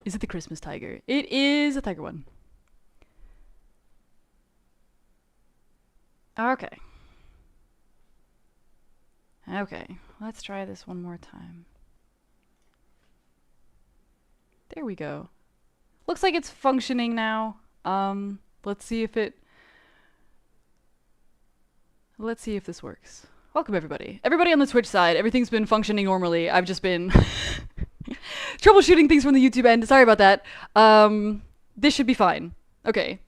Is it the Christmas tiger? It is a tiger one. Okay. Okay, let's try this one more time. There we go. Looks like it's functioning now. Let's see if this works. Welcome everybody. Everybody on the Twitch side, everything's been functioning normally. I've just been troubleshooting things from the YouTube end. Sorry about that. This should be fine. Okay.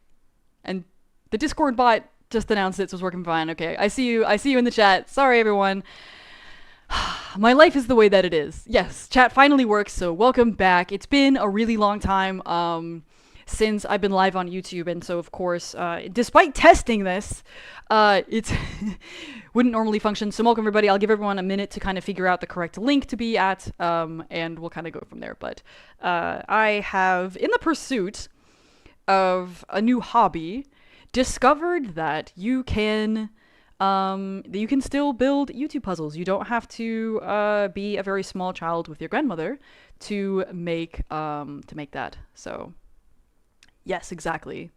And the Discord bot just announced it, so it's working fine. Okay, I see you in the chat. Sorry everyone. My life is the way that it is. Yes, chat finally works, so welcome back. It's been a really long time since I've been live on YouTube, and so of course, despite testing this, it wouldn't normally function. So welcome everybody. I'll give everyone a minute to kind of figure out the correct link to be at, and we'll kind of go from there. But I have, in the pursuit of a new hobby, discovered that you can still build YouTube puzzles. You don't have to be a very small child with your grandmother to make that. So yes, exactly.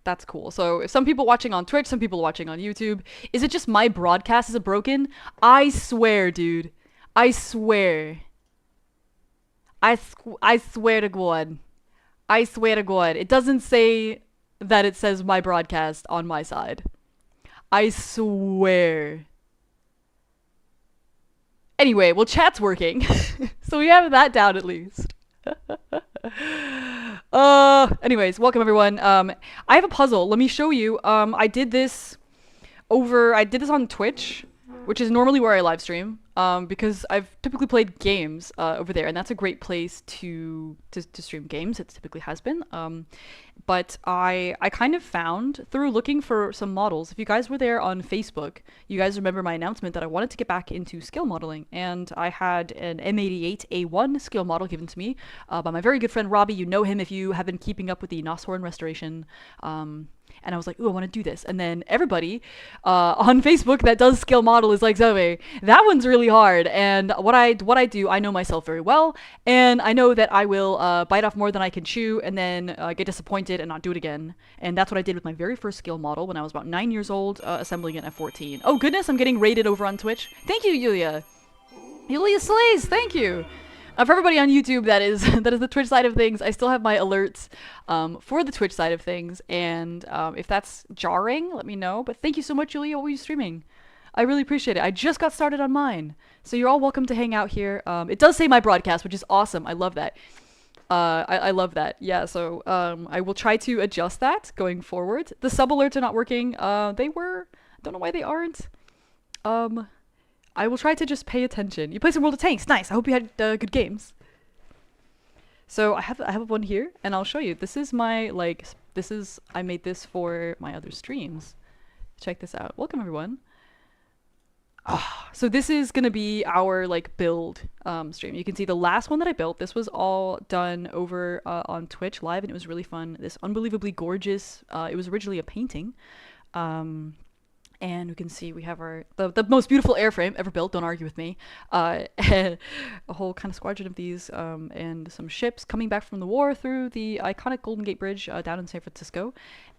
That's cool. So some people watching on Twitch, some people watching on YouTube. Is it just my broadcast is broken? I swear, dude. I swear. I swear to God. I swear to God. It doesn't say that it says my broadcast on my side. I swear. Anyway, well, chat's working. So we have that down at least. Anyways, welcome everyone. I have a puzzle. Let me show you. I did this on Twitch, which is normally where I live stream. Because I've typically played games over there, and that's a great place to stream games. It typically has been. But I kind of found, through looking for some models, if you guys were there on Facebook, you guys remember my announcement that I wanted to get back into scale modeling, and I had an M88A1 scale model given to me by my very good friend Robbie. You know him if you have been keeping up with the Noshorn restoration. And I was like, ooh, I want to do this. And then everybody on Facebook that does scale model is like, Zoe, that one's really hard. And what I do, I know myself very well. And I know that I will bite off more than I can chew and then get disappointed and not do it again. And that's what I did with my very first scale model when I was about 9 years old, assembling it at 14. Oh, goodness, I'm getting rated over on Twitch. Thank you, Yulia. Yulia Slays, thank you. For everybody on YouTube, that is the Twitch side of things. I still have my alerts for the Twitch side of things, and if that's jarring, let me know. But thank you so much, Julia. What were you streaming? I really appreciate it. I just got started on mine, so you're all welcome to hang out here. It does say my broadcast, which is awesome. I love that. I love that. Yeah, so I will try to adjust that going forward. The sub alerts are not working. They were. I don't know why they aren't. I will try to just pay attention. You play some World of Tanks. Nice. I hope you had good games. So I have one here, and I'll show you. This is my, I made this for my other streams. Check this out. Welcome, everyone. So this is going to be our, build stream. You can see the last one that I built. This was all done over on Twitch live, and it was really fun. This unbelievably gorgeous, it was originally a painting. And we can see we have the most beautiful airframe ever built, don't argue with me. And a whole kind of squadron of these, and some ships coming back from the war through the iconic Golden Gate Bridge down in San Francisco.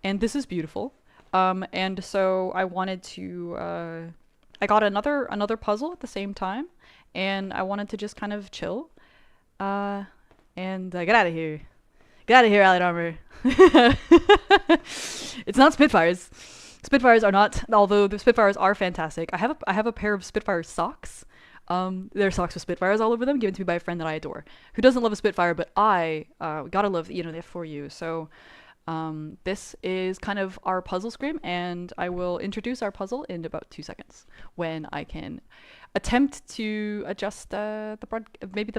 And this is beautiful. And so I wanted to, I got another puzzle at the same time, and I wanted to just kind of chill. And get out of here. Get out of here, Allied Armor. It's not Spitfires. Spitfires are not, although the Spitfires are fantastic. I have a pair of Spitfire socks. They're socks with Spitfires all over them, given to me by a friend that I adore, who doesn't love a Spitfire, but I gotta love, they're for you. So this is kind of our puzzle scrim, and I will introduce our puzzle in about 2 seconds when I can attempt to adjust the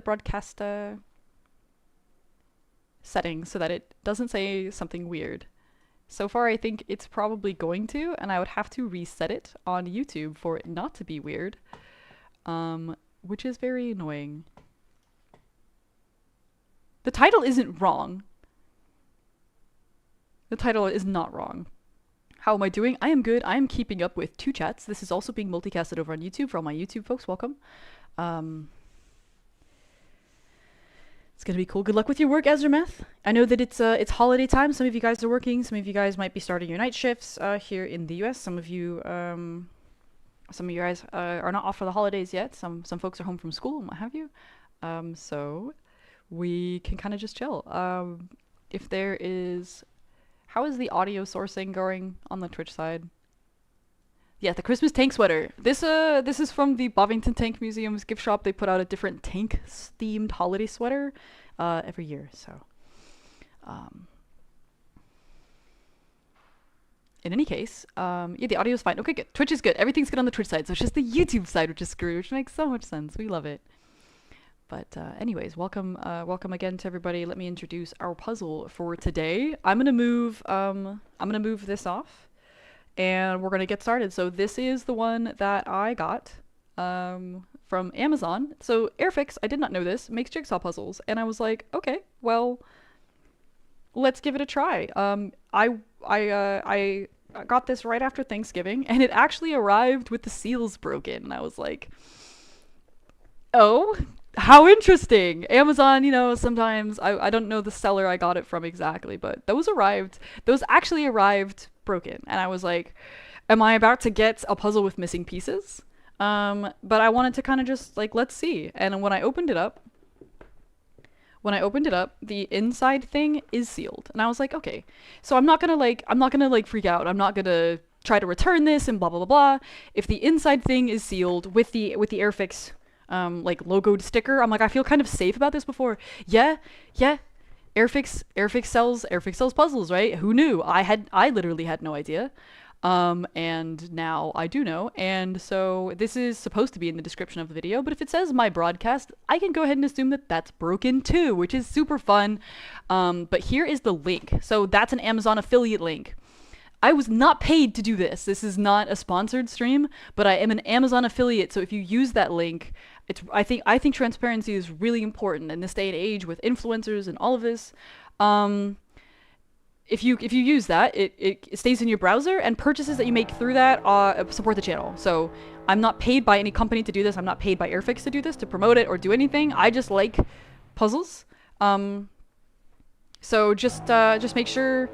broadcast settings so that it doesn't say something weird. So far, I think it's probably going to, and I would have to reset it on YouTube for it not to be weird, which is very annoying. The title isn't wrong. The title is not wrong. How am I doing? I am good. I am keeping up with 2 chats. This is also being multicasted over on YouTube for all my YouTube folks. Welcome. It's gonna be cool. Good luck with your work, Ezrameth. I know that it's holiday time. Some of you guys are working. Some of you guys might be starting your night shifts here in the U.S. Some of you guys are not off for the holidays yet. Some folks are home from school and what have you. So we can kind of just chill. If there is, how is the audio sourcing going on the Twitch side? Yeah, the Christmas tank sweater. This is from the Bovington Tank Museum's gift shop. They put out a different tank-themed holiday sweater every year. So, in any case, yeah, the audio is fine. Okay, good. Twitch is good. Everything's good on the Twitch side. So it's just the YouTube side which is screwed, which makes so much sense. We love it. But anyways, welcome again to everybody. Let me introduce our puzzle for today. I'm gonna move this off. And we're gonna get started. So this is the one that I got from Amazon. So Airfix, I did not know this, makes jigsaw puzzles, and I was like, okay, well, let's give it a try. I got this right after Thanksgiving, and it actually arrived with the seals broken, and I was like, oh, how interesting. Amazon, you know, sometimes I don't know the seller I got it from exactly, but those actually arrived broken, and I was like, am I about to get a puzzle with missing pieces? But I wanted to kind of just like, let's see. And when I opened it up, the inside thing is sealed, and I was like, okay, so I'm not gonna freak out. I'm not gonna try to return this and blah blah blah blah. If the inside thing is sealed with the Airfix like logoed sticker, I'm like, I feel kind of safe about this. Before, yeah, Airfix sells puzzles, right? Who knew? I literally had no idea. And now I do know. And so this is supposed to be in the description of the video, but if it says my broadcast, I can go ahead and assume that that's broken too, which is super fun. But here is the link. So that's an Amazon affiliate link. I was not paid to do this. This is not a sponsored stream, but I am an Amazon affiliate. So if you use that link, I think transparency is really important in this day and age with influencers and all of this. If you use that, it stays in your browser, and purchases that you make through that support the channel. So I'm not paid by any company to do this. I'm not paid by Airfix to do this, to promote it or do anything. I just like puzzles. So just make sure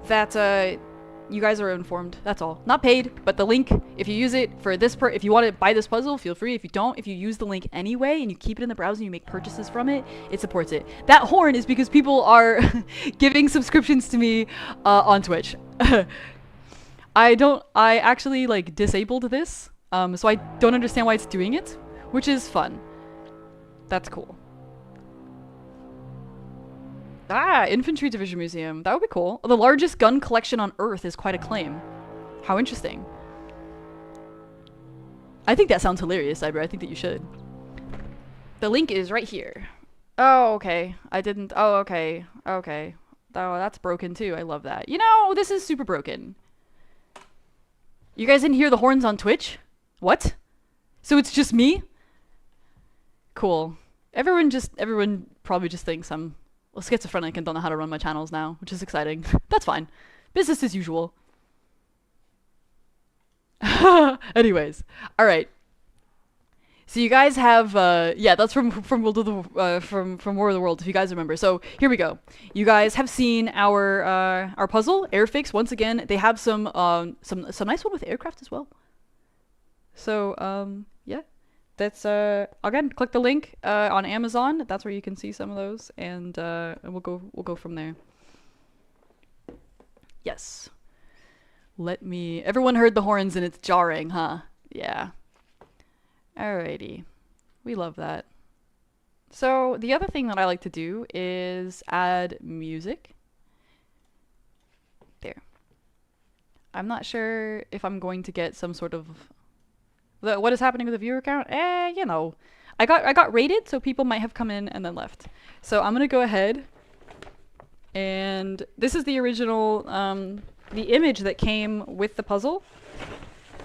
that you guys are informed. That's all. Not paid, but the link, if you use it for this, if you want to buy this puzzle, feel free. If you don't, if you use the link anyway and you keep it in the browser and you make purchases from it, it supports it. That horn is because people are giving subscriptions to me on Twitch. I actually like disabled this, so I don't understand why it's doing it, which is fun. That's cool. Ah, Infantry Division Museum. That would be cool. The largest gun collection on Earth is quite a claim. How interesting. I think that sounds hilarious, Cyber. I think that you should. The link is right here. Oh, okay. I didn't... Oh, okay. Okay. Oh, that's broken too. I love that. You know, this is super broken. You guys didn't hear the horns on Twitch? What? So it's just me? Cool. Everyone probably just thinks I'm schizophrenic and don't know how to run my channels now, which is exciting. That's fine. Business as usual. Anyways, all right. So you guys have, yeah, that's from War of the Worlds, if you guys remember. So here we go. You guys have seen our puzzle, Airfix. Once again, they have some nice one with aircraft as well. So yeah. That's again, click the link on Amazon. That's where you can see some of those, and we'll go from there. Yes. Everyone heard the horns and it's jarring, huh? Yeah. Alrighty. We love that. So the other thing that I like to do is add music. There. I'm not sure if I'm going to get some sort of... What is happening with the viewer count? You know, I got rated, so people might have come in and then left. So I'm gonna go ahead, and this is the original, the image that came with the puzzle.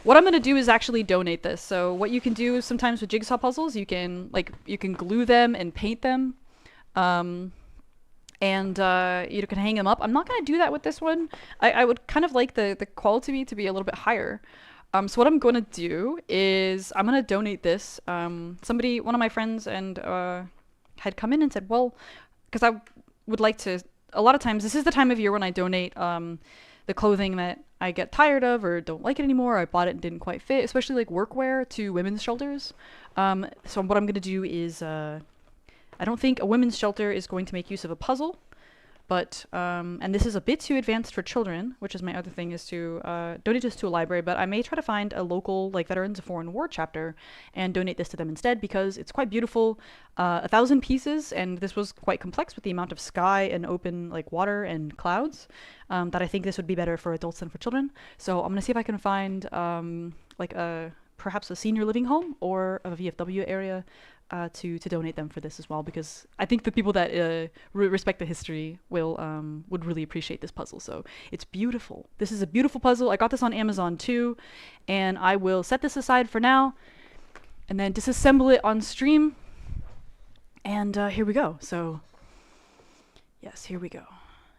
What I'm gonna do is actually donate this. So what you can do sometimes with jigsaw puzzles, you can glue them and paint them, and you can hang them up. I'm not gonna do that with this one. I would kind of like the quality to be a little bit higher. So what I'm going to do is I'm going to donate this. One of my friends had come in and said, well, because I would like to. A lot of times, this is the time of year when I donate the clothing that I get tired of or don't like it anymore. I bought it and didn't quite fit, especially like workwear to women's shelters. So what I'm gonna do is, I don't think a women's shelter is going to make use of a puzzle. But, and this is a bit too advanced for children, which is my other thing, is to donate this to a library, but I may try to find a local, like, Veterans of Foreign War chapter and donate this to them instead, because it's quite beautiful. 1,000 pieces, and this was quite complex with the amount of sky and open, like, water and clouds, that I think this would be better for adults than for children. So I'm gonna see if I can find, like, perhaps a senior living home or a VFW area to donate them for this as well, because I think the people that respect the history would really appreciate this puzzle. So it's beautiful. This is a beautiful puzzle. I got this on Amazon too, and I will set this aside for now and then disassemble it on stream. And here we go. So yes, here we go.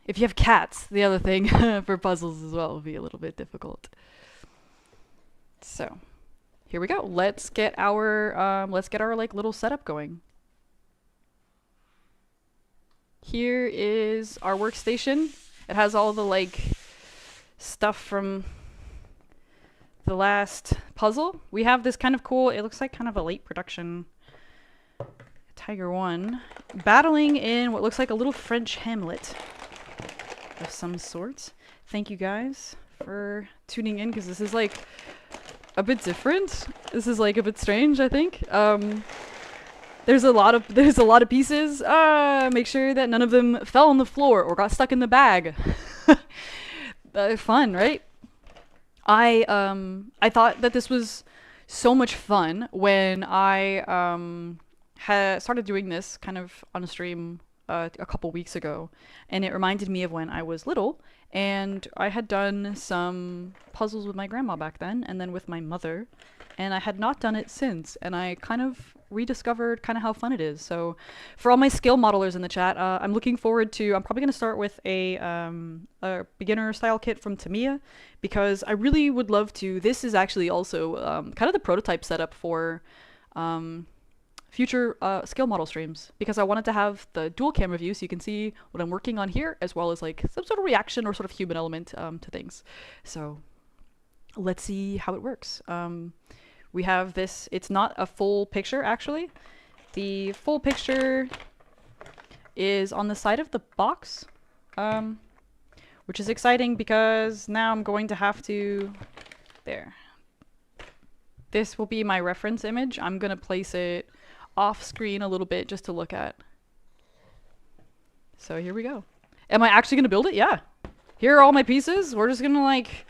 If you have cats, the other thing for puzzles as well will be a little bit difficult. So here we go. Let's get our like little setup going. Here is our workstation. It has all the like stuff from the last puzzle. We have this kind of cool, it looks like kind of a late production Tiger 1 battling in what looks like a little French Hamlet of some sort. Thank you guys for tuning in, because this is like a bit different. This is like a bit strange, I think. There's a lot of pieces. Make sure that none of them fell on the floor or got stuck in the bag. Fun, right? I thought that this was so much fun when I had started doing this kind of on a stream a couple weeks ago, and it reminded me of when I was little. And I had done some puzzles with my grandma back then, and then with my mother, and I had not done it since, and I kind of rediscovered kind of how fun it is. So for all my skill modelers in the chat, I'm looking forward to, I'm probably going to start with a beginner style kit from Tamiya, because I really would love to. This is actually also kind of the prototype setup for future skill model streams, because I wanted to have the dual camera view so you can see what I'm working on here, as well as like some sort of reaction or sort of human element to things. So let's see how it works. We have this, it's not a full picture actually. The full picture is on the side of the box, which is exciting because now I'm going to have to, there. This will be my reference image. I'm gonna place it off screen a little bit just to look at. So here we go. Am I actually gonna build it? Yeah. Here are all my pieces. We're just gonna like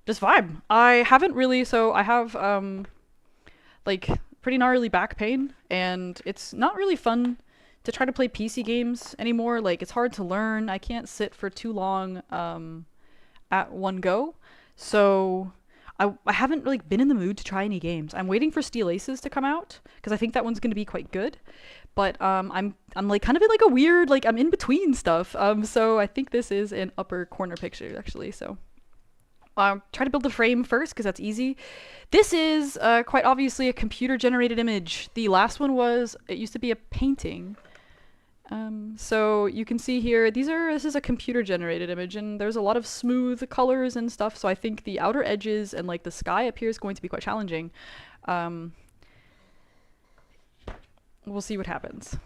just vibe. I haven't really, so I have like pretty gnarly back pain, and it's not really fun to try to play PC games anymore. Like, it's hard to learn. I can't sit for too long at one go. So I haven't really been in the mood to try any games. I'm waiting for Steel Aces to come out, because I think that one's going to be quite good. But I'm like kind of in like a weird, like I'm in between stuff. So I think this is an upper corner picture actually. So try to build the frame first, because that's easy. This is quite obviously a computer generated image. The last one was, it used to be a painting. So you can see here, this is a computer generated image, and there's a lot of smooth colors and stuff, so I think the outer edges and like the sky up here is going to be quite challenging. We'll see what happens.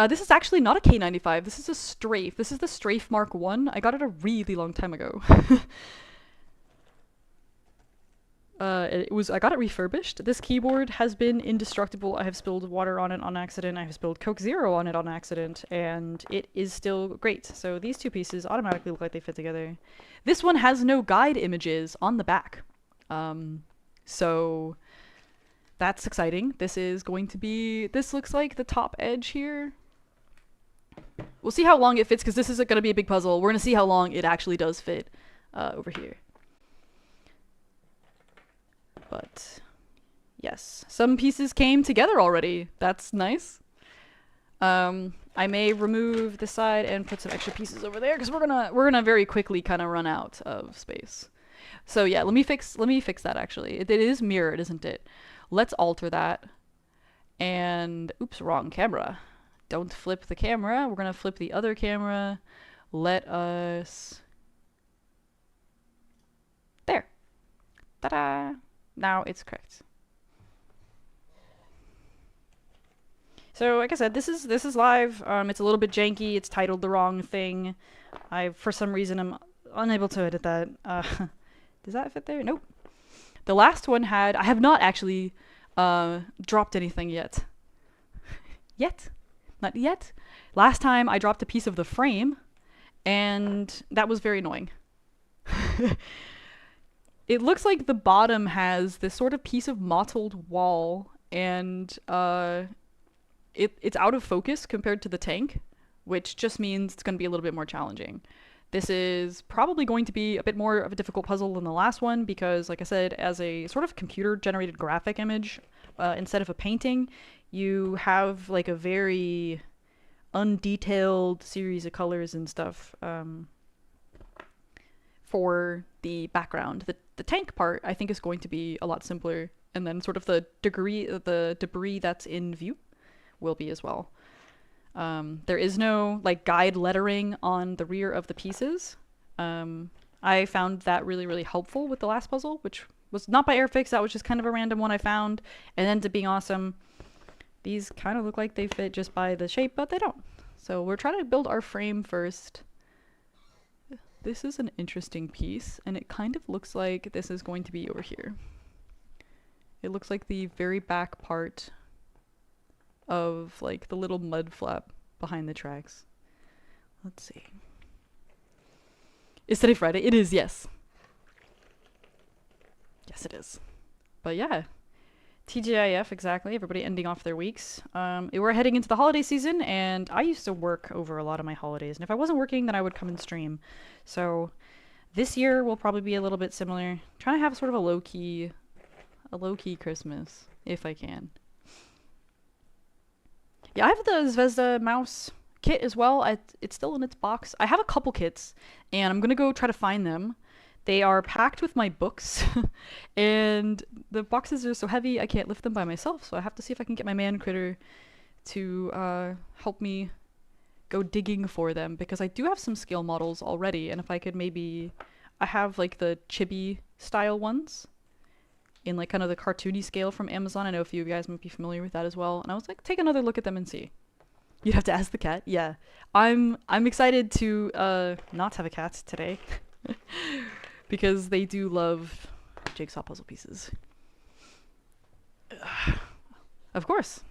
This is actually not a K95, this is a Strafe. This is the Strafe Mark 1. I got it a really long time ago. I got it refurbished. This keyboard has been indestructible. I have spilled water on it on accident. I have spilled Coke Zero on it on accident, and it is still great. So these two pieces automatically look like they fit together. This one has no guide images on the back. So that's exciting. This is going to be, this looks like the top edge here. We'll see how long it fits, because this isn't going to be a big puzzle. We're going to see how long it actually does fit over here. But yes, some pieces came together already. That's nice. I may remove this side and put some extra pieces over there, because we're gonna very quickly kind of run out of space. So yeah, let me fix that actually. It is mirrored, isn't it? Let's alter that. And, oops, wrong camera. Don't flip the camera. We're gonna flip the other camera. Let us... There. Ta-da! Now it's correct. So, like I said, this is live. It's a little bit janky. It's titled the wrong thing. For some reason, I'm unable to edit that. Does that fit there? Nope. The last one I have not actually dropped anything yet. Yet? Not yet. Last time I dropped a piece of the frame, and that was very annoying. It looks like the bottom has this sort of piece of mottled wall, and it's out of focus compared to the tank, which just means it's going to be a little bit more challenging. This is probably going to be a bit more of a difficult puzzle than the last one because, like I said, as a sort of computer-generated graphic image, instead of a painting, you have like a very undetailed series of colors and stuff for the background. The tank part, I think, is going to be a lot simpler, and then sort of the debris that's in view will be as well. There is no like guide lettering on the rear of the pieces. I found that really, really helpful with the last puzzle, which was not by Airfix. That was just kind of a random one I found, and ended up being awesome. These kind of look like they fit just by the shape, but they don't. So we're trying to build our frame first. This is an interesting piece, and it kind of looks like this is going to be over here. It looks like the very back part of like the little mud flap behind the tracks. Let's see. Is today Friday? It is, yes. Yes, it is. But yeah, TGIF, exactly. Everybody ending off their weeks. We're heading into the holiday season, and I used to work over a lot of my holidays, and if I wasn't working, then I would come and stream. So this year will probably be a little bit similar. I'm trying to have sort of a low-key Christmas, if I can. Yeah, I have the Zvezda mouse kit as well. It's still in its box. I have a couple kits, and I'm gonna go try to find them. They are packed with my books, and the boxes are so heavy I can't lift them by myself, so I have to see if I can get my man critter to help me go digging for them, because I do have some scale models already, and if I could maybe... I have like the chibi style ones in like kind of the cartoony scale from Amazon. I know a few of you guys might be familiar with that as well, and I was like, take another look at them and see. You'd have to ask the cat. Yeah, I'm excited to not have a cat today because they do love jigsaw puzzle pieces. Of course.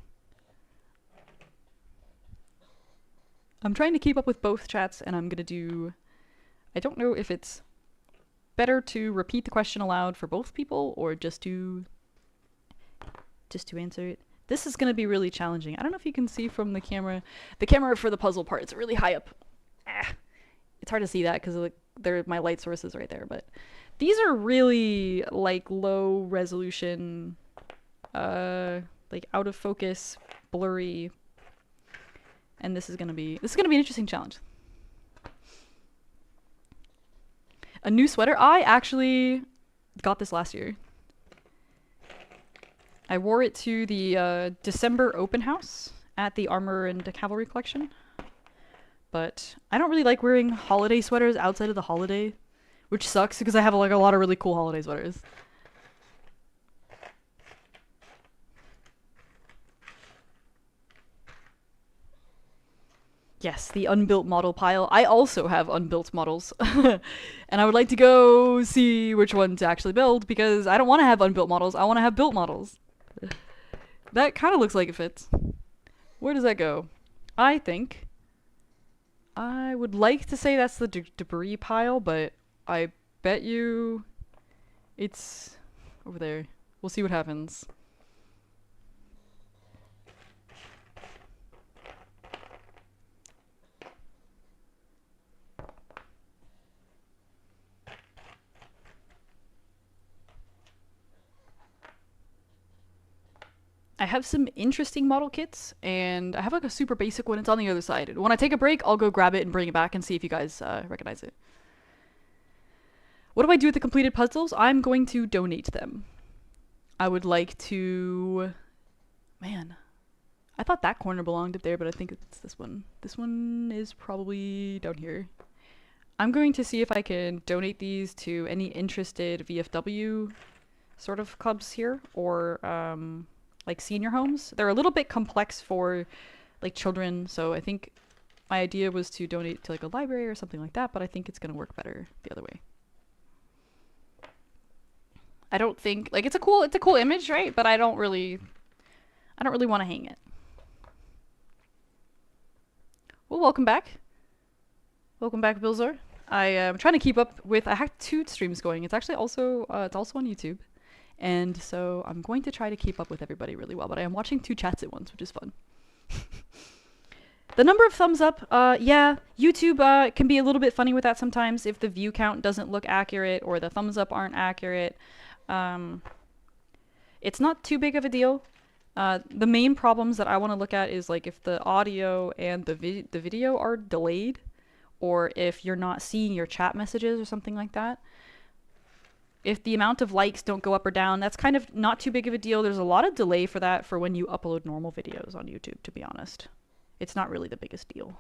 I'm trying to keep up with both chats, and I'm gonna do... I don't know if it's better to repeat the question aloud for both people or just to answer it. This is gonna be really challenging. I don't know if you can see from the camera. The camera for the puzzle part, it's really high up. It's hard to see that because my light source is right there, but these are really like low resolution, like out of focus, blurry. And this is gonna be an interesting challenge. A new sweater. I actually got this last year. I wore it to the December open house at the Armor and Cavalry collection. But I don't really like wearing holiday sweaters outside of the holiday, which sucks because I have like a lot of really cool holiday sweaters. Yes, the unbuilt model pile. I also have unbuilt models. And I would like to go see which one to actually build because I don't want to have unbuilt models. I want to have built models. That kind of looks like it fits. Where does that go? I think I would like to say that's the debris pile, but I bet you it's over there. We'll see what happens. I have some interesting model kits, and I have like a super basic one. It's on the other side. When I take a break, I'll go grab it and bring it back and see if you guys recognize it. What do I do with the completed puzzles? I'm going to donate them. I would like to... Man, I thought that corner belonged up there, but I think it's this one. This one is probably down here. I'm going to see if I can donate these to any interested VFW sort of clubs here, or like senior homes. They're a little bit complex for like children, so I think my idea was to donate to like a library or something like that, but I think it's gonna work better the other way. I don't think like it's a cool image, right? But I don't really want to hang it. Well, welcome back. Welcome back, Bilzor. I am trying to keep up with. I have 2 streams going. It's actually also on YouTube, and so I'm going to try to keep up with everybody really well. But I am watching 2 chats at once, which is fun. The number of thumbs up, yeah, YouTube can be a little bit funny with that sometimes if the view count doesn't look accurate or the thumbs up aren't accurate. It's not too big of a deal. The main problems that I want to look at is like if the audio and the video are delayed, or if you're not seeing your chat messages or something like that. If the amount of likes don't go up or down, that's kind of not too big of a deal. There's a lot of delay for that for when you upload normal videos on YouTube, to be honest. It's not really the biggest deal.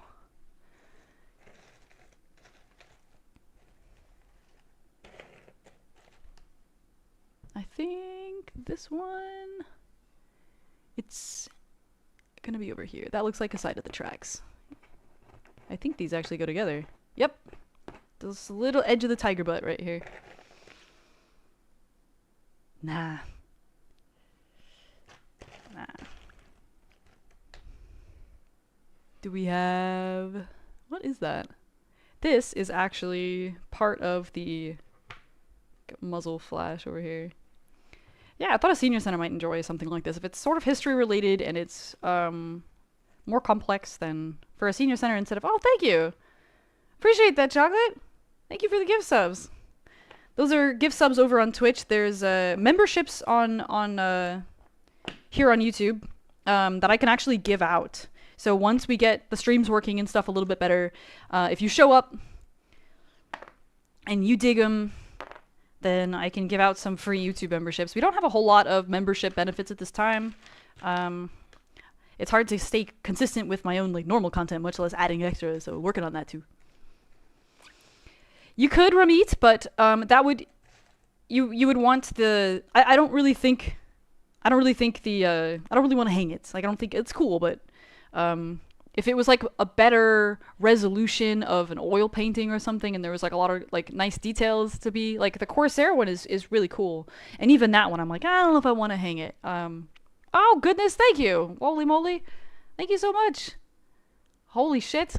I think this one, it's gonna be over here. That looks like a side of the tracks. I think these actually go together. Yep. This little edge of the tiger butt right here. Nah. Do we have... What is that? This is actually part of the muzzle flash over here. Yeah, I thought a senior center might enjoy something like this. If it's sort of history related and it's more complex than for a senior center instead of... Oh, thank you! Appreciate that, Chocolate! Thank you for the gift subs. Those are gift subs over on Twitch. There's memberships on here on YouTube that I can actually give out. So once we get the streams working and stuff a little bit better, if you show up and you dig them, then I can give out some free YouTube memberships. We don't have a whole lot of membership benefits at this time. It's hard to stay consistent with my own like normal content, much less adding extra, so working on that too. You could Ramit, but that would you would want the I don't really the I don't really want to hang it. Like I don't think it's cool, but if it was like a better resolution of an oil painting or something, and there was like a lot of like nice details to be like the Corsair one is really cool, and even that one I'm like I don't know if I want to hang it. Oh goodness, thank you, holy moly, thank you so much. Holy shit,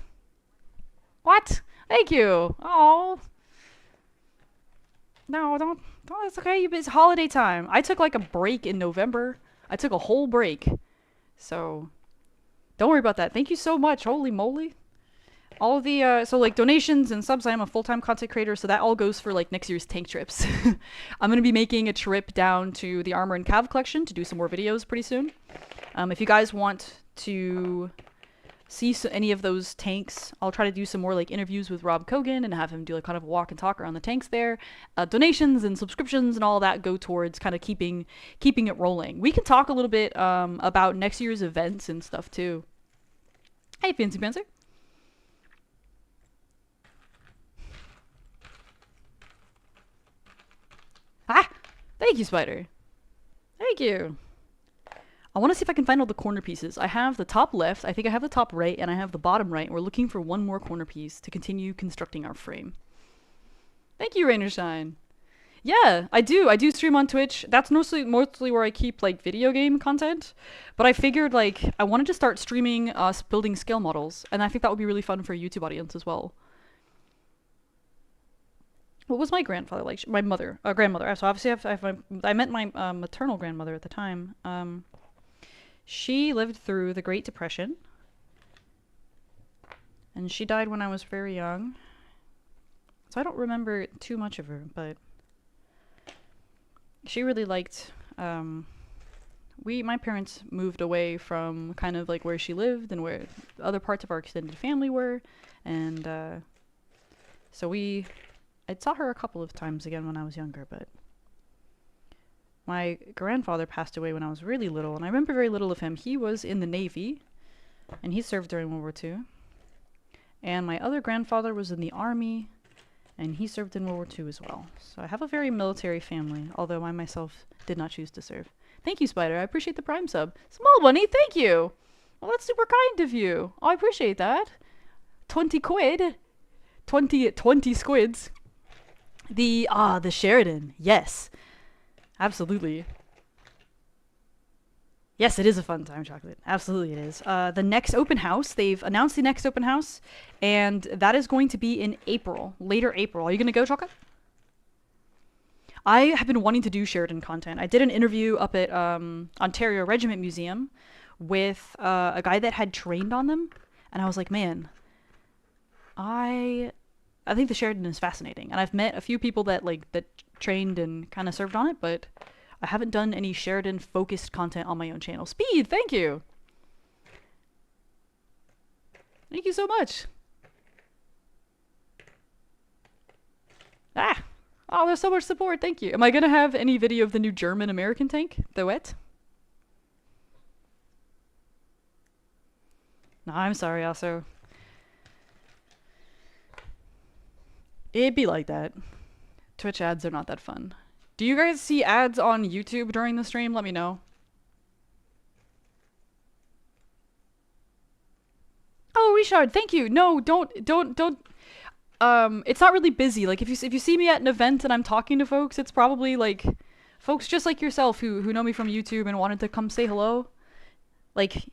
what? Thank you. Oh no, don't. It's okay. It's holiday time. I took like a break in November. I took a whole break, so. Don't worry about that. Thank you so much. Holy moly. All of the, so like donations and subs, I am a full-time content creator, so that all goes for like next year's tank trips. I'm going to be making a trip down to the Armor and Cav collection to do some more videos pretty soon. If you guys want to see any of those tanks, I'll try to do some more like interviews with Rob Kogan and have him do like kind of a walk and talk around the tanks there. Donations and subscriptions and all that go towards kind of keeping it rolling. We can talk a little bit about next year's events and stuff too. Hey, Fancy Panzer. Ah! Thank you, Spider. Thank you. I want to see if I can find all the corner pieces. I have the top left, I think I have the top right, and I have the bottom right. We're looking for one more corner piece to continue constructing our frame. Thank you, Rainershine. Yeah, I do stream on Twitch. That's mostly where I keep like video game content. But I figured like I wanted to start streaming us building scale models, and I think that would be really fun for a YouTube audience as well. What was my grandfather like? My mother, grandmother. So obviously I met my maternal grandmother at the time. She lived through the Great Depression, and she died when I was very young. So I don't remember too much of her, but she really liked, my parents moved away from kind of like where she lived and where other parts of our extended family were, and so I saw her a couple of times again when I was younger, but My grandfather passed away when I was really little, and I remember very little of him. He was in the Navy, and he served during World War II. And my other grandfather was in the Army, and he served in World War II as well. So I have a very military family, although I myself did not choose to serve. Thank you, Spider. I appreciate the Prime sub. Small Bunny, thank you! Well, that's super kind of you. Oh, I appreciate that. 20 quid. 20 squids. The Sheridan. Yes. Absolutely. Yes, it is a fun time, Chocolate. Absolutely it is. The next open house, they've announced the next open house, and that is going to be in April. Later April. Are you going to go, Chocolate? I have been wanting to do Sheridan content. I did an interview up at Ontario Regiment Museum with a guy that had trained on them, and I was like, man, I think the Sheridan is fascinating, and I've met a few people that trained and kind of served on it, but I haven't done any Sheridan focused content on my own channel. Speed, thank you. Thank you so much. Ah, oh, there's so much support. Thank you. Am I gonna have any video of the new German American tank, the Wet? No, I'm sorry. Also, it'd be like that. Twitch ads are not that fun. Do you guys see ads on YouTube during the stream? Let me know. Oh, Richard, thank you. No, don't. It's not really busy. Like if you see me at an event and I'm talking to folks, it's probably like folks just like yourself who know me from YouTube and wanted to come say hello. Like,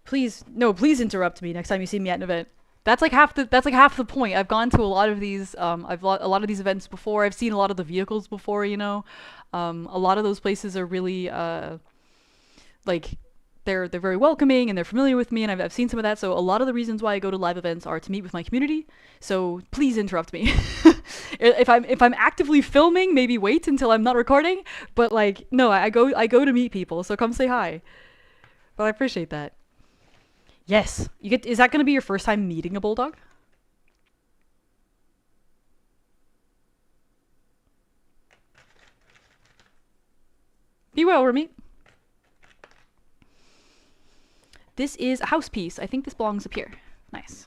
please interrupt me next time you see me at an event. That's like half the point. I've gone to a lot of these a lot of these events before. I've seen a lot of the vehicles before, you know. A lot of those places are really like they're very welcoming and they're familiar with me, and I've seen some of that. So a lot of the reasons why I go to live events are to meet with my community. So please interrupt me. If I'm actively filming, maybe wait until I'm not recording. But like, no, I go to meet people. So come say hi. But I appreciate that. Yes. Is that going to be your first time meeting a bulldog? Be well, Remy. This is a house piece. I think this belongs up here. Nice.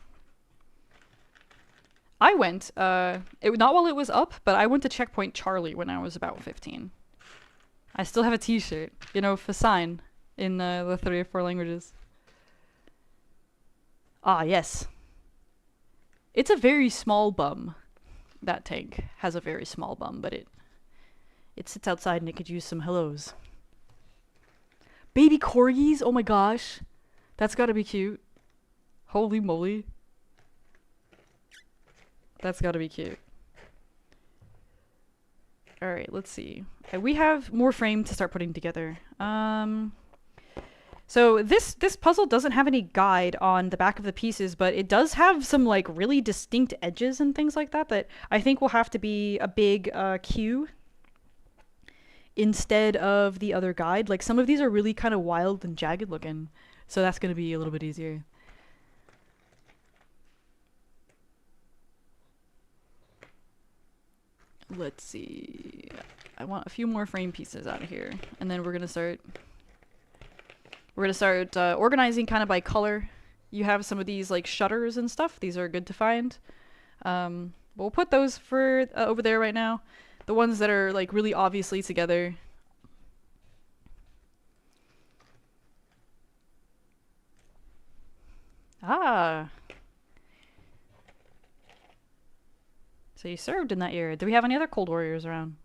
I went, not while it was up, but I went to Checkpoint Charlie when I was about 15. I still have a t-shirt, you know, for sign in the 3 or 4 languages. Ah, yes. It's a very small bum. That tank has a very small bum, but it sits outside and it could use some hellos. Baby corgis? Oh my gosh. That's gotta be cute. Holy moly. That's gotta be cute. Alright, let's see. We have more frame to start putting together. So this puzzle doesn't have any guide on the back of the pieces, but it does have some like really distinct edges and things like that I think will have to be a big cue instead of the other guide. Like some of these are really kind of wild and jagged looking, so that's going to be a little bit easier. Let's see. I want a few more frame pieces out of here, and then we're going to start organizing kind of by color. You have some of these like shutters and stuff. These are good to find. We'll put those for over there right now. The ones that are like really obviously together. Ah. So you served in that era. Do we have any other Cold Warriors around?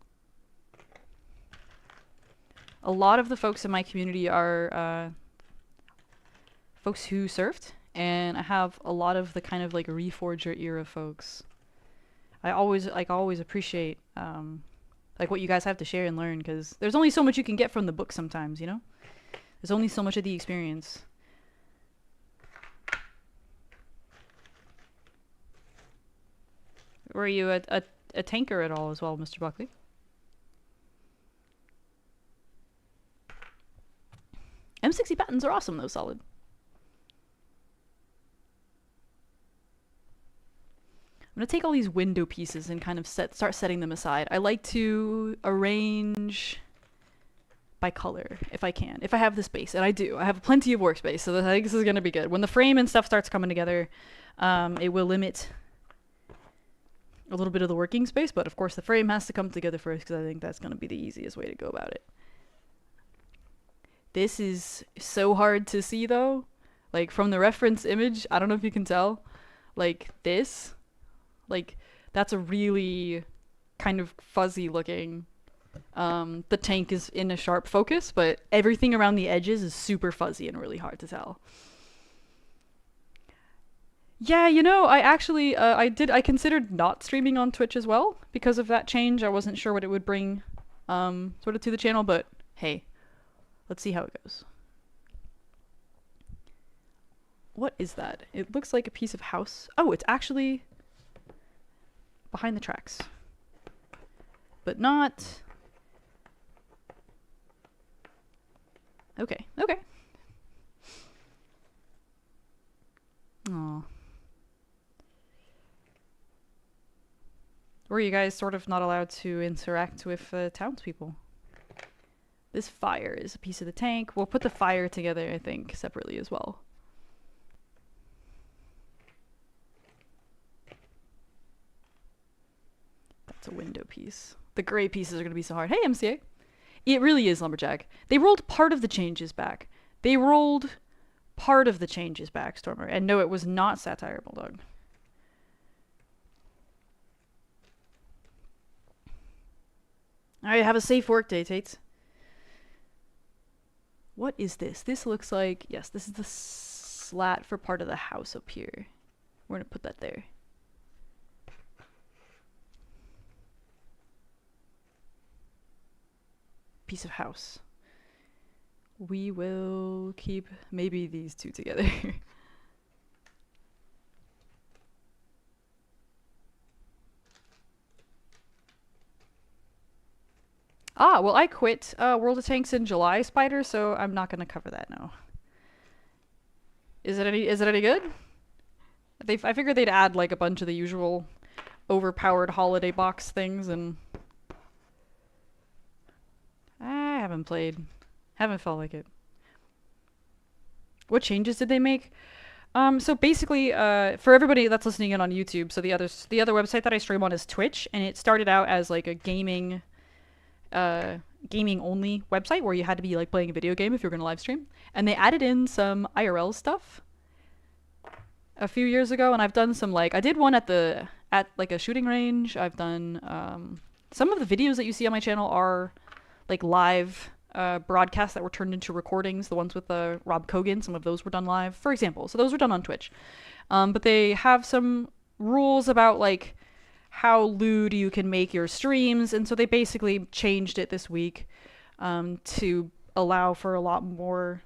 A lot of the folks in my community are folks who served, and I have a lot of the kind of like Reforger era folks. I always appreciate like what you guys have to share and learn, because there's only so much you can get from the book sometimes, you know? There's only so much of the experience. Were you a tanker at all as well, Mr. Buckley? M60 patents are awesome though, solid. I'm gonna take all these window pieces and kind of start setting them aside. I like to arrange by color if I can, if I have the space, and I do. I have plenty of workspace, so I think this is gonna be good. When the frame and stuff starts coming together, it will limit a little bit of the working space, but of course the frame has to come together first because I think that's gonna be the easiest way to go about it. This is so hard to see though. Like from the reference image, I don't know if you can tell, like this, like that's a really kind of fuzzy looking. The tank is in a sharp focus, but everything around the edges is super fuzzy and really hard to tell. Yeah, you know, I actually, I considered not streaming on Twitch as well because of that change. I wasn't sure what it would bring, sort of to the channel, but hey, let's see how it goes. What is that? It looks like a piece of house. Oh, it's actually behind the tracks. But not... Okay, okay. Aw. Were you guys sort of not allowed to interact with townspeople? This fire is a piece of the tank. We'll put the fire together, I think, separately as well. That's a window piece. The gray pieces are going to be so hard. Hey, MCA! It really is Lumberjack. They rolled part of the changes back. They rolled part of the changes back, Stormer. And no, it was not Satire Bulldog. Alright, have a safe work day, Tates. What is this? This looks like... Yes, this is the slat for part of the house up here. We're gonna put that there. Piece of house. We will keep maybe these two together. Ah, well, I quit World of Tanks in July, Spider, so I'm not gonna cover that now. Is it any good? I figured they'd add like a bunch of the usual overpowered holiday box things, and I haven't played. Haven't felt like it. What changes did they make? So basically, for everybody that's listening in on YouTube, so the other website that I stream on is Twitch, and it started out as like a gaming only website where you had to be like playing a video game if you're gonna live stream. And they added in some IRL stuff a few years ago, and I've done some like I did one at like a shooting range. I've done some of the videos that you see on my channel are like live broadcasts that were turned into recordings. The ones with Rob Kogan, some of those were done live, for example. So those were done on Twitch. But they have some rules about like how lewd you can make your streams, and so they basically changed it this week to allow for a lot more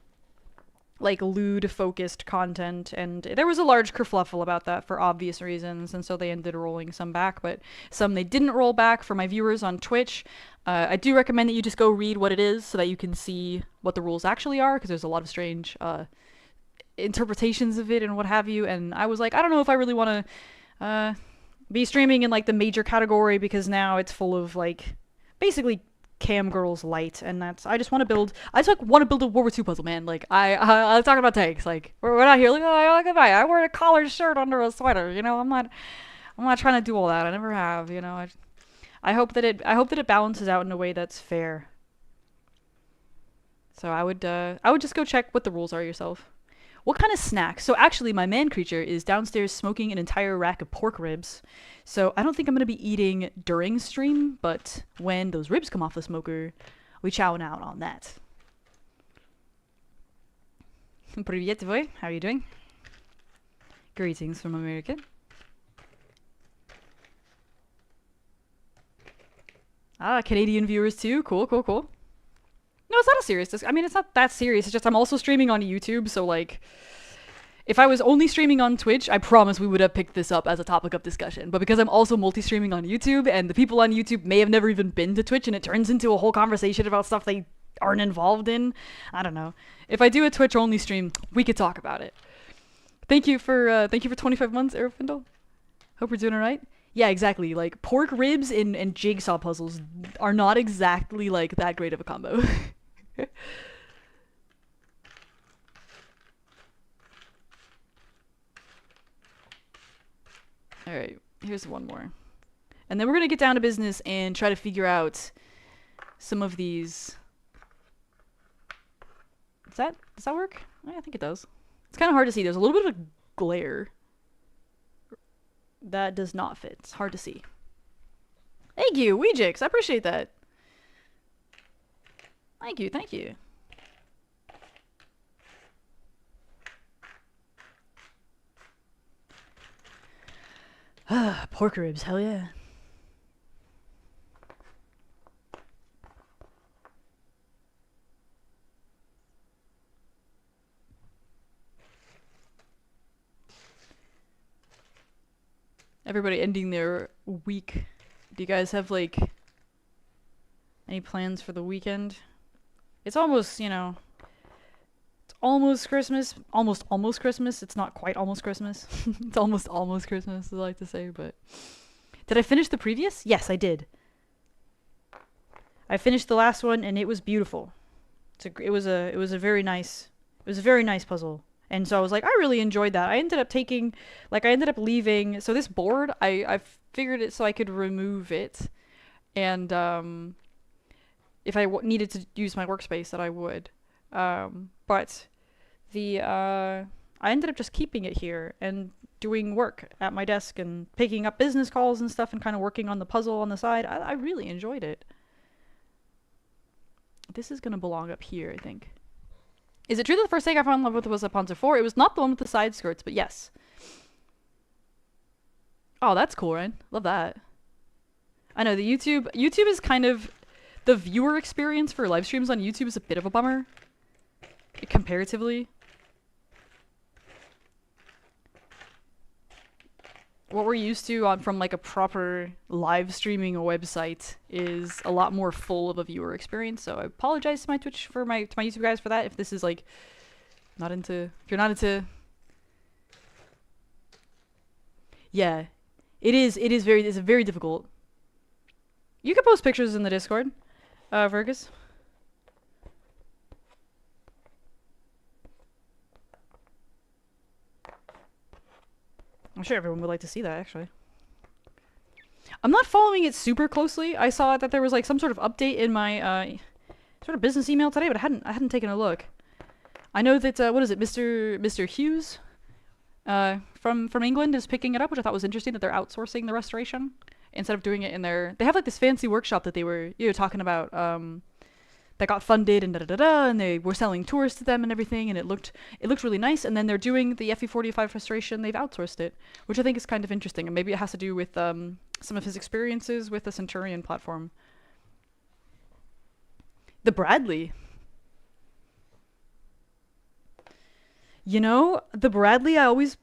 like lewd focused content, and there was a large kerfluffle about that for obvious reasons, and so they ended rolling some back, but some they didn't roll back. For my viewers on Twitch, I do recommend that you just go read what it is so that you can see what the rules actually are, because there's a lot of strange interpretations of it and what have you, and I was like, I don't know if I really want to be streaming in like the major category, because now it's full of like basically cam girls light, and that's I just want to build a World War II puzzle, man. Like I talking about tanks, like we're not here like, oh, look at that, I wear a collared shirt under a sweater, you know. I'm not trying to do all that. I never have, you know. I hope that it balances out in a way that's fair. So I would just go check what the rules are yourself. What kind of snacks? So actually, my man creature is downstairs smoking an entire rack of pork ribs. So I don't think I'm going to be eating during stream, but when those ribs come off the smoker, we chowing out on that. Привет, boy. How are you doing? Greetings from America. Ah, Canadian viewers too. Cool, cool, cool. No, it's not a serious I mean, it's not that serious. It's just I'm also streaming on YouTube, so like, if I was only streaming on Twitch, I promise we would have picked this up as a topic of discussion. But because I'm also multi-streaming on YouTube, and the people on YouTube may have never even been to Twitch, and it turns into a whole conversation about stuff they aren't involved in, I don't know. If I do a Twitch-only stream, we could talk about it. Thank you for 25 months, Aerofindle. Hope we're doing alright. Yeah, exactly. Like pork ribs and jigsaw puzzles are not exactly like that great of a combo. Alright, here's one more. And then we're gonna get down to business and try to figure out some of these. Does that work? I think it does. It's kind of hard to see. There's a little bit of a glare. That does not fit. It's hard to see. Thank you, Weejix. I appreciate that. Thank you, thank you. Pork ribs, hell yeah. Everybody ending their week. Do you guys have like any plans for the weekend? It's almost, you know, it's almost Christmas. Almost Christmas. It's not quite almost Christmas. It's almost Christmas, I like to say, but did I finish the previous? Yes, I did. I finished the last one and it was beautiful. It was a very nice puzzle. And so I was like, I really enjoyed that. I ended up leaving. So this board, I figured it so I could remove it, and if I needed to use my workspace, that I would. But I ended up just keeping it here and doing work at my desk and picking up business calls and stuff and kind of working on the puzzle on the side. I really enjoyed it. This is gonna belong up here, I think. Is it true that the first egg I fell in love with was a Panzer IV? It was not the one with the side skirts, but yes. Oh, that's cool, right? Love that. I know, the YouTube is kind of... The viewer experience for live streams on YouTube is a bit of a bummer. Comparatively. What we're used to from like a proper live streaming website is a lot more full of a viewer experience. So I apologize to my Twitch to my YouTube guys for that. If this is like if you're not into, yeah, it's very difficult. You can post pictures in the Discord, Fergus. I'm sure everyone would like to see that, actually. I'm not following it super closely. I saw that there was like some sort of update in my sort of business email today, but I hadn't taken a look. I know that what is it, Mr. Hughes from England is picking it up, which I thought was interesting, that they're outsourcing the restoration instead of doing it in their. They have like this fancy workshop that they were talking about. That got funded and and they were selling tours to them and everything, and it looked really nice. And then they're doing the FE45 restoration. They've outsourced it, which I think is kind of interesting, and maybe it has to do with some of his experiences with the Centurion platform. The Bradley. You know, the Bradley, I always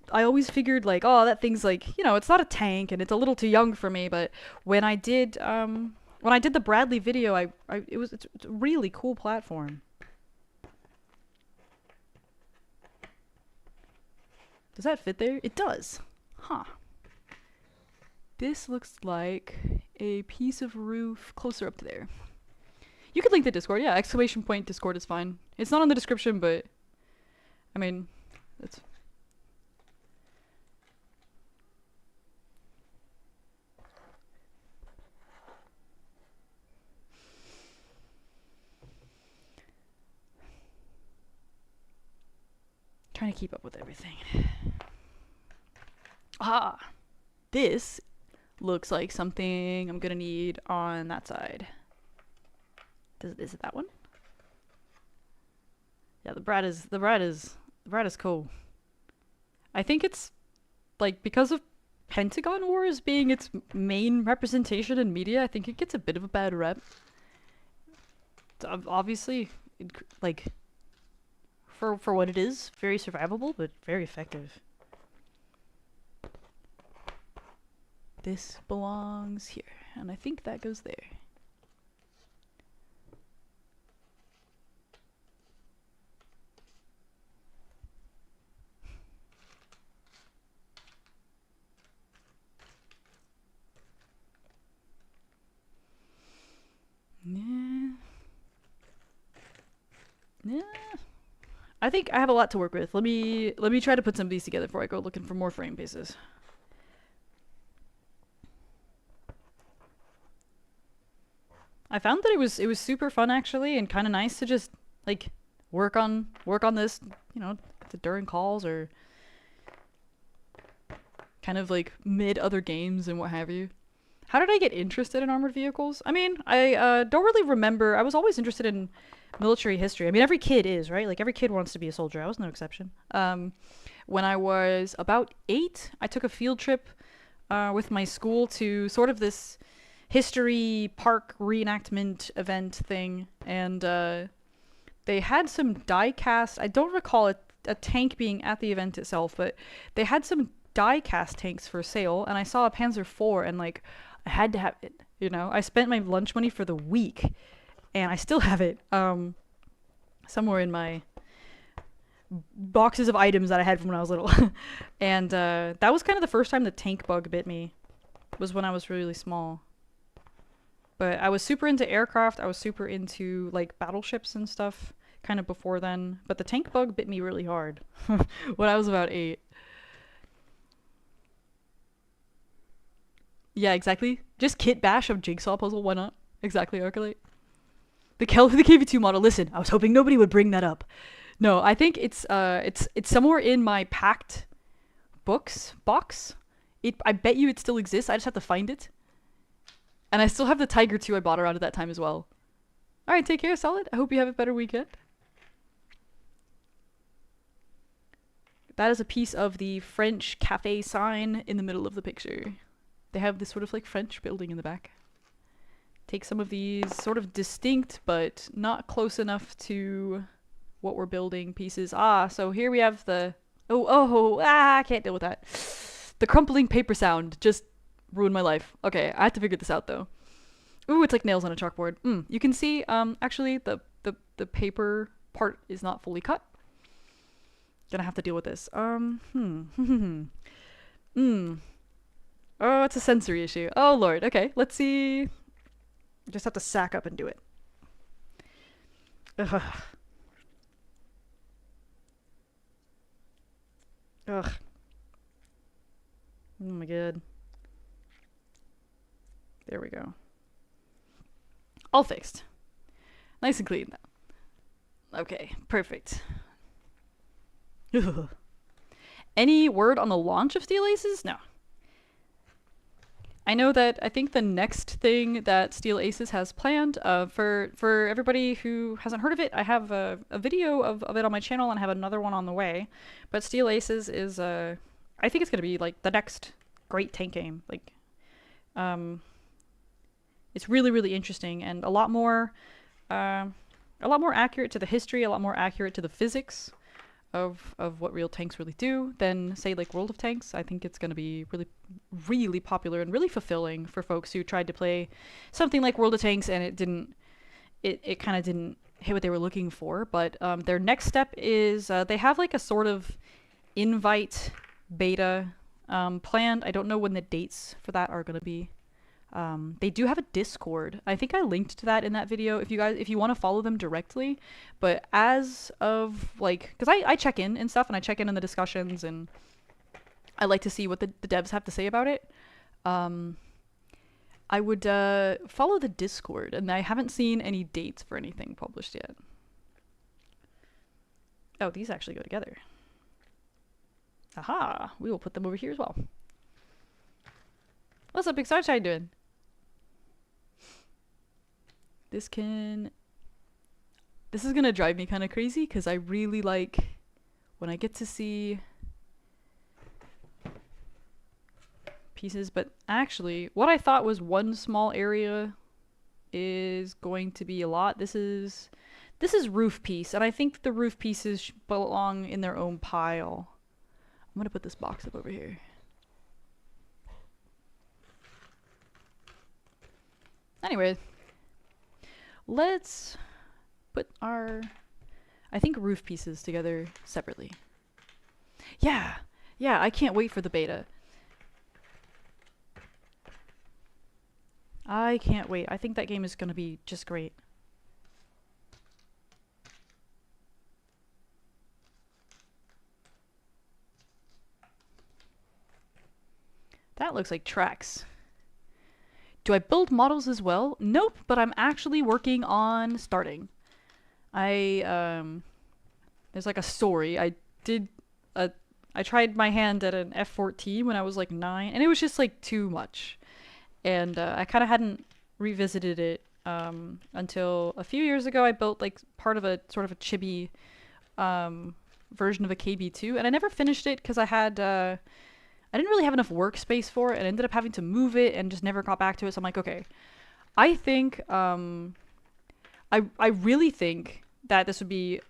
figured like, oh, that thing's like, you know, it's not a tank and it's a little too young for me. But when I did the Bradley video, it's a really cool platform. Does that fit there? It does. Huh. This looks like a piece of roof closer up to there. You could link the Discord. Yeah, exclamation point Discord is fine. It's not on the description, but I mean, it's... Trying to keep up with everything. Ah! This looks like something I'm gonna need on that side. Is it that one? Yeah, the Brad is cool. I think it's like because of Pentagon Wars being its main representation in media, I think it gets a bit of a bad rep. It's obviously, like, for what it is, very survivable, but very effective. This belongs here, and I think that goes there. Yeah. I think I have a lot to work with. Let me try to put some of these together before I go looking for more frame pieces. I found that it was super fun actually, and kind of nice to just like work on this, during calls or kind of like mid other games and what have you. How did I get interested in armored vehicles? I mean, I don't really remember. I was always interested in military history. I mean, every kid is, right? Like every kid wants to be a soldier. I was no exception. When I was about 8, I took a field trip with my school to sort of this history park reenactment event thing, and they had some die cast. I don't recall a tank being at the event itself, but they had some die cast tanks for sale, and I saw a Panzer IV, and like I had to have it. I spent my lunch money for the week, and I still have it somewhere in my boxes of items that I had from when I was little. And that was kind of the first time the tank bug bit me, was when I was really small. But I was super into aircraft. I was super into like battleships and stuff kind of before then. But the tank bug bit me really hard when I was about 8. Yeah, exactly. Just kit bash of jigsaw puzzle. Why not? Exactly, Arcolite. The KV2 model. Listen, I was hoping nobody would bring that up. No, I think it's somewhere in my packed books box. I bet you it still exists. I just have to find it. And I still have the Tiger 2 I bought around at that time as well. Alright, take care, Solid. I hope you have a better weekend. That is a piece of the French cafe sign in the middle of the picture. They have this sort of like French building in the back. Take some of these sort of distinct but not close enough to what we're building pieces. So here we have the... I can't deal with that. The crumpling paper sound just ruined my life. Okay, I have to figure this out though. Ooh, it's like nails on a chalkboard. You can see, actually the paper part is not fully cut. Gonna have to deal with this. Oh, it's a sensory issue. Oh lord, okay, let's see. Just have to sack up and do it. Ugh. Ugh. Oh my god. There we go. All fixed. Nice and clean. Okay, perfect. Ugh. Any word on the launch of Steel Aces? No. I know that I think the next thing that Steel Aces has planned, for everybody who hasn't heard of it, I have a video of it on my channel and I have another one on the way. But Steel Aces is, I think it's going to be like the next great tank game. Like, it's really, really interesting and a lot more accurate to the history, a lot more accurate to the physics of what real tanks really do than, say, like World of Tanks. I think it's going to be really, really popular and really fulfilling for folks who tried to play something like World of Tanks and it kind of didn't hit what they were looking for. But their next step is they have like a sort of invite beta planned. I don't know when the dates for that are going to be. They do have a Discord. I think I linked to that in that video if you want to follow them directly. But as of like, because I check in and stuff and I check in the discussions and I like to see what the devs have to say about it. I would follow the Discord, and I haven't seen any dates for anything published yet. Oh, these actually go together. Aha! We will put them over here as well. What's up, Big Starshine doing? This is gonna drive me kind of crazy because I really like when I get to see pieces, but actually what I thought was one small area is going to be a lot. This is roof piece, and I think the roof pieces belong in their own pile. I'm gonna put this box up over here. Anyway, let's put our, I think, roof pieces together separately. Yeah, I can't wait for the beta. I can't wait. I think that game is going to be just great. That looks like tracks. Do I build models as well? Nope, but I'm actually working on starting. I there's like a story. Did a I tried my hand at an F14 when I was like 9, and it was just like too much. And I kind of hadn't revisited it until a few years ago. I built like part of a sort of a chibi version of a KB2, and I never finished it because I didn't really have enough workspace for it, and ended up having to move it and just never got back to it. So I'm like, okay, I think I really think that this would be.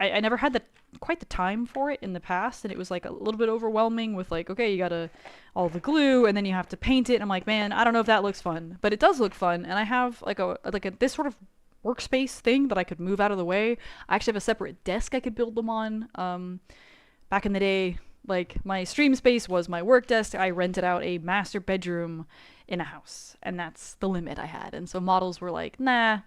I never had quite the time for it in the past, and it was like a little bit overwhelming with like, okay, you gotta all the glue, and then you have to paint it. And I'm like, man, I don't know if that looks fun, but it does look fun, and I have like a this sort of workspace thing that I could move out of the way. I actually have a separate desk I could build them on. Back in the day, like my stream space was my work desk. I rented out a master bedroom in a house, and that's the limit I had. And so models were like, nah.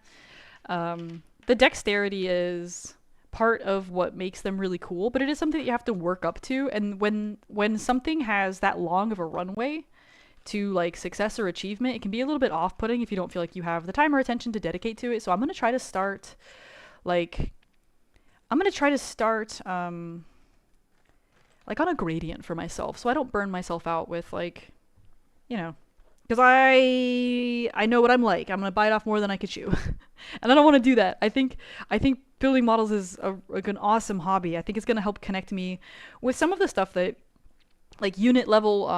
The dexterity is part of what makes them really cool, but it is something that you have to work up to. And when something has that long of a runway to like success or achievement, it can be a little bit off-putting if you don't feel like you have the time or attention to dedicate to it. So I'm gonna try to start like like on a gradient for myself, so I don't burn myself out with like, you know, because I know what I'm like. I'm gonna bite off more than I could chew, and I don't want to do that. I think building models is like an awesome hobby. I think it's gonna help connect me with some of the stuff that like unit level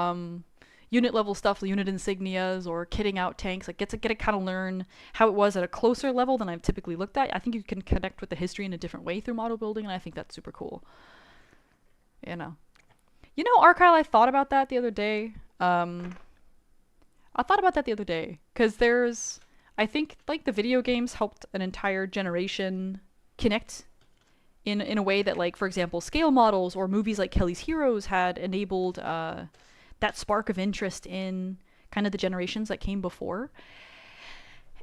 stuff, unit insignias or kitting out tanks. Like get to kind of learn how it was at a closer level than I've typically looked at. I think you can connect with the history in a different way through model building, and I think that's super cool. Arkyle, I thought about that the other day. Because I think like the video games helped an entire generation connect in a way that, like, for example, scale models or movies like Kelly's Heroes had enabled that spark of interest in kind of the generations that came before.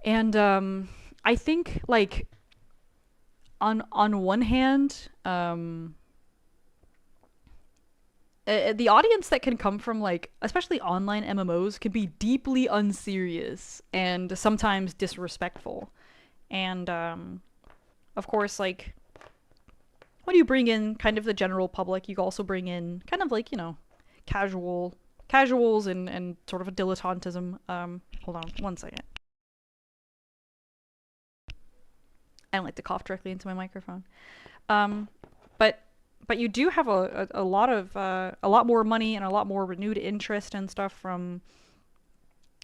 And I think like on one hand, the audience that can come from like especially online MMOs can be deeply unserious and sometimes disrespectful. And of course, like when you bring in kind of the general public, you also bring in kind of like, casuals and sort of a dilettantism. Hold on one second. I don't like to cough directly into my microphone. But you do have a lot more money and a lot more renewed interest and stuff from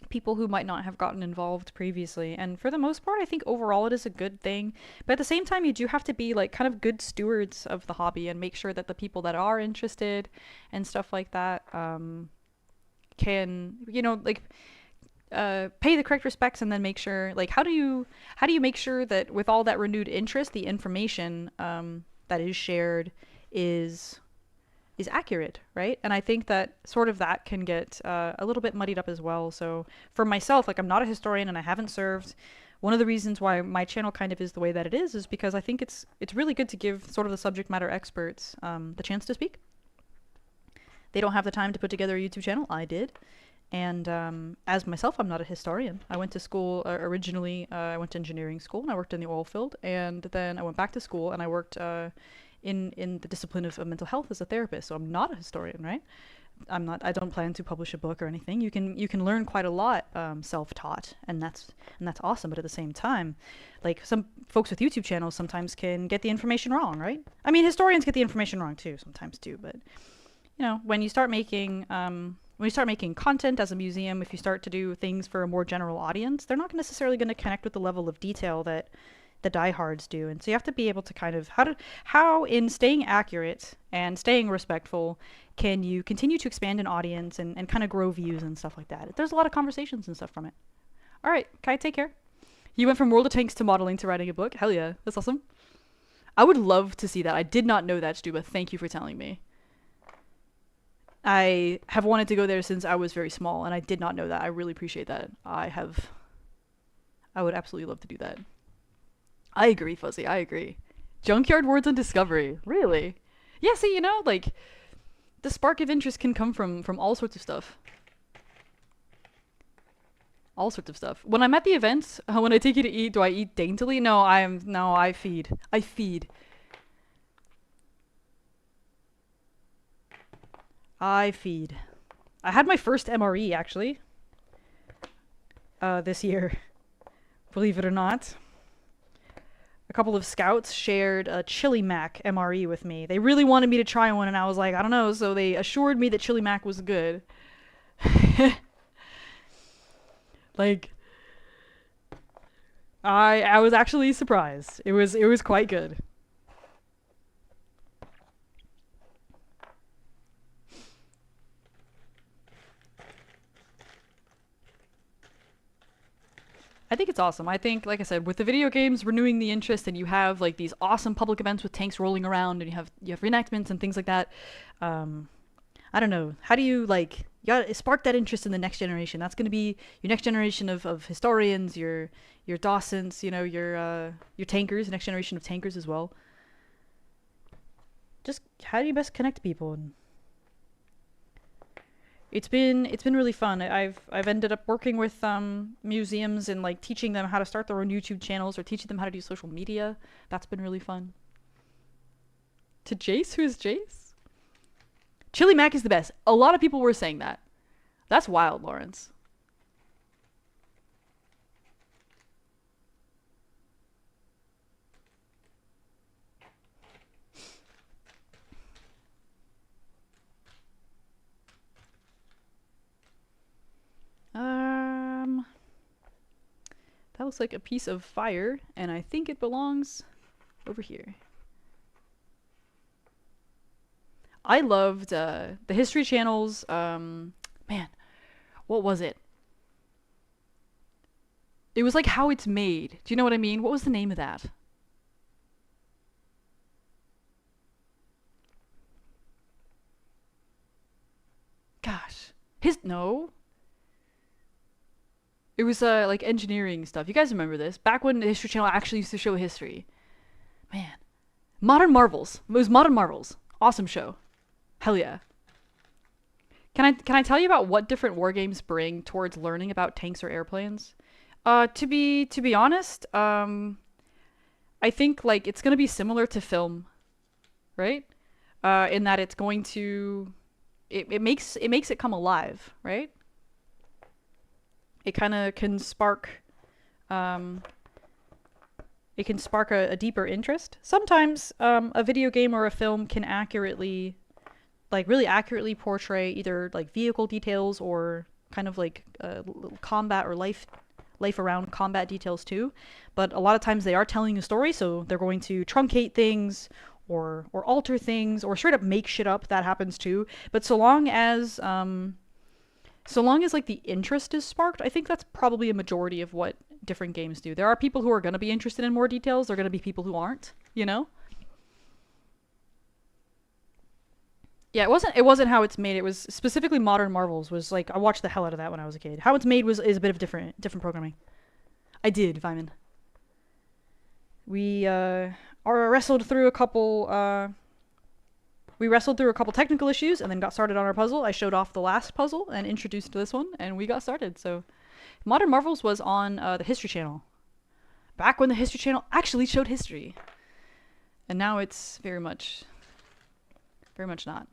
people who might not have gotten involved previously. And for the most part, I think overall it is a good thing. But at the same time, you do have to be like kind of good stewards of the hobby and make sure that the people that are interested and stuff like that can, pay the correct respects, and then make sure, like, how do you make sure that with all that renewed interest, the information that is shared is accurate, right? And I think that sort of that can get a little bit muddied up as well. So for myself, like, I'm not a historian and I haven't served. One of the reasons why my channel kind of is the way that it is because I think it's really good to give sort of the subject matter experts the chance to speak. They don't have the time to put together a YouTube channel. I did. And as myself, I'm not a historian. I went to school originally. I went to engineering school and I worked in the oil field. And then I went back to school and I worked in the discipline of mental health as a therapist. So I'm not a historian, right? I don't plan to publish a book or anything. You can learn quite a lot self-taught, and that's awesome. But at the same time, like, some folks with YouTube channels sometimes can get the information wrong, right? I mean, historians get the information wrong too, sometimes too. But when you start making content as a museum, if you start to do things for a more general audience, they're not necessarily going to connect with the level of detail that the diehards do. And so you have to be able to kind of, how in staying accurate and staying respectful, can you continue to expand an audience and kind of grow views and stuff like that. There's a lot of conversations and stuff from it. All right, Kai, take care. You went from World of Tanks to modeling to writing a book. Hell yeah, that's awesome. I would love to see that. I did not know that, Stu, but thank you for telling me. I have wanted to go there since I was very small, and I did not know that. I really appreciate that. I would absolutely love to do that. I agree, Fuzzy. I agree. Junkyard Words on Discovery. Really? Yeah, see, like, the spark of interest can come from all sorts of stuff. all sorts of stuff. When I'm at the events, when I take you to eat, do I eat daintily? No, I feed. I feed. I feed. I had my first MRE actually. This year. Believe it or not. A couple of scouts shared a Chili Mac MRE with me. They really wanted me to try one, and I was like, I don't know, so they assured me that Chili Mac was good. Like, I was actually surprised. It was quite good. I think it's awesome. I think, like I said, with the video games renewing the interest, and you have like these awesome public events with tanks rolling around, and you have reenactments and things like that. I don't know. How do you like? You gotta spark that interest in the next generation. That's gonna be your next generation of historians, your Dawsons, your tankers, next generation of tankers as well. Just how do you best connect people? And it's been really fun. I've ended up working with museums and like teaching them how to start their own YouTube channels or teaching them how to do social media. That's been really fun. To Jace, who is Jace? Chili Mac is the best. A lot of people were saying that. That's wild, Lawrence. That looks like a piece of fire, and I think it belongs over here. I loved the History Channel's, man, what was it? It was like How It's Made. Do you know what I mean? What was the name of that? Gosh. No. It was like engineering stuff. You guys remember this? Back when the History Channel actually used to show history. Man. Modern Marvels. It was Modern Marvels. Awesome show. Hell yeah. Can I tell you about what different war games bring towards learning about tanks or airplanes? To be honest, I think like it's gonna be similar to film, right? In that it's going to it makes it come alive, right? It kind of can spark it can spark a deeper interest. Sometimes a video game or a film can really accurately portray either like vehicle details or kind of like combat or life around combat details too. But a lot of times they are telling a story, so they're going to truncate things or alter things or straight up make shit up. That happens too. But so long as like the interest is sparked, I think that's probably a majority of what different games do. There are people who are going to be interested in more details. There are going to be people who aren't, you know? Yeah, it wasn't How It's Made. It was specifically Modern Marvels was like I watched the hell out of that when I was a kid. How It's Made is a bit of different programming. I did, Vyman. We wrestled through a couple technical issues and then got started on our puzzle. I showed off the last puzzle and introduced this one, and we got started. So, Modern Marvels was on the History Channel. Back when the History Channel actually showed history. And now it's very much not.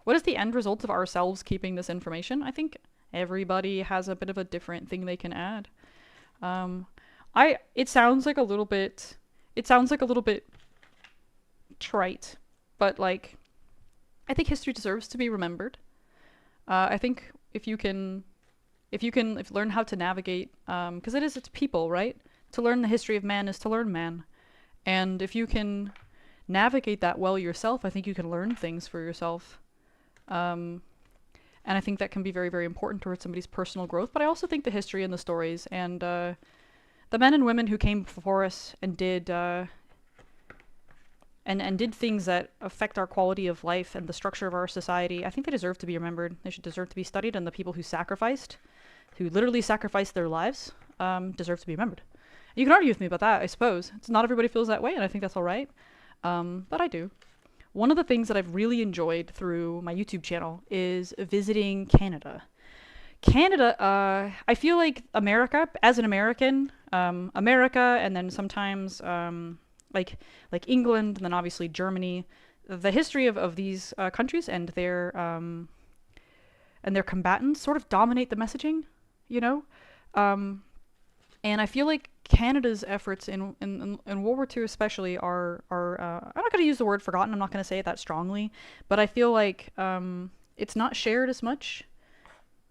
What is the end result of ourselves keeping this information? I think everybody has a bit of a different thing they can add. It sounds like a little bit trite, but like I think history deserves to be remembered. I think if you learn how to navigate, because it's people, right? To learn the history of man is to learn man, and if you can navigate that well yourself, I think you can learn things for yourself. And I think that can be very, very important towards somebody's personal growth. But I also think the history and the stories and the men and women who came before us and did did things that affect our quality of life and the structure of our society, I think they deserve to be remembered. They should deserve to be studied, and the people who literally sacrificed their lives, deserve to be remembered. You can argue with me about that, I suppose. It's not everybody feels that way, and I think that's all right. But I do. One of the things that I've really enjoyed through my YouTube channel is visiting Canada. Canada, I feel like America, as an American, America, and then sometimes like like England, and then obviously Germany. The history of these countries and their combatants sort of dominate the messaging, you know. Um, and I feel like Canada's efforts in World War II especially are I'm not going to use the word forgotten. I'm not going to say it that strongly, but I feel like it's not shared as much.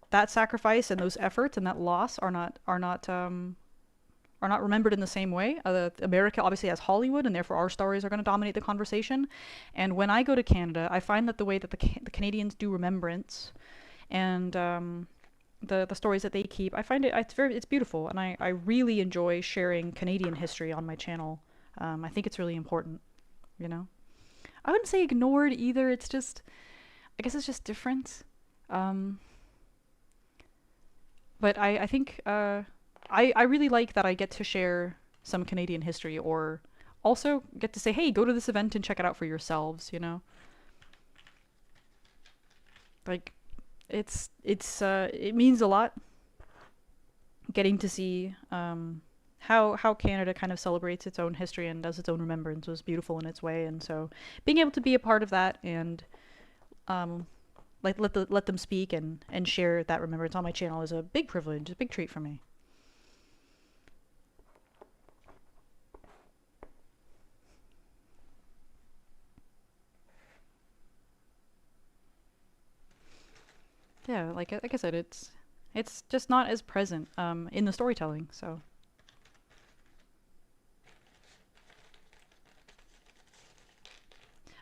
That sacrifice and those efforts and that loss are not remembered in the same way. America obviously has Hollywood, and therefore our stories are going to dominate the conversation. And when I go to Canada, I find that the way that the Canadians do remembrance and the stories that they keep, I find it's beautiful, and I really enjoy sharing Canadian history on my channel. I think it's really important, you know. I wouldn't say ignored either. It's just, I guess it's just different. Um, but I think I really like that I get to share some Canadian history, or also get to say, hey, go to this event and check it out for yourselves, you know? Like, it means a lot getting to see how Canada kind of celebrates its own history and does its own remembrance was beautiful in its way, and so being able to be a part of that and um, like let them speak and share that remembrance on my channel is a big privilege, a big treat for me. Yeah, like I said, it's just not as present in the storytelling. So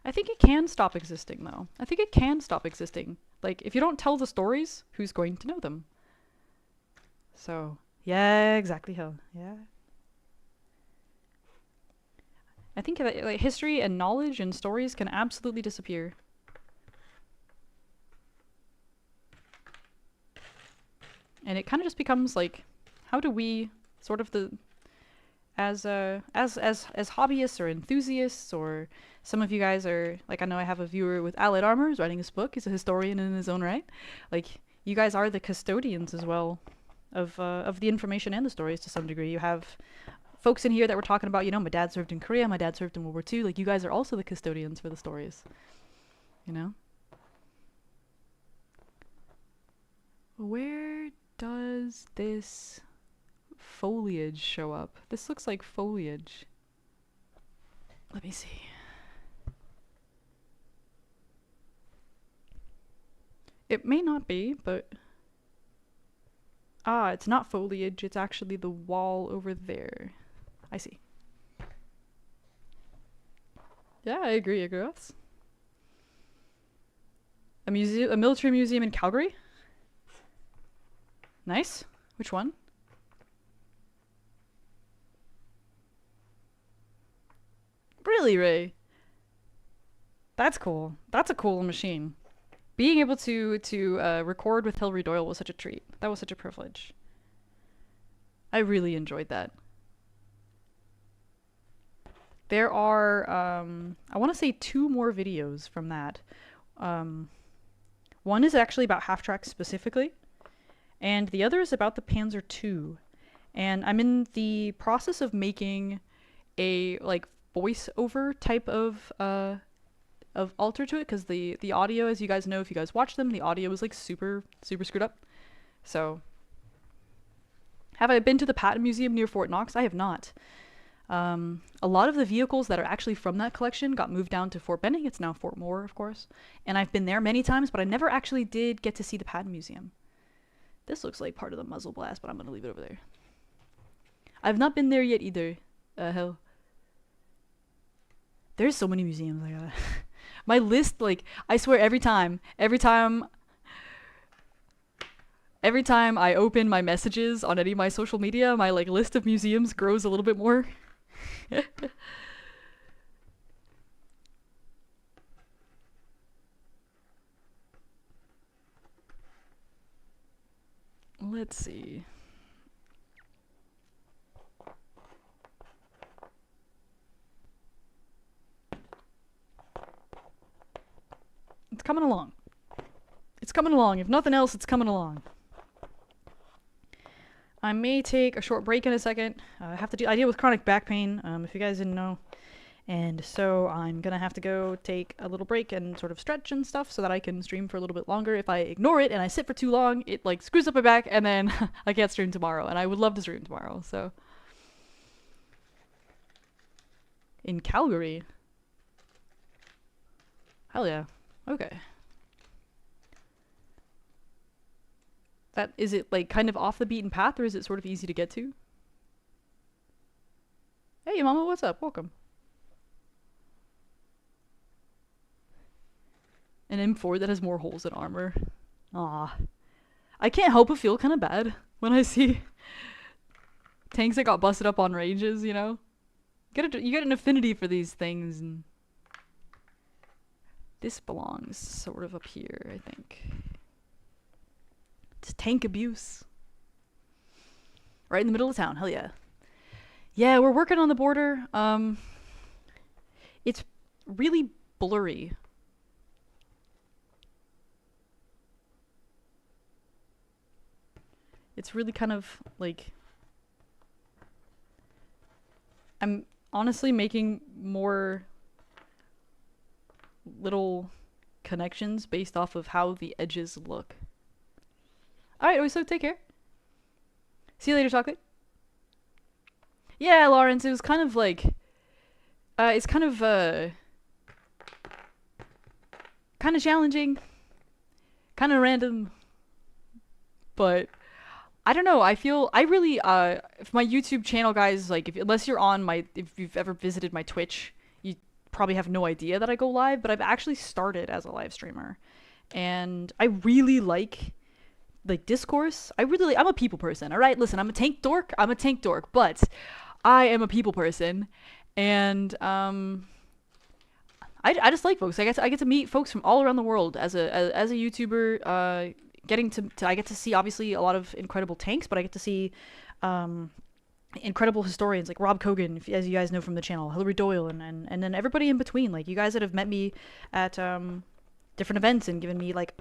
I think it can stop existing, though. I think it can stop existing. Like, if you don't tell the stories, who's going to know them? So yeah, exactly. Hell, yeah. I think that like history and knowledge and stories can absolutely disappear. And it kind of just becomes like, how do we sort of the as hobbyists or enthusiasts, or some of you guys are like, I know I have a viewer with Allied Armor who's writing his book. He's a historian in his own right. Like, you guys are the custodians as well of the information and the stories to some degree. You have folks in here that were talking about, you know, my dad served in Korea, my dad served in World War II. Like, you guys are also the custodians for the stories, you know. Where does this foliage show up? This looks like foliage. Let me see. It may not be, but ah, it's not foliage, it's actually the wall over there. I see. Yeah, I agree, Agros. A military museum in Calgary? Nice. Which one? Really, Ray? That's cool. That's a cool machine. Being able to record with Hilary Doyle was such a treat. That was such a privilege. I really enjoyed that. There are, I want to say 2 more videos from that. One is actually about half tracks specifically, and the other is about the Panzer II. And I'm in the process of making a like voiceover type of alter to it, because the audio, as you guys know if you guys watch them, the audio is like super screwed up. So have I been to the Patton Museum near Fort Knox? I have not. A lot of the vehicles that are actually from that collection got moved down to Fort Benning. It's now Fort Moore, of course. And I've been there many times, but I never actually did get to see the Patton Museum. This looks like part of the muzzle blast, but I'm going to leave it over there. I've not been there yet either. Hell. There's so many museums I gotta... My list, like, I swear every time I open my messages on any of my social media, my like list of museums grows a little bit more. Let's see. It's coming along. It's coming along. If nothing else, it's coming along. I may take a short break in a second. I have to I deal with chronic back pain, if you guys didn't know. And so I'm gonna have to go take a little break and sort of stretch and stuff so that I can stream for a little bit longer. If I ignore it and I sit for too long, it like screws up my back and then I can't stream tomorrow. And I would love to stream tomorrow, so. In Calgary? Hell yeah. Okay. Is it like kind of off the beaten path or is it sort of easy to get to? Hey mama, what's up? Welcome. An M4 that has more holes than armor. Aw. I can't help but feel kind of bad when I see tanks that got busted up on ranges, you know? You get an affinity for these things, and this belongs sort of up here, I think. It's tank abuse. Right in the middle of town, hell yeah. Yeah, we're working on the border. It's really blurry. It's really kind of like... I'm honestly making more little connections based off of how the edges look. Alright, so take care. See you later, chocolate. Yeah, Lawrence, it was kind of like... it's kind of challenging. Kind of random. But... I don't know, I really, if my YouTube channel, guys, like, unless you're on if you've ever visited my Twitch, you probably have no idea that I go live, but I've actually started as a live streamer. And I really like discourse. I'm a people person, alright? Listen, I'm a tank dork, but I am a people person. And, I just like folks. I get to meet folks from all around the world as a YouTuber, I get to see obviously a lot of incredible tanks, but I get to see incredible historians like Rob Kogan, as you guys know from the channel, Hilary Doyle, and then everybody in between. Like, you guys that have met me at different events and given me like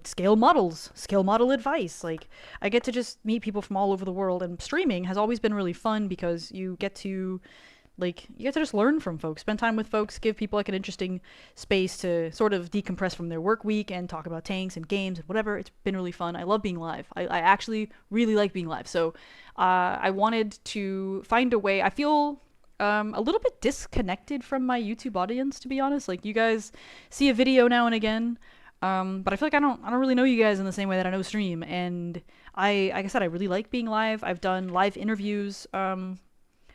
scale model advice. Like, I get to just meet people from all over the world, and streaming has always been really fun because you get to just learn from folks, spend time with folks, give people like an interesting space to sort of decompress from their work week and talk about tanks and games and whatever. It's been really fun. I love being live. I actually really like being live. So I wanted to find a way. I feel a little bit disconnected from my YouTube audience, to be honest. Like, you guys see a video now and again, but I feel like I don't really know you guys in the same way that I know stream. And like I said, I really like being live. I've done live interviews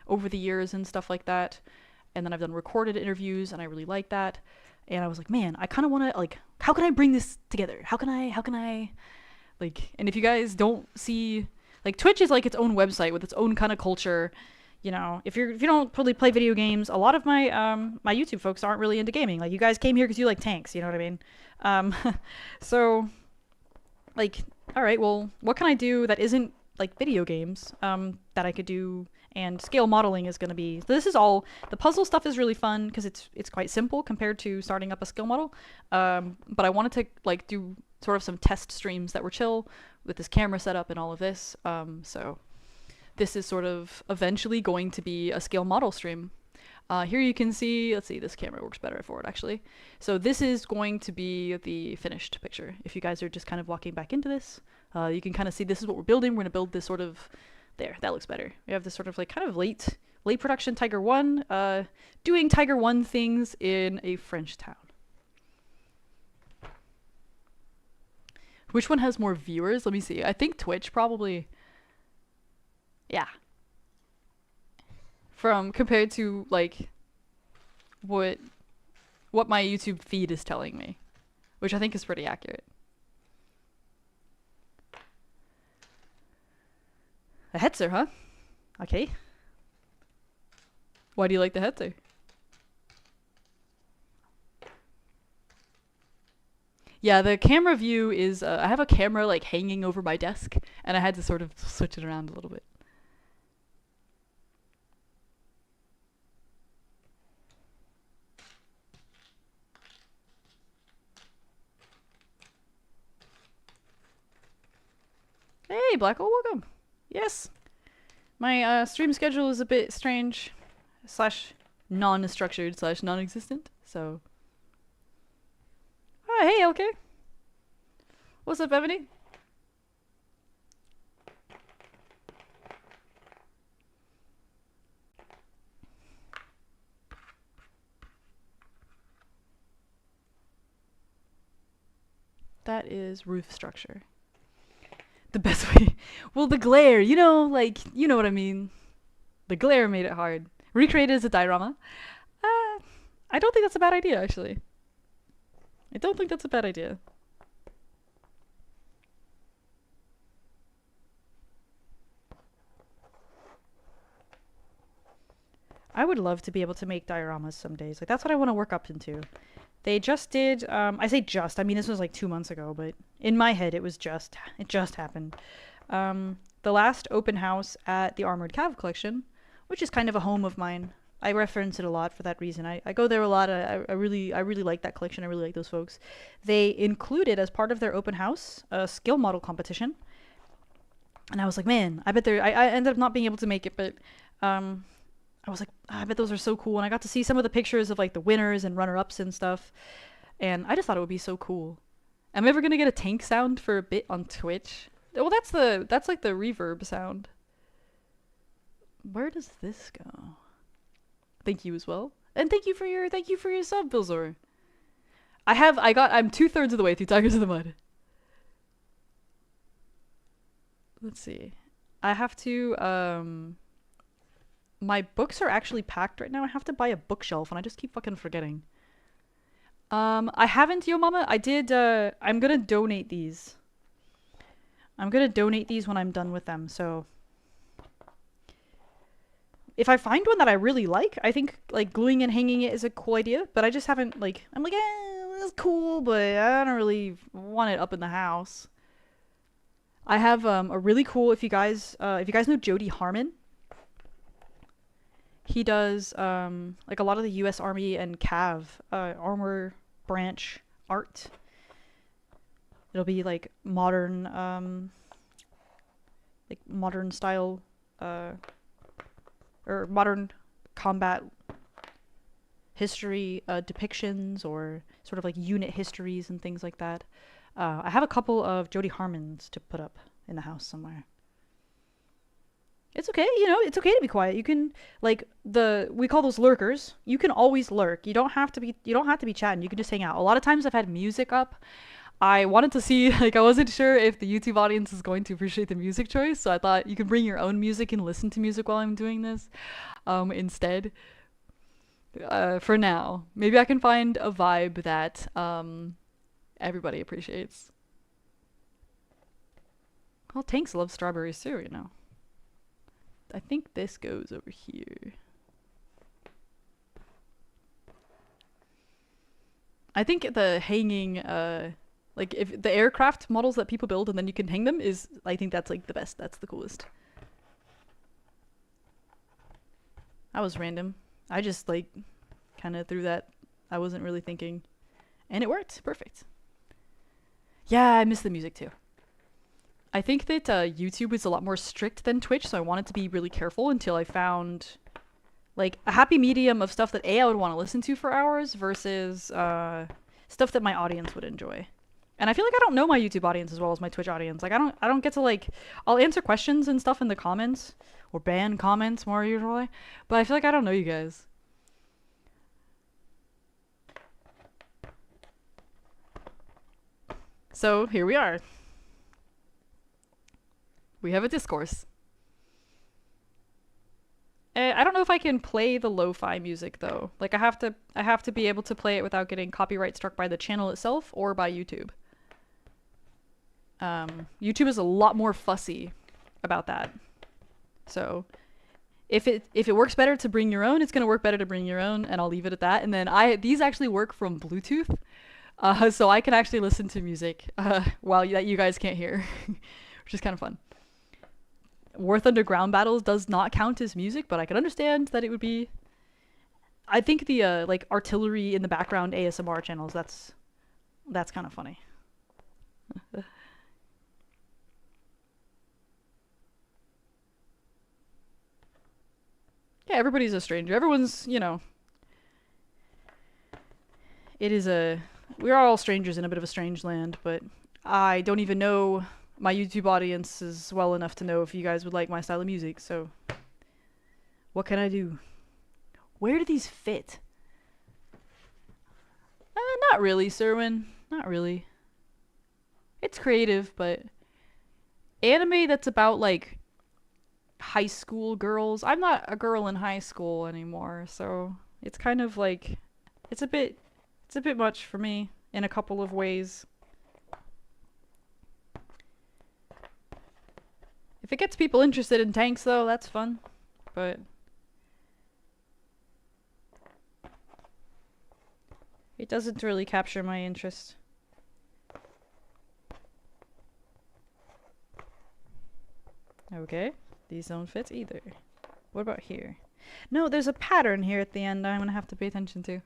over the years and stuff like that, and then I've done recorded interviews, and I really like that. And I was like, man, I kind of want to, like, how can I bring this together? How can I like, and if you guys don't see, like, Twitch is like its own website with its own kind of culture. You know, if you don't really play video games, a lot of my my YouTube folks aren't really into gaming. Like, you guys came here because you like tanks, you know what I mean? So, like, all right, well, what can I do that isn't like video games that I could do? And scale modeling is going to be... This is all... The puzzle stuff is really fun because it's quite simple compared to starting up a scale model. But I wanted to like do sort of some test streams that were chill with this camera setup and all of this. So this is sort of eventually going to be a scale model stream. Here you can see... Let's see, this camera works better for it, actually. So this is going to be the finished picture. If you guys are just kind of walking back into this, you can kind of see this is what we're building. We're going to build this sort of... There, that looks better. We have this sort of like kind of late production Tiger 1, doing Tiger 1 things in a French town. Which one has more viewers? Let me see. I think Twitch probably. Yeah. Compared to like what my YouTube feed is telling me, which I think is pretty accurate. A Hetzer, huh? Okay. Why do you like the Hetzer? Yeah, the camera view is... I have a camera like hanging over my desk, and I had to sort of switch it around a little bit. Hey, Blackhole, welcome. Yes, my stream schedule is a bit strange, slash non-structured, slash non-existent. So, hey, okay. What's up, Ebony? That is roof structure. The best way. Well, the glare, you know, like, you know what I mean. The glare made it hard. Recreated as a diorama. I don't think that's a bad idea, actually. I don't think that's a bad idea. I would love to be able to make dioramas some days. Like, that's what I want to work up into. They just did, I say just, I mean, this was like 2 months ago, but in my head, it just happened. The last open house at the Armored Cav collection, which is kind of a home of mine. I reference it a lot for that reason. I go there a lot. I really like that collection. I really like those folks. They included as part of their open house a skill model competition. And I was like, man, I bet I ended up not being able to make it, but I was like, I bet those are so cool. And I got to see some of the pictures of like the winners and runner-ups and stuff. And I just thought it would be so cool. Am I ever gonna get a tank sound for a bit on Twitch? Well, that's like the reverb sound. Where does this go? Thank you as well. And thank you for your sub, Billzor. I'm 2/3 of the way through Tigers of the Mud. Let's see. I have to my books are actually packed right now. I have to buy a bookshelf and I just keep fucking forgetting. I haven't, Yo Mama. I did I'm gonna donate these. I'm gonna donate these when I'm done with them, so if I find one that I really like, I think like gluing and hanging it is a cool idea, but I just haven't like I'm like, that's cool, but I don't really want it up in the house. I have a really cool if you guys know Jody Harmon. He does like a lot of the US Army and Cav armor branch art. It'll be like modern style or modern combat history depictions or sort of like unit histories and things like that. I have a couple of Jody Harmons to put up in the house somewhere. It's okay, you know, it's okay to be quiet. You can like we call those lurkers. You can always lurk. You don't have to be chatting. You can just hang out. A lot of times I've had music up. I wanted to see, like, I wasn't sure if the YouTube audience is going to appreciate the music choice, so I thought you can bring your own music and listen to music while I'm doing this instead. For now. Maybe I can find a vibe that everybody appreciates. Well, tanks love strawberries too, you know. I think this goes over here. I think the hanging like if the aircraft models that people build and then you can hang them is, I think that's like the best. That's the coolest. That was random. I just like kind of threw that. I wasn't really thinking. And it worked. Perfect. Yeah, I miss the music too. I think that YouTube is a lot more strict than Twitch, so I wanted to be really careful until I found like a happy medium of stuff that I would want to listen to for hours versus stuff that my audience would enjoy. And I feel like I don't know my YouTube audience as well as my Twitch audience. Like I don't get to like, I'll answer questions and stuff in the comments or ban comments more usually, but I feel like I don't know you guys. So here we are. We have a discourse. I don't know if I can play the lo-fi music though. Like I have to be able to play it without getting copyright struck by the channel itself or by YouTube. YouTube is a lot more fussy about that. So if it works better to bring your own, it's gonna work better to bring your own, and I'll leave it at that. And then these actually work from Bluetooth, so I can actually listen to music while that you guys can't hear, which is kind of fun. War Thunder Ground Battles does not count as music, but I can understand that it would be. I think the like artillery in the background ASMR channels, that's kind of funny. Yeah, everybody's a stranger. Everyone's, it is a. We're all strangers in a bit of a strange land, but I don't even know my YouTube audience is well enough to know if you guys would like my style of music, so what can I do? Where do these fit? Not really, Serwin. Not really. It's creative, but anime that's about like high school girls. I'm not a girl in high school anymore, so it's kind of like it's a bit much for me in a couple of ways. If it gets people interested in tanks though, that's fun. But it doesn't really capture my interest. Okay, these don't fit either. What about here? No, there's a pattern here at the end I'm gonna have to pay attention to.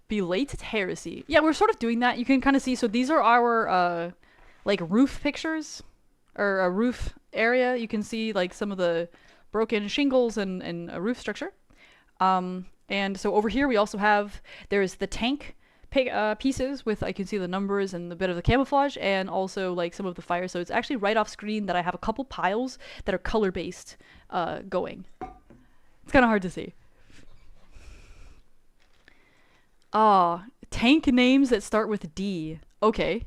Belated heresy. Yeah, we're sort of doing that. You can kind of see. So these are our like roof pictures, or a roof area. You can see like some of the broken shingles and a roof structure. And so over here we also have, there's the tank pieces with, I can see the numbers and a bit of the camouflage, and also like some of the fire. So it's actually right off screen that I have a couple piles that are color based going. It's kind of hard to see. Ah, tank names that start with D. Okay.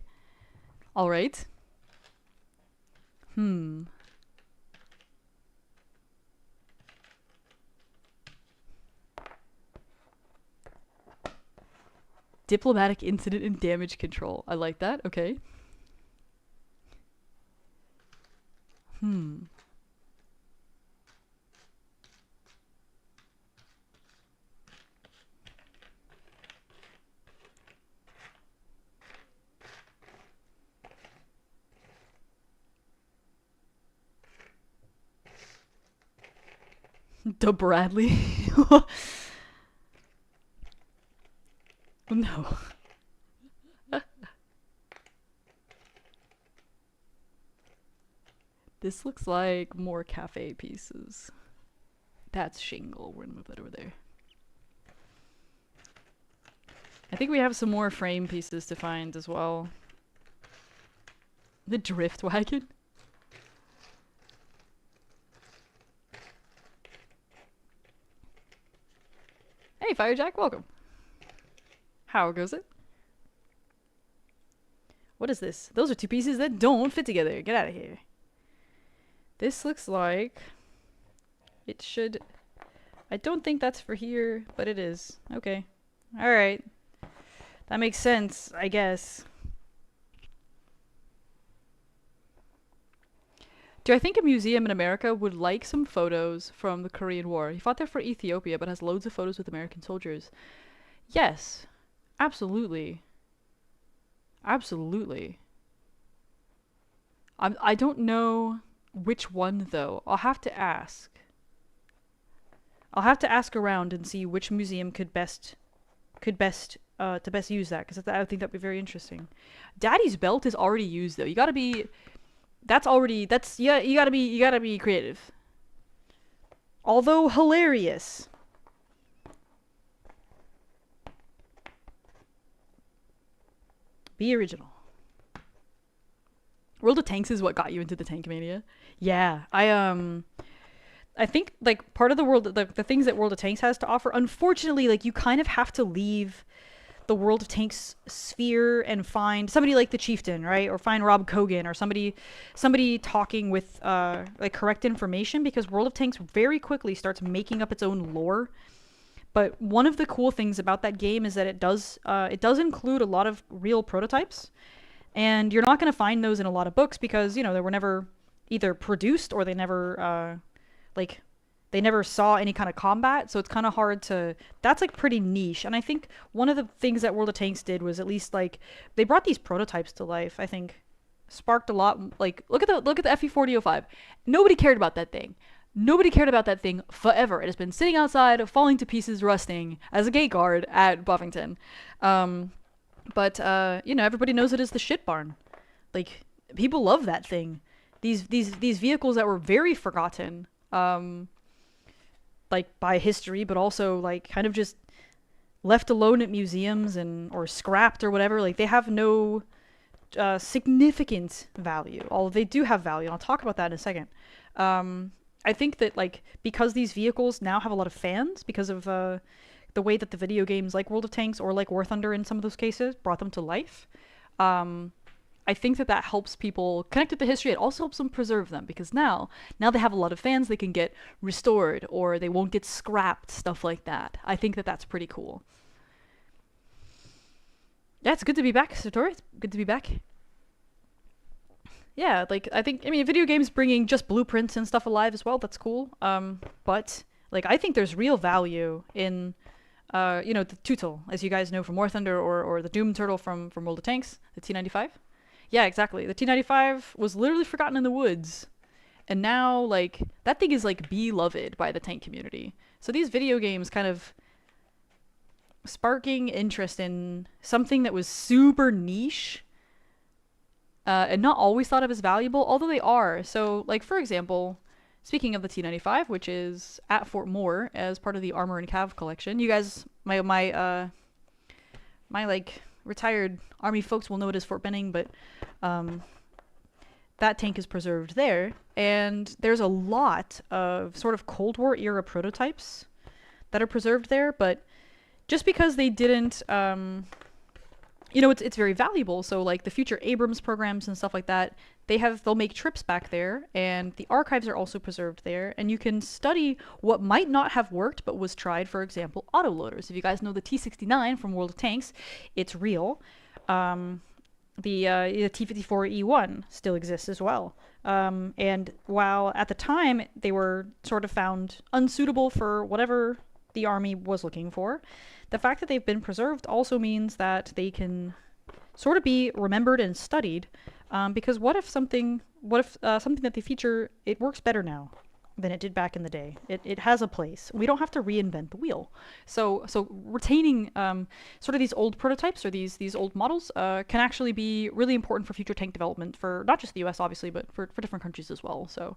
All right. Diplomatic incident and damage control. I like that. Okay. De Bradley. No. This looks like more cafe pieces. That's shingle. We're gonna move that over there. I think we have some more frame pieces to find as well. The drift wagon. Hey, Firejack, welcome. How goes it? What is this? Those are two pieces that don't fit together. Get out of here. This looks like it should. I don't think that's for here, but it is. Okay. Alright. That makes sense, I guess. Do I think a museum in America would like some photos from the Korean War? He fought there for Ethiopia, but has loads of photos with American soldiers. Yes. Absolutely. Absolutely. I don't know which one, though. I'll have to ask. I'll have to ask around and see which museum could best use that, because I think that'd be very interesting. Daddy's belt is already used, though. You gotta be... yeah, you gotta be creative. Although hilarious. Be original. World of Tanks is what got you into the Tank Mania. Yeah, I think like part of the things that World of Tanks has to offer, unfortunately, like you kind of have to leave the World of Tanks sphere and find somebody like the Chieftain, right? Or find Rob Kogan or somebody talking with like correct information, because World of Tanks very quickly starts making up its own lore. But one of the cool things about that game is that it does include a lot of real prototypes, and you're not going to find those in a lot of books because, you know, they were never either produced or they never they never saw any kind of combat, so it's kind of hard to... That's, like, pretty niche. And I think one of the things that World of Tanks did was at least, like, they brought these prototypes to life, I think. Sparked a lot... Like, look at the FE4005. Nobody cared about that thing. Nobody cared about that thing forever. It has been sitting outside, falling to pieces, rusting, as a gate guard at Buffington. But you know, everybody knows it as the shit barn. Like, people love that thing. These vehicles that were very forgotten, like by history, but also like kind of just left alone at museums and or scrapped or whatever. Like, they have no significant value. Although they do have value, and I'll talk about that in a second. I think that, like, because these vehicles now have a lot of fans because of the way that the video games like World of Tanks or like War Thunder in some of those cases brought them to life. I think that that helps people connect with the history. It also helps them preserve them because now they have a lot of fans. They can get restored or they won't get scrapped, stuff like that. I think that that's pretty cool. Yeah, it's good to be back, Satori. It's good to be back. Yeah, like, I mean, video games bringing just blueprints and stuff alive as well. That's cool. But like, I think there's real value in, you know, the Tootle, as you guys know from War Thunder, or the Doom Turtle from World of Tanks, the T95. Yeah, exactly. The T95 was literally forgotten in the woods, and now like that thing is like beloved by the tank community. So these video games kind of sparking interest in something that was super niche and not always thought of as valuable, although they are. So, like, for example, speaking of the T95, which is at Fort Moore as part of the Armor and Cav collection, you guys, my like retired Army folks will know it as Fort Benning, but that tank is preserved there, and there's a lot of sort of Cold War era prototypes that are preserved there, but just because they didn't, you know, it's very valuable. So like the future Abrams programs and stuff like that, they'll make trips back there, and the archives are also preserved there, and you can study what might not have worked but was tried. For example, autoloaders. If you guys know the T69 from World of Tanks, it's real. The T54E1 still exists as well. And while at the time they were sort of found unsuitable for whatever the Army was looking for, the fact that they've been preserved also means that they can sort of be remembered and studied, because what if something that they feature, it works better now than it did back in the day. It has a place. We don't have to reinvent the wheel. So retaining sort of these old prototypes or these old models can actually be really important for future tank development for not just the US obviously, but for different countries as well. So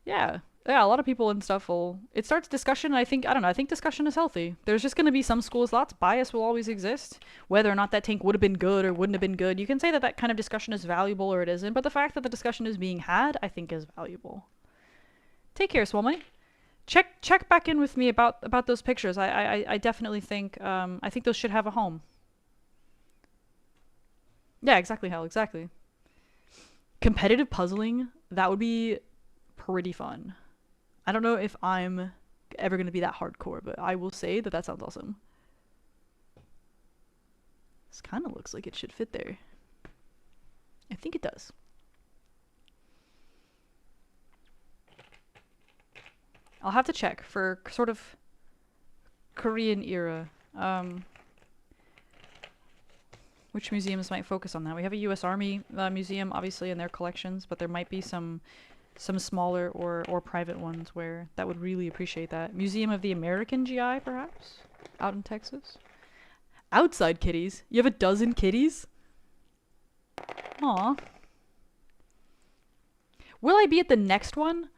yeah, a lot of people and stuff it starts discussion. I don't know, I think discussion is healthy. There's just going to be some schools of thoughts. Bias will always exist. Whether or not that tank would have been good or wouldn't have been good, you can say that kind of discussion is valuable or it isn't, but the fact that the discussion is being had, I think, is valuable. Take care, Swell Money. Check back in with me about those pictures. I definitely think, I think those should have a home. Yeah, exactly, Hell, exactly. Competitive puzzling, that would be pretty fun. I don't know if I'm ever going to be that hardcore, but I will say that sounds awesome. This kind of looks like it should fit there. I think it does. I'll have to check for sort of Korean era. Which museums might focus on that? We have a U.S. Army museum, obviously, in their collections, but there might be some smaller or private ones where that would really appreciate that. Museum of the American GI, perhaps? Out in Texas? Outside kitties? You have a dozen kitties? Aw. Will I be at the next one?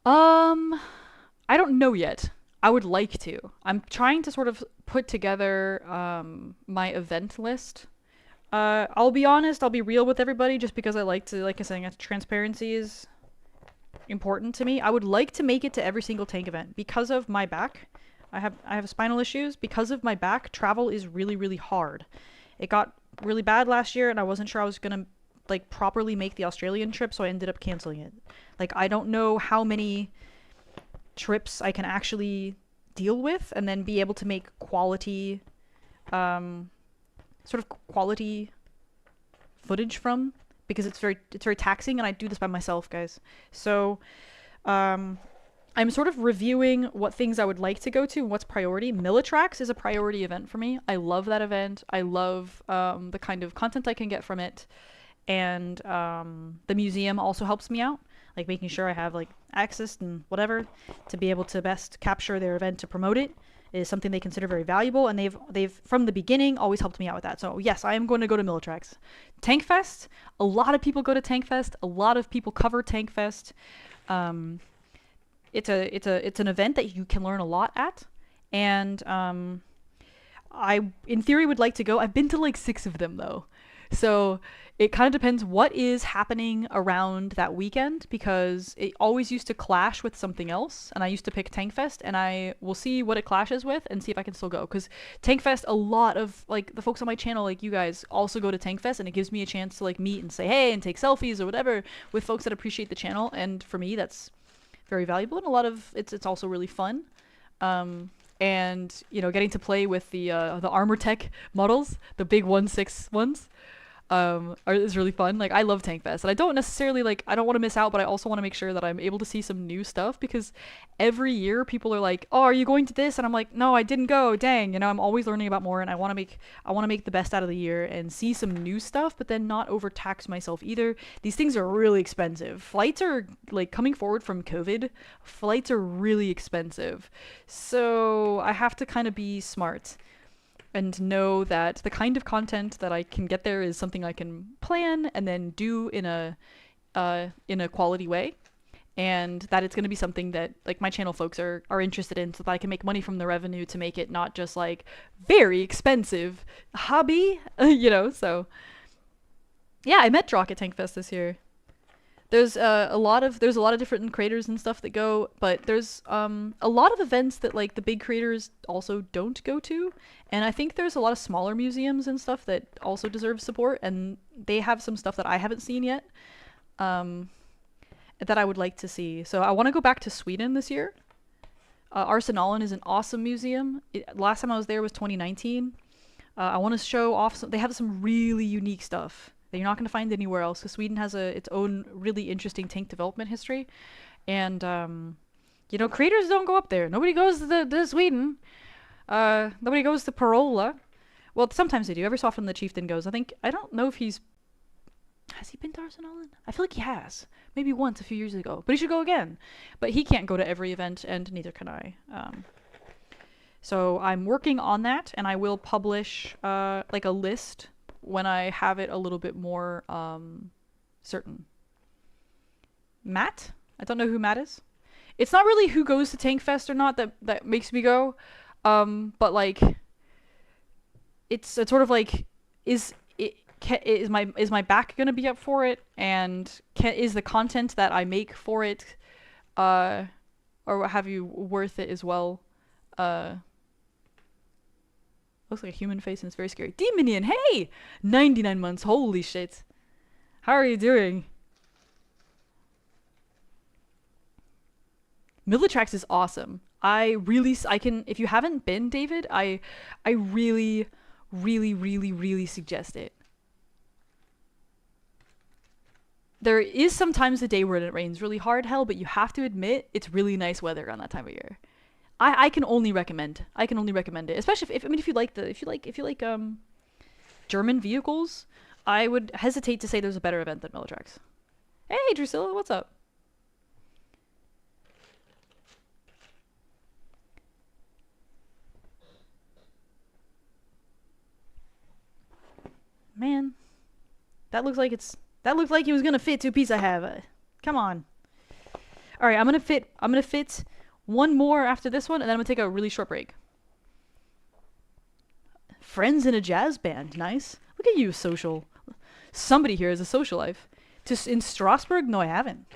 I don't know yet. I would like to. I'm trying to sort of put together my event list. I'll be honest, I'll be real with everybody just because I like to, like I said, transparency is important to me. I would like to make it to every single tank event because of my back. I have spinal issues. Because of my back, travel is really, really hard. It got really bad last year and I wasn't sure I was gonna like properly make the Australian trip, so I ended up canceling it. Like, I don't know how many trips I can actually deal with and then be able to make quality sort of quality footage from, because it's very taxing, and I do this by myself, guys. So I'm sort of reviewing what things I would like to go to and what's priority. Millitrax is a priority event for me. I love that event. I love the kind of content I can get from it, and the museum also helps me out, like making sure I have like access and whatever to be able to best capture their event to promote it. is something they consider very valuable, and they've from the beginning always helped me out with that. So yes, I am going to go to Militrex. Tank Fest, a lot of people go to Tank Fest. A lot of people cover Tank Fest. It's an event that you can learn a lot at, and I in theory would like to go. I've been to like 6 of them though, so it kind of depends what is happening around that weekend, because it always used to clash with something else, and I used to pick Tank Fest, and I will see what it clashes with and see if I can still go, because Tank Fest, a lot of like the folks on my channel, like you guys, also go to Tank Fest, and it gives me a chance to like meet and say hey and take selfies or whatever with folks that appreciate the channel, and for me that's very valuable, and a lot of it's also really fun. And you know, getting to play with the armor tech models, the big 1/6 ones, is really fun. Like I love Tank Fest, and I don't necessarily like, I don't want to miss out, but I also want to make sure that I'm able to see some new stuff, because every year people are like, oh, are you going to this? And I'm like, no, I didn't go, dang. You know, I'm always learning about more, and I want to make the best out of the year and see some new stuff, but then not overtax myself either. These things are really expensive. Flights are like, coming forward from COVID, flights are really expensive, so I have to kind of be smart and know that the kind of content that I can get there is something I can plan and then do in a quality way, and that it's going to be something that like my channel folks are interested in, so that I can make money from the revenue to make it not just like very expensive hobby, you know. So yeah, I met Drock at Tank Fest this year. There's a lot of different creators and stuff that go, but there's a lot of events that like the big creators also don't go to, and I think there's a lot of smaller museums and stuff that also deserve support, and they have some stuff that I haven't seen yet, that I would like to see. So I want to go back to Sweden this year. Arsenalen is an awesome museum. Last time I was there was 2019. I want to show off they have some really unique stuff that you're not going to find anywhere else, because Sweden has its own really interesting tank development history, and you know, creators don't go up there. Nobody goes to Sweden. Nobody goes to Parola. Well, sometimes they do. Every so often the chieftain goes. I don't know if has he been to Arsenalen? I feel like he has. Maybe once a few years ago. But he should go again. But he can't go to every event, and neither can I. So I'm working on that, and I will publish like a list when I have it a little bit more certain. Matt? I don't know who Matt is. It's not really who goes to Tank Fest or not that makes me go, but like it's sort of like, is my back gonna be up for it, and is the content that I make for it or what have you worth it as well? Looks like a human face and it's very scary. Demonian, hey! 99 months, holy shit. How are you doing? Militrex is awesome. I can, if you haven't been, David, I really, really, really, really suggest it. There is sometimes a day where it rains really hard, hell, but you have to admit it's really nice weather around that time of year. I can only recommend it, especially if you like German vehicles. I would hesitate to say there's a better event than Militrex. Hey Drusilla, what's up? Man, that looks like he was gonna fit 2 pieces I have. Come on. All right, I'm gonna fit one more after this one, and then I'm gonna take a really short break. Friends in a jazz band, nice. Look at you, social. Somebody here has a social life. In Strasbourg? No, I haven't.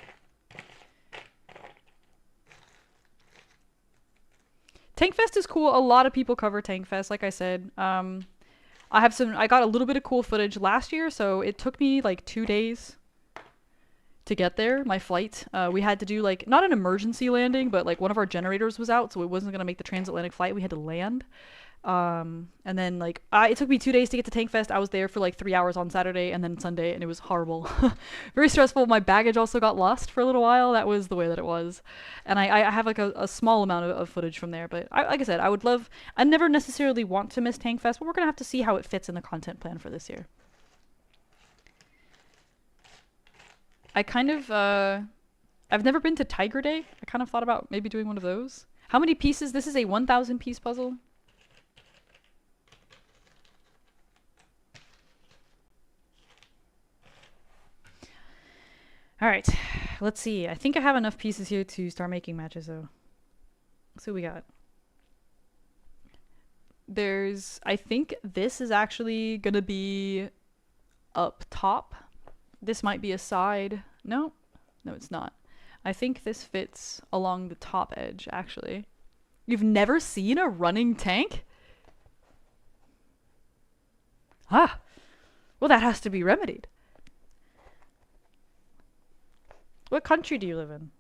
Tank Fest is cool. A lot of people cover Tank Fest, like I said. I got a little bit of cool footage last year, so it took me like 2 days to get there. My flight, we had to do like, not an emergency landing, but like one of our generators was out, so it wasn't going to make the transatlantic flight. We had to land. And then like, it took me 2 days to get to Tank Fest. I was there for like 3 hours on Saturday and then Sunday, and it was horrible. Very stressful. My baggage also got lost for a little while. That was the way that it was. And I have like a small amount of footage from there, but like I said, I never necessarily want to miss Tank Fest, but we're going to have to see how it fits in the content plan for this year. I kind of, I've never been to Tiger Day. I kind of thought about maybe doing one of those. How many pieces? This is a 1,000 piece puzzle. All right, let's see. I think I have enough pieces here to start making matches, though. Let's see what we got. I think this is actually gonna be up top. This might be a side. No, it's not. I think this fits along the top edge, actually. You've never seen a running tank? Ah, well, that has to be remedied. What country do you live in?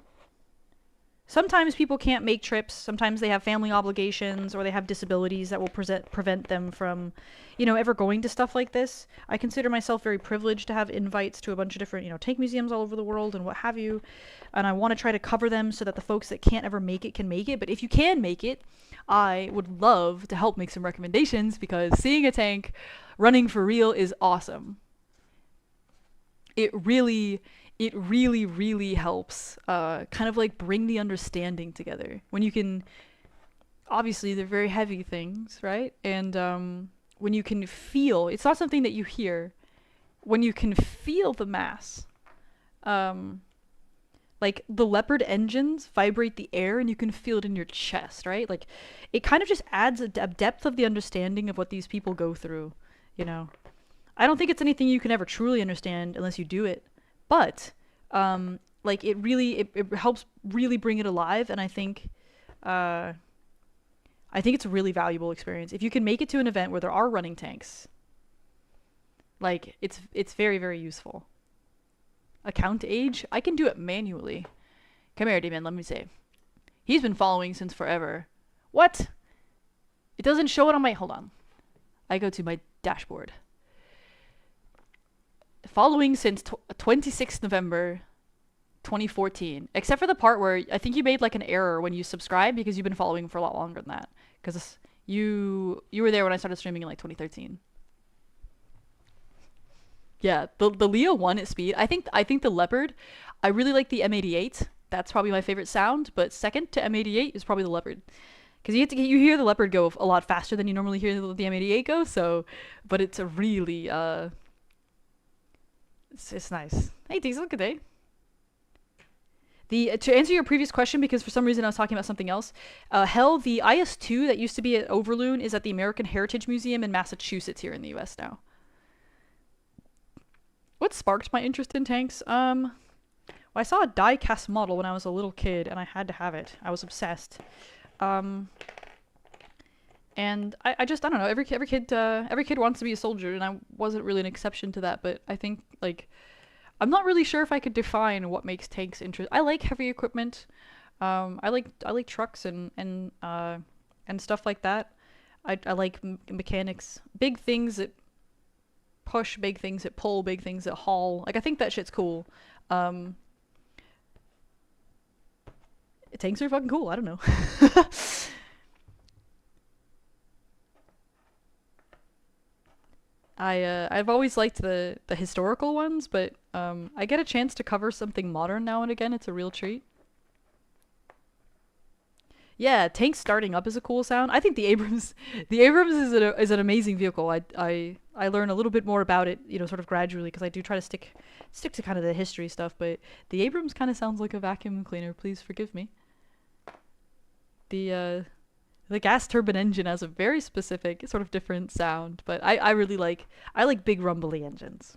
Sometimes people can't make trips. Sometimes they have family obligations or they have disabilities that will prevent them from, ever going to stuff like this. I consider myself very privileged to have invites to a bunch of different, tank museums all over the world and what have you. And I want to try to cover them so that the folks that can't ever make it can make it. But if you can make it, I would love to help make some recommendations because seeing a tank running for real is awesome. It really helps kind of like bring the understanding together when you can, obviously they're very heavy things, right? And when you can feel, it's not something that you hear, when you can feel the mass, like the Leopard engines vibrate the air and you can feel it in your chest, right? Like it kind of just adds a depth of the understanding of what these people go through, I don't think it's anything you can ever truly understand unless you do it. But like it helps really bring it alive, and I think it's a really valuable experience. If you can make it to an event where there are running tanks, like it's very, very useful. Account age? I can do it manually. Come here, Demon, let me see. He's been following since forever. What? It doesn't show it on my... Hold on. I go to my dashboard. Following since 26th November 2014, except for the part where I think you made like an error when you subscribed because you've been following for a lot longer than that, because you were there when I started streaming in like 2013. Yeah, the Leo won at speed. I think the Leopard, I really like the M88. That's probably my favorite sound, but second to M88 is probably the Leopard. Because you hear the Leopard go a lot faster than you normally hear the M88 go, so, but it's a really it's nice. Hey, Diesel, good day. To answer your previous question, because for some reason I was talking about something else, the IS-2 that used to be at Overloon is at the American Heritage Museum in Massachusetts here in the US now. What sparked my interest in tanks? Well, I saw a die-cast model when I was a little kid, and I had to have it. I was obsessed. And I don't know. Every kid wants to be a soldier, and I wasn't really an exception to that. But I think like I'm not really sure if I could define what makes tanks interesting. I like heavy equipment. I like trucks and stuff like that. I like mechanics, big things that push, big things that pull, big things that haul. Like I think that shit's cool. Tanks are fucking cool. I don't know. I've always liked the historical ones, but I get a chance to cover something modern now and again. It's a real treat. Yeah, tanks starting up is a cool sound. I think the Abrams is an amazing vehicle. I learn a little bit more about it, sort of gradually, because I do try to stick to kind of the history stuff. But the Abrams kind of sounds like a vacuum cleaner. Please forgive me. The gas turbine engine has a very specific, sort of different sound, but I really like big rumbly engines.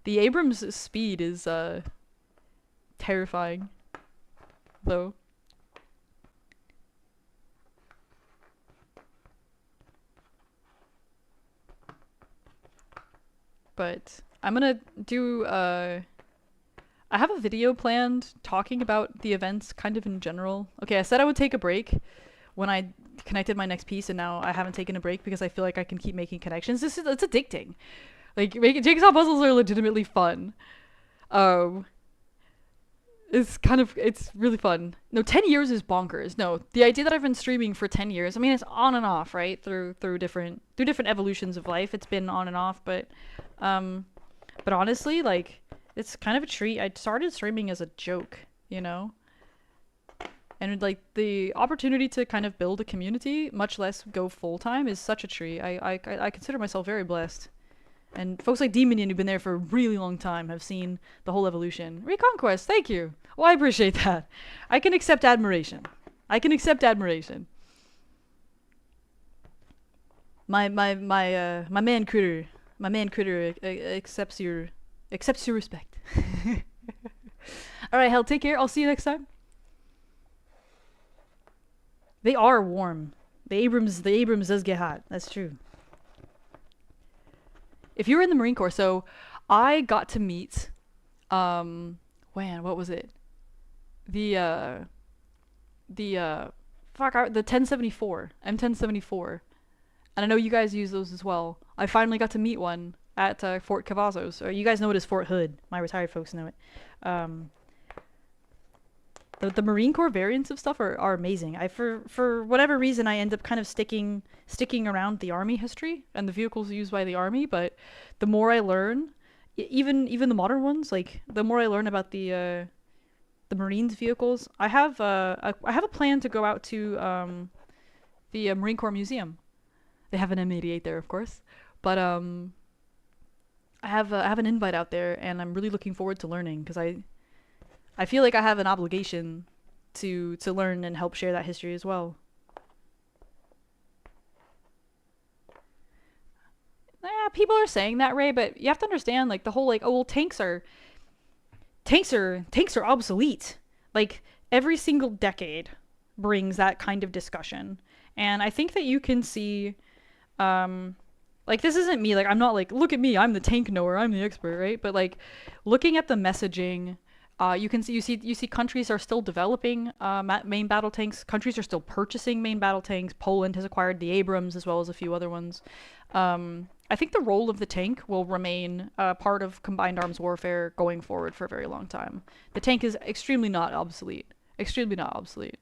The Abrams' speed is terrifying, though. But I'm gonna do I have a video planned talking about the events kind of in general. Okay, I said I would take a break when I connected my next piece, and now I haven't taken a break because I feel like I can keep making connections. It's addicting. Like, making jigsaw puzzles are legitimately fun. It's really fun. No, 10 years is bonkers. No, the idea that I've been streaming for 10 years, I mean, it's on and off, right? Through different evolutions of life, it's been on and off, but honestly, like, it's kind of a treat. I started streaming as a joke, And like the opportunity to kind of build a community, much less go full time, is such a treat. I consider myself very blessed. And folks like Demonian, who've been there for a really long time, have seen the whole evolution. Reconquest, thank you. Well, I appreciate that. I can accept admiration. I can accept admiration. My man critter, accepts your respect. All right, hell, take care. I'll see you next time. They are warm. The Abrams does get hot. That's true. If you were in the Marine Corps, so I got to meet, man, what was it? The 1074, M1074. And I know you guys use those as well. I finally got to meet one at Fort Cavazos. Or you guys know it as Fort Hood. My retired folks know it. The Marine Corps variants of stuff are amazing. For whatever reason, I end up kind of sticking around the Army history and the vehicles used by the Army. But the more I learn, even the modern ones, like the more I learn about the Marines vehicles, I have a plan to go out to the Marine Corps Museum. They have an M88 there, of course, but I have an invite out there, and I'm really looking forward to learning because I feel like I have an obligation to learn and help share that history as well. Yeah, people are saying that, Ray, but you have to understand, like, the whole, like, oh, well, tanks are obsolete. Like, every single decade brings that kind of discussion. And I think that you can see, like, this isn't me, like, I'm not like, look at me, I'm the tank knower, I'm the expert, right? But, like, looking at the messaging, you see countries are still developing main battle tanks. Countries are still purchasing main battle tanks. Poland has acquired the Abrams as well as a few other ones. I think the role of the tank will remain part of combined arms warfare going forward for a very long time. The tank is extremely not obsolete. Extremely not obsolete.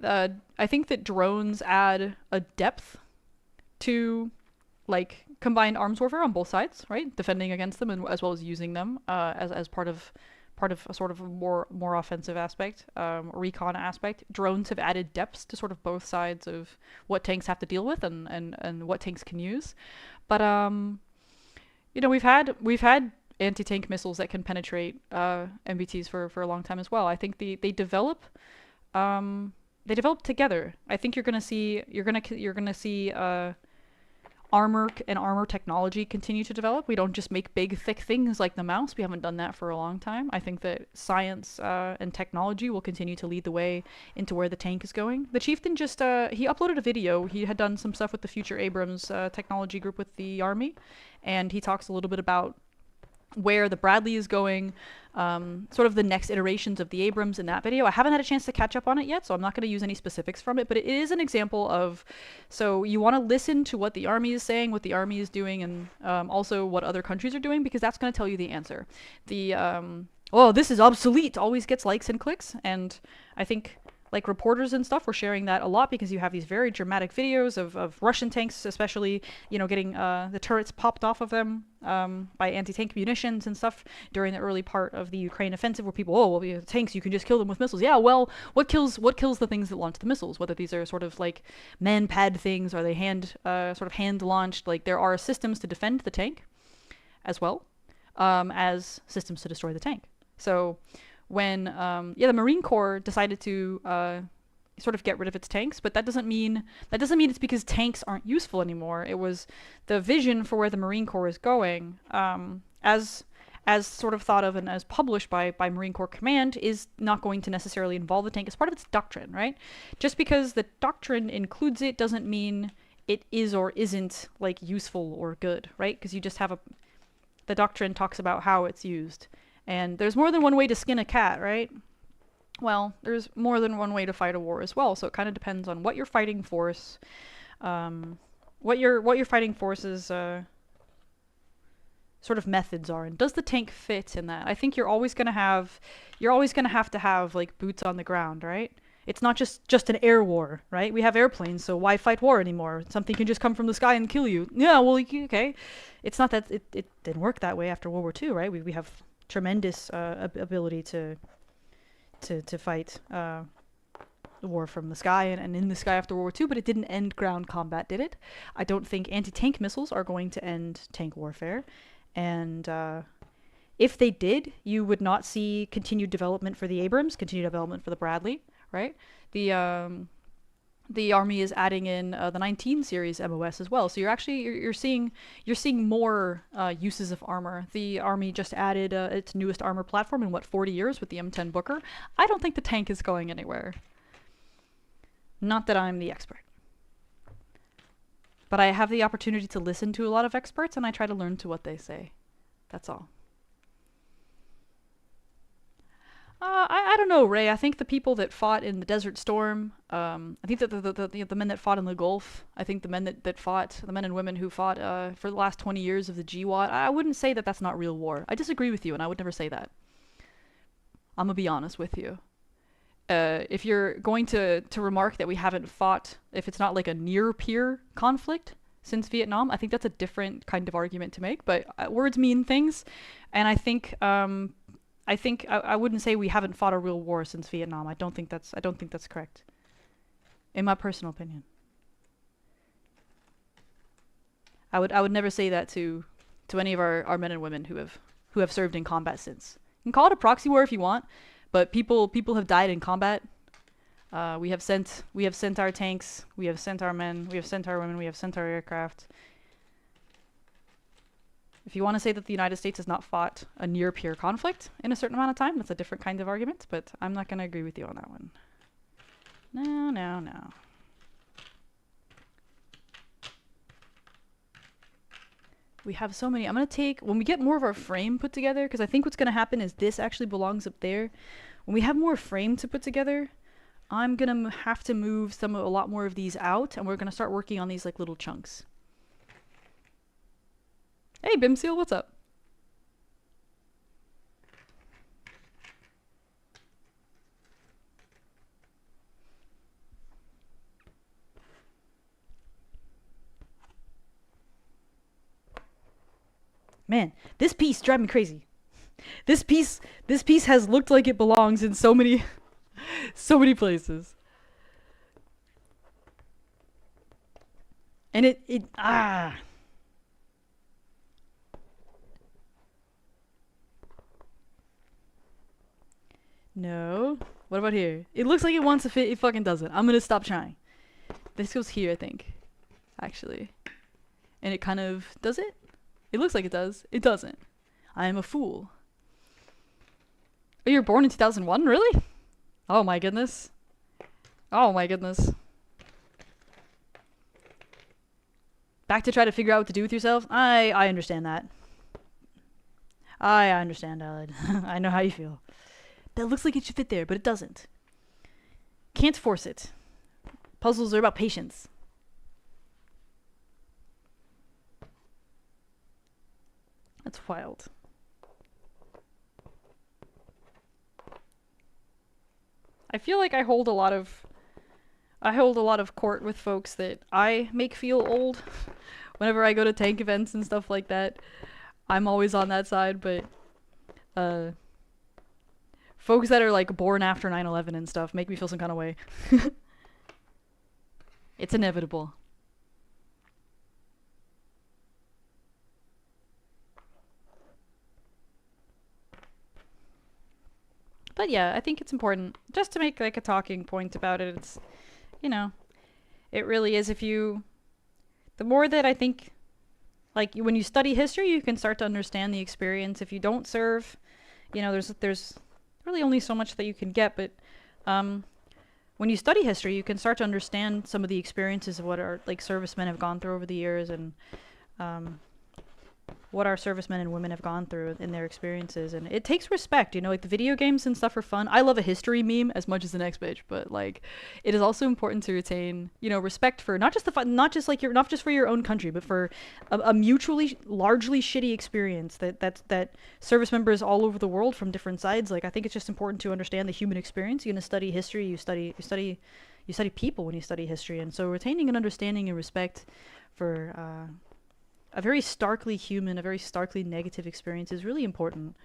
I think that drones add a depth to, like, combined arms warfare on both sides, right? Defending against them and as well as using them as part of a sort of a more offensive aspect, recon aspect. Drones have added depths to sort of both sides of what tanks have to deal with and what tanks can use. But you know, we've had anti-tank missiles that can penetrate MBTs for a long time as well. I think they develop together. I think you're gonna see armor and armor technology continue to develop. We don't just make big, thick things like the mouse. We haven't done that for a long time. I think that science and technology will continue to lead the way into where the tank is going. The Chieftain just, he uploaded a video. He had done some stuff with the Future Abrams technology group with the Army, and he talks a little bit about where the Bradley is going, sort of the next iterations of the Abrams in that video. I haven't had a chance to catch up on it yet, so I'm not going to use any specifics from it, but it is an example of, so you want to listen to what the Army is saying, what the Army is doing, and also what other countries are doing, because that's going to tell you the answer. The, oh, this is obsolete, always gets likes and clicks, and I think, like, reporters and stuff were sharing that a lot because you have these very dramatic videos of Russian tanks, especially, you know, getting the turrets popped off of them by anti-tank munitions and stuff during the early part of the Ukraine offensive, where people, oh, well, you know, tanks, you can just kill them with missiles. Yeah, well, what kills the things that launch the missiles? Whether these are sort of like man-pad things, or they sort of hand launched. Like, there are systems to defend the tank as well as systems to destroy the tank. So when the Marine Corps decided to sort of get rid of its tanks, but that doesn't mean it's because tanks aren't useful anymore. It was the vision for where the Marine Corps is going, as sort of thought of and as published by Marine Corps Command, is not going to necessarily involve the tank as part of its doctrine, right? Just because the doctrine includes it doesn't mean it is or isn't, like, useful or good, right? Because you just have the doctrine talks about how it's used. And there's more than one way to skin a cat, right? Well, there's more than one way to fight a war as well. So it kind of depends on what your fighting force, what your fighting force's sort of methods are, and does the tank fit in that? I think you're always gonna have to have, like, boots on the ground, right? It's not just an air war, right? We have airplanes, so why fight war anymore? Something can just come from the sky and kill you. Yeah, well, okay. It's not that it didn't work that way after World War II, right? We have tremendous ability to fight war from the sky and in the sky after World War II, but it didn't end ground combat, did it? I don't think anti-tank missiles are going to end tank warfare. And if they did, you would not see continued development for the Abrams, continued development for the Bradley, right? The Army is adding in the 19 series MOS as well. So you're seeing more uses of armor. The Army just added its newest armor platform in 40 years with the M10 Booker. I don't think the tank is going anywhere. Not that I'm the expert. But I have the opportunity to listen to a lot of experts and I try to learn to what they say. That's all. I don't know, Ray. I think the people that fought in the Desert Storm, I think that the men that fought in the Gulf, I think the men that fought, the men and women who fought for the last 20 years of the GWAT, I wouldn't say that that's not real war. I disagree with you, and I would never say that. I'm gonna be honest with you. If you're going to remark that we haven't fought, if it's not like a near-peer conflict since Vietnam, I think that's a different kind of argument to make. But words mean things, and I think I wouldn't say we haven't fought a real war since Vietnam. I don't think that's correct. In my personal opinion. I would never say that to any of our men and women who have served in combat since. You can call it a proxy war if you want, but people have died in combat. We have sent our tanks, we have sent our men, we have sent our women, we have sent our aircraft. If you want to say that the United States has not fought a near-peer conflict in a certain amount of time, that's a different kind of argument, but I'm not going to agree with you on that one. No. We have so many. I'm going to take, when we get more of our frame put together, because I think what's going to happen is this actually belongs up there. When we have more frame to put together, I'm going to have to move a lot more of these out, and we're going to start working on these like little chunks. Hey, Bimseal, what's up? Man, this piece drives me crazy. This piece has looked like it belongs in so many places. And No. What about here? It looks like it wants to fit. It fucking doesn't. I'm gonna stop trying. This goes here, I think. Actually. And it kind of... Does it? It looks like it does. It doesn't. I am a fool. Oh, you were born in 2001? Really? Oh my goodness. Oh my goodness. Back to try to figure out what to do with yourself? I understand that. I understand, Aled. I know how you feel. That looks like it should fit there, but it doesn't. Can't force it. Puzzles are about patience. That's wild. I feel like I hold a lot of court with folks that I make feel old. Whenever I go to tank events and stuff like that, I'm always on that side, but folks that are like born after 9/11 and stuff make me feel some kind of way. It's inevitable. But yeah, I think it's important just to make like a talking point about it. It's, you know, it really is. The more that I think, like when you study history, you can start to understand the experience. If you don't serve, you know, there's really only so much that you can get. But when you study history, you can start to understand some of the experiences of what our like servicemen have gone through over the years, and what our servicemen and women have gone through in their experiences. And it takes respect, you know, like the video games and stuff are fun. I love a history meme as much as the next bitch, but like it is also important to retain, you know, respect for not just for your own country, but for a mutually largely shitty experience that service members all over the world from different sides. Like I think it's just important to understand the human experience. You're gonna study history, you study people when you study history, and so retaining an understanding and respect for a very starkly human, a very starkly negative experience is really important,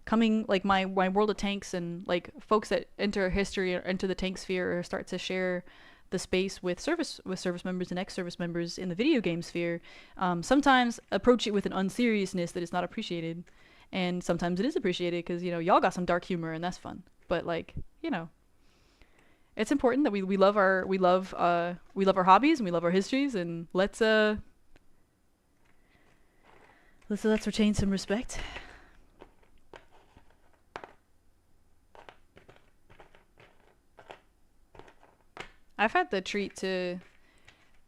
coming, like my World of Tanks and like folks that enter history or enter the tank sphere or start to share the space with service members and ex-service members in the video game sphere, sometimes approach it with an unseriousness that is not appreciated, and sometimes it is appreciated because y'all got some dark humor and that's fun. But like it's important that we love our hobbies and we love our histories, and let's retain some respect. I've had the treat to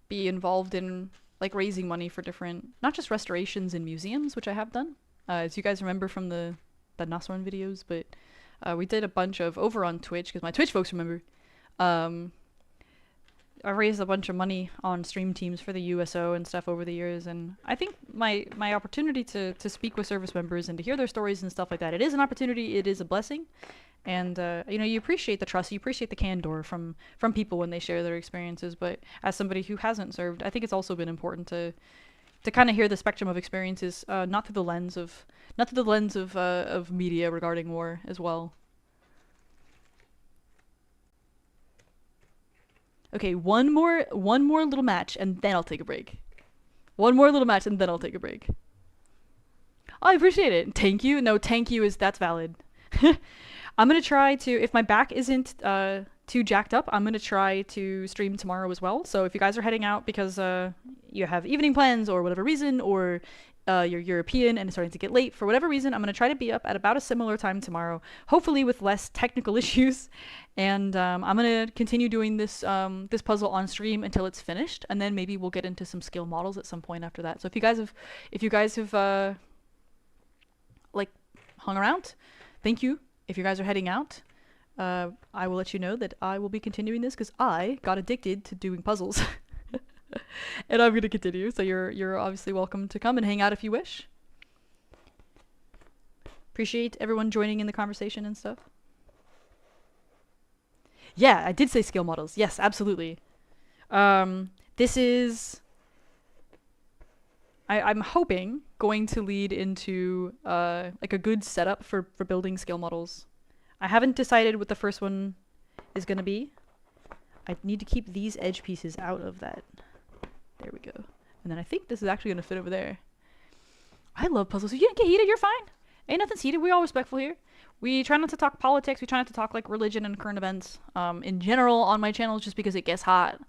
be involved in like raising money for different, not just restorations in museums, which I have done, as you guys remember from the Nasron videos, but we did a bunch of over on Twitch because my Twitch folks remember. I raised a bunch of money on stream teams for the USO and stuff over the years, and I think my opportunity to speak with service members and to hear their stories and stuff like that, it is an opportunity, it is a blessing. And you appreciate the trust, you appreciate the candor from people when they share their experiences. But as somebody who hasn't served, I think it's also been important to kind of hear the spectrum of experiences, not through the lens of media regarding war as well. Okay, one more little match and then I'll take a break. One more little match and then I'll take a break. Oh, I appreciate it. Thank you. No, thank you that's valid. I'm gonna try to, if my back isn't too jacked up, I'm gonna try to stream tomorrow as well. So if you guys are heading out because you have evening plans or whatever reason, or you're European and it's starting to get late for whatever reason, I'm gonna try to be up at about a similar time tomorrow, hopefully with less technical issues. And I'm gonna continue doing this this puzzle on stream until it's finished, and then maybe we'll get into some skill models at some point after that. So if you guys have like hung around, thank you. If you guys are heading out, I will let you know that I will be continuing this because I got addicted to doing puzzles. And I'm going to continue, so you're obviously welcome to come and hang out if you wish. Appreciate everyone joining in the conversation and stuff. Yeah, I did say skill models. Yes, absolutely. This is, I'm hoping, going to lead into like a good setup for building skill models. I haven't decided what the first one is going to be. I need to keep these edge pieces out of that. There we go. And then I think this is actually going to fit over there. I love puzzles. You didn't get heated, you're fine. Ain't nothing heated. We're all respectful here. We try not to talk politics. We try not to talk like religion and current events in general on my channel, just because it gets hot.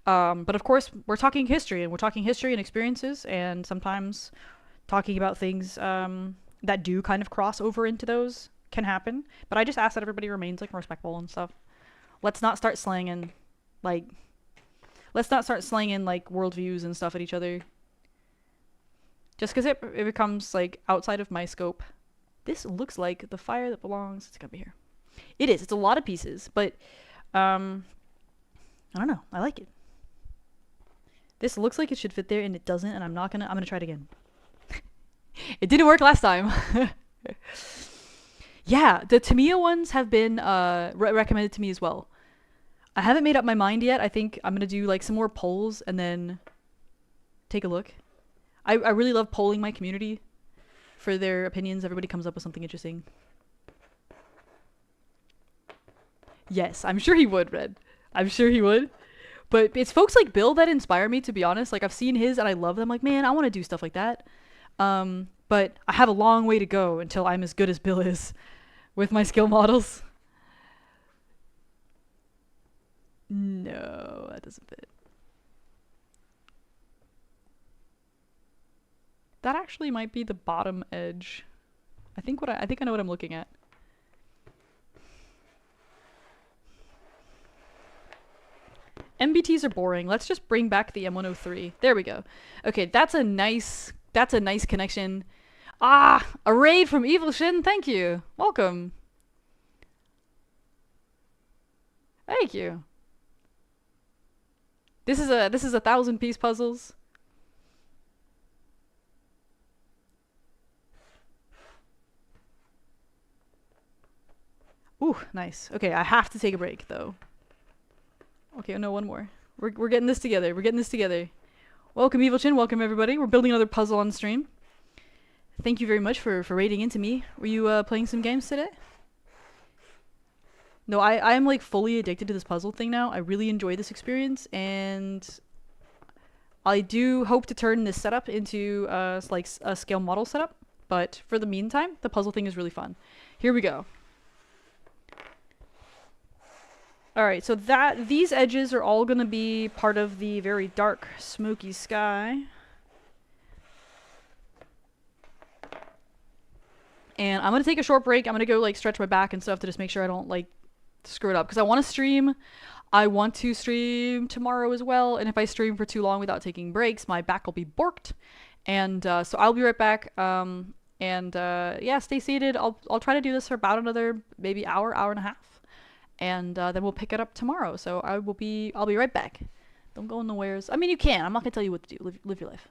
But of course, we're talking history, and we're talking history and experiences, and sometimes talking about things that do kind of cross over into those can happen. But I just ask that everybody remains like respectful and stuff. Let's not start slanging like worldviews and stuff at each other. Just because it becomes like outside of my scope. This looks like the fire that belongs. It's gonna be here. It is. It's a lot of pieces, but I don't know. I like it. This looks like it should fit there, and it doesn't. And I'm gonna try it again. It didn't work last time. Yeah, the Tamiya ones have been recommended to me as well. I haven't made up my mind yet. I think I'm gonna do like some more polls and then take a look. I really love polling my community for their opinions. Everybody comes up with something interesting. Yes, I'm sure he would, Red. I'm sure he would. But it's folks like Bill that inspire me, to be honest. Like, I've seen his and I love them. Like, man, I want to do stuff like that. But I have a long way to go until I'm as good as Bill is with my skill models. No, that doesn't fit. That actually might be the bottom edge. I think I know what I'm looking at. MBTs are boring. Let's just bring back the M103. There we go. Okay, that's a nice connection. Ah, a raid from Evil Shin. Thank you. Welcome. Thank you. This is a 1,000-piece puzzles. Ooh, nice. Okay, I have to take a break though. Okay, no, one more. We're getting this together. We're getting this together. Welcome, Evil Chin. Welcome, everybody. We're building another puzzle on stream. Thank you very much for raiding into me. Were you playing some games today? No, I'm like fully addicted to this puzzle thing now. I really enjoy this experience, and I do hope to turn this setup into like a scale model setup. But for the meantime, the puzzle thing is really fun. Here we go. All right, so these edges are all gonna be part of the very dark, smoky sky. And I'm gonna take a short break. I'm gonna go like stretch my back and stuff to just make sure I don't like screw it up because I want to stream. I want to stream tomorrow as well, and if I stream for too long without taking breaks, my back will be borked. And so I'll be right back. Yeah, stay seated. I'll try to do this for about another maybe hour and a half, and then we'll pick it up tomorrow. So I'll be right back. Don't go nowheres. I mean, you can. I'm not gonna tell you what to do. Live your life.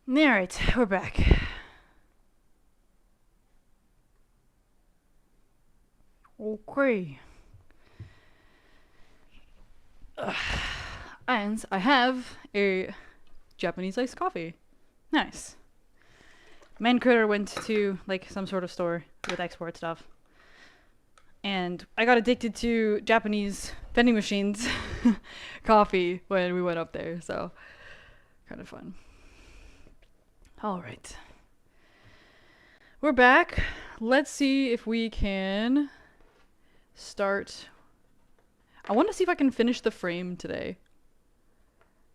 Alright, we're back. Okay. And I have a Japanese iced coffee. Nice. Man Critter went to like some sort of store with export stuff. And I got addicted to Japanese vending machines coffee when we went up there, so kind of fun. All right. We're back. Let's see if we can start. I want to see if I can finish the frame today.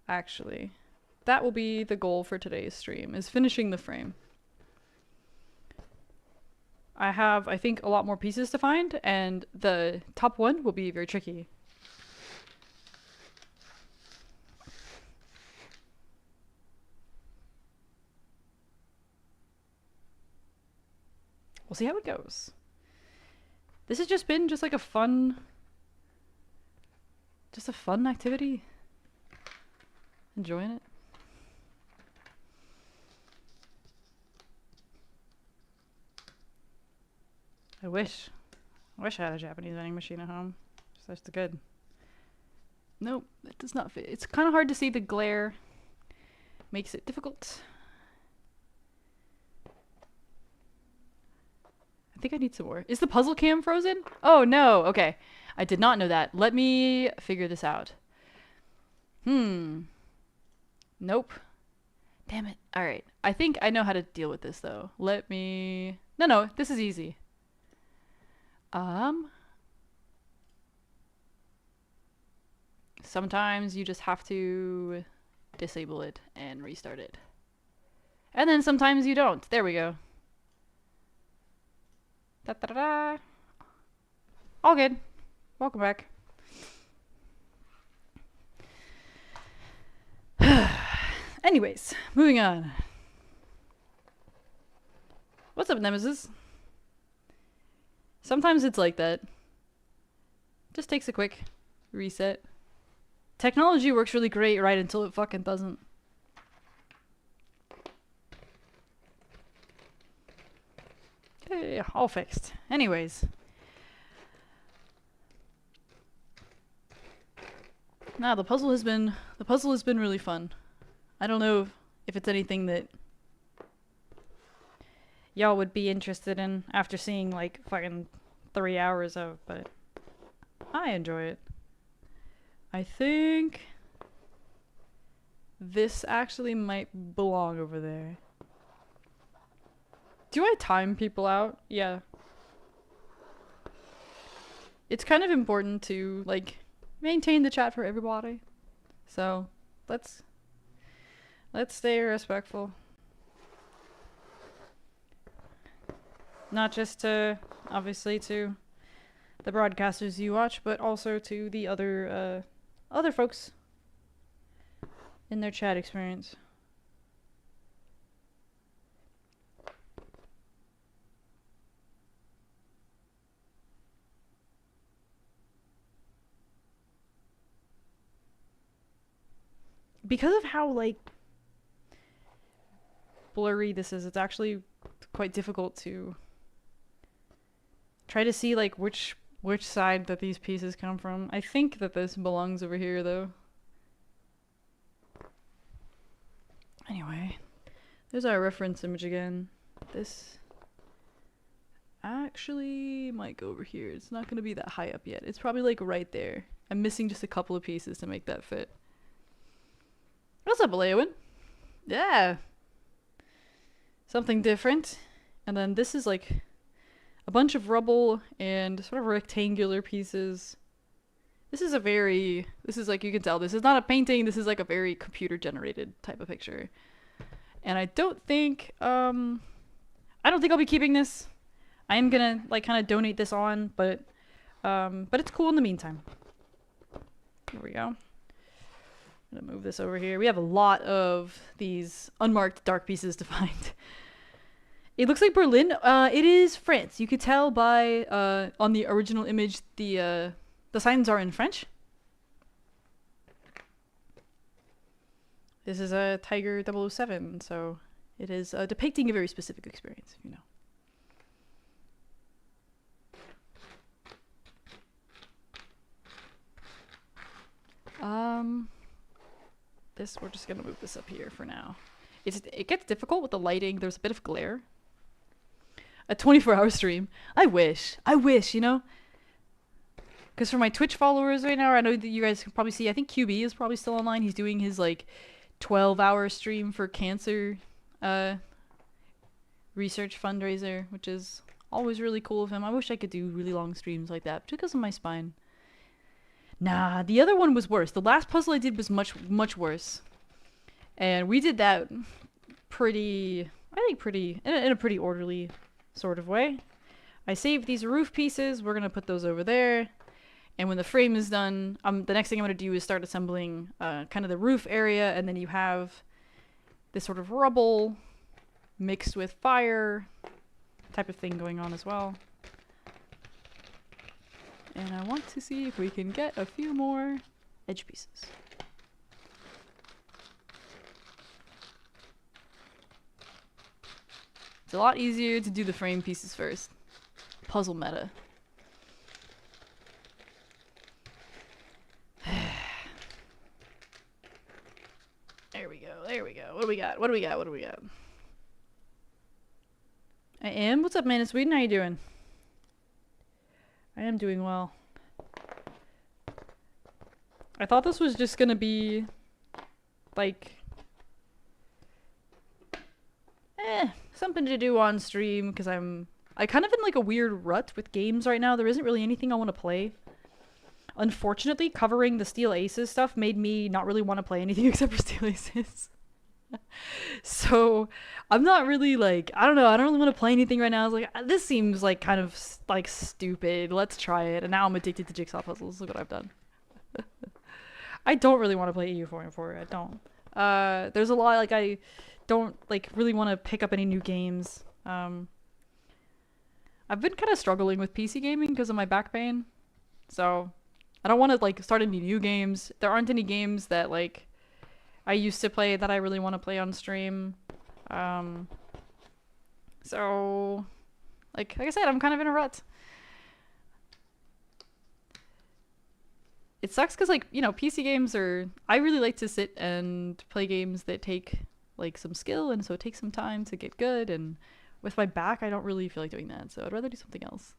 Actually, that will be the goal for today's stream, is finishing the frame. I have, I think, a lot more pieces to find, and the top one will be very tricky. We'll see how it goes. This has just been like a fun activity. Enjoying it. I wish I had a Japanese vending machine at home. That's good. Nope, it does not fit. It's kind of hard to see. The glare makes it difficult. I think I need some more. Is the puzzle cam frozen? Oh no, okay. I did not know that. Let me figure this out. Nope. Damn it. Alright. I think I know how to deal with this though. Let me... No, this is easy. Sometimes you just have to disable it and restart it. And then sometimes you don't. There we go. Da-da-da-da. All good. Welcome back. Anyways, moving on. What's up, Nemesis? Sometimes it's like that. Just takes a quick reset. Technology works really great right until it fucking doesn't. Okay, all fixed. Anyways. Nah, the puzzle has been really fun. I don't know if it's anything that y'all would be interested in after seeing like fucking 3 hours of, but I enjoy it. I think this actually might belong over there. Do I time people out? Yeah. It's kind of important to like maintain the chat for everybody. So let's stay respectful. Not just to, obviously, to the broadcasters you watch, but also to the other folks in their chat experience. Because of how, like, blurry this is, it's actually quite difficult to try to see, like, which side that these pieces come from. I think that this belongs over here, though. Anyway, there's our reference image again. This actually might go over here. It's not going to be that high up yet. It's probably, like, right there. I'm missing just a couple of pieces to make that fit. What's up, Leowin? Yeah. Something different. And then this is like a bunch of rubble and sort of rectangular pieces. This is like, you can tell, this is not a painting. This is like a very computer generated type of picture. And I don't think I'll be keeping this. I am gonna like kind of donate this on, but it's cool in the meantime. There we go. I'm gonna move this over here. We have a lot of these unmarked dark pieces to find. It looks like Berlin. It is France. You could tell by on the original image the signs are in French. This is a Tiger 007, so it is depicting a very specific experience, you know. This, we're just gonna move this up here for now. It gets difficult with the lighting. There's a bit of glare. A 24-hour stream. I wish, you know? Because for my Twitch followers right now, I know that you guys can probably see, I think QB is probably still online. He's doing his, like, 12-hour stream for cancer research fundraiser, which is always really cool of him. I wish I could do really long streams like that, because of my spine. Nah, the other one was worse. The last puzzle I did was much worse. And we did that pretty, I think pretty, in a pretty orderly sort of way. I saved these roof pieces. We're going to put those over there. And when the frame is done, the next thing I'm going to do is start assembling kind of the roof area. And then you have this sort of rubble mixed with fire type of thing going on as well. And I want to see if we can get a few more edge pieces. It's a lot easier to do the frame pieces first. Puzzle meta. There we go, there we go. What do we got? What do we got? What do we got? I am? What's up, man? It's Sweden. How you doing? I am doing well. I thought this was just gonna be like something to do on stream, because I kind of in like a weird rut with games right now. There isn't really anything I want to play. Unfortunately, covering the Steel Aces stuff made me not really want to play anything except for Steel Aces. So I'm not really like, I don't know, I don't really want to play anything right now. I was like, this seems like kind of like stupid, let's try it. And now I'm addicted to jigsaw puzzles. Look what I've done. I don't really want to play EU404. I don't. There's a lot, like, I don't like really want to pick up any new games. I've been kind of struggling with PC gaming because of my back pain, so I don't want to like start any new games. There aren't any games that like I used to play that I really want to play on stream. So like I said, I'm kind of in a rut. It sucks because, like, you know, PC games are, I really like to sit and play games that take like some skill, and so it takes some time to get good, and with my back I don't really feel like doing that, so I'd rather do something else.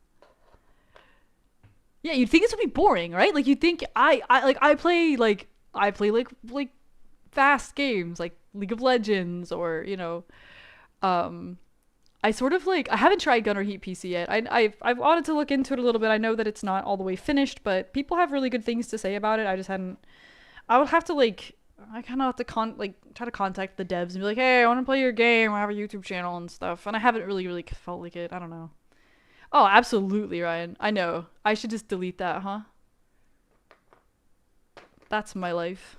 Yeah, you'd think this would be boring, right? Like, you'd think I play like fast games like League of Legends, or, you know, I sort of like, I haven't tried Gunner Heat PC yet. I've wanted to look into it a little bit. I know that it's not all the way finished, but people have really good things to say about it. I just hadn't, I would have to like, I kind of have to try to contact the devs and be like, hey, I want to play your game. I have a YouTube channel and stuff. And I haven't really felt like it. I don't know. Oh, absolutely, Ryan. I know. I should just delete that, huh? That's my life.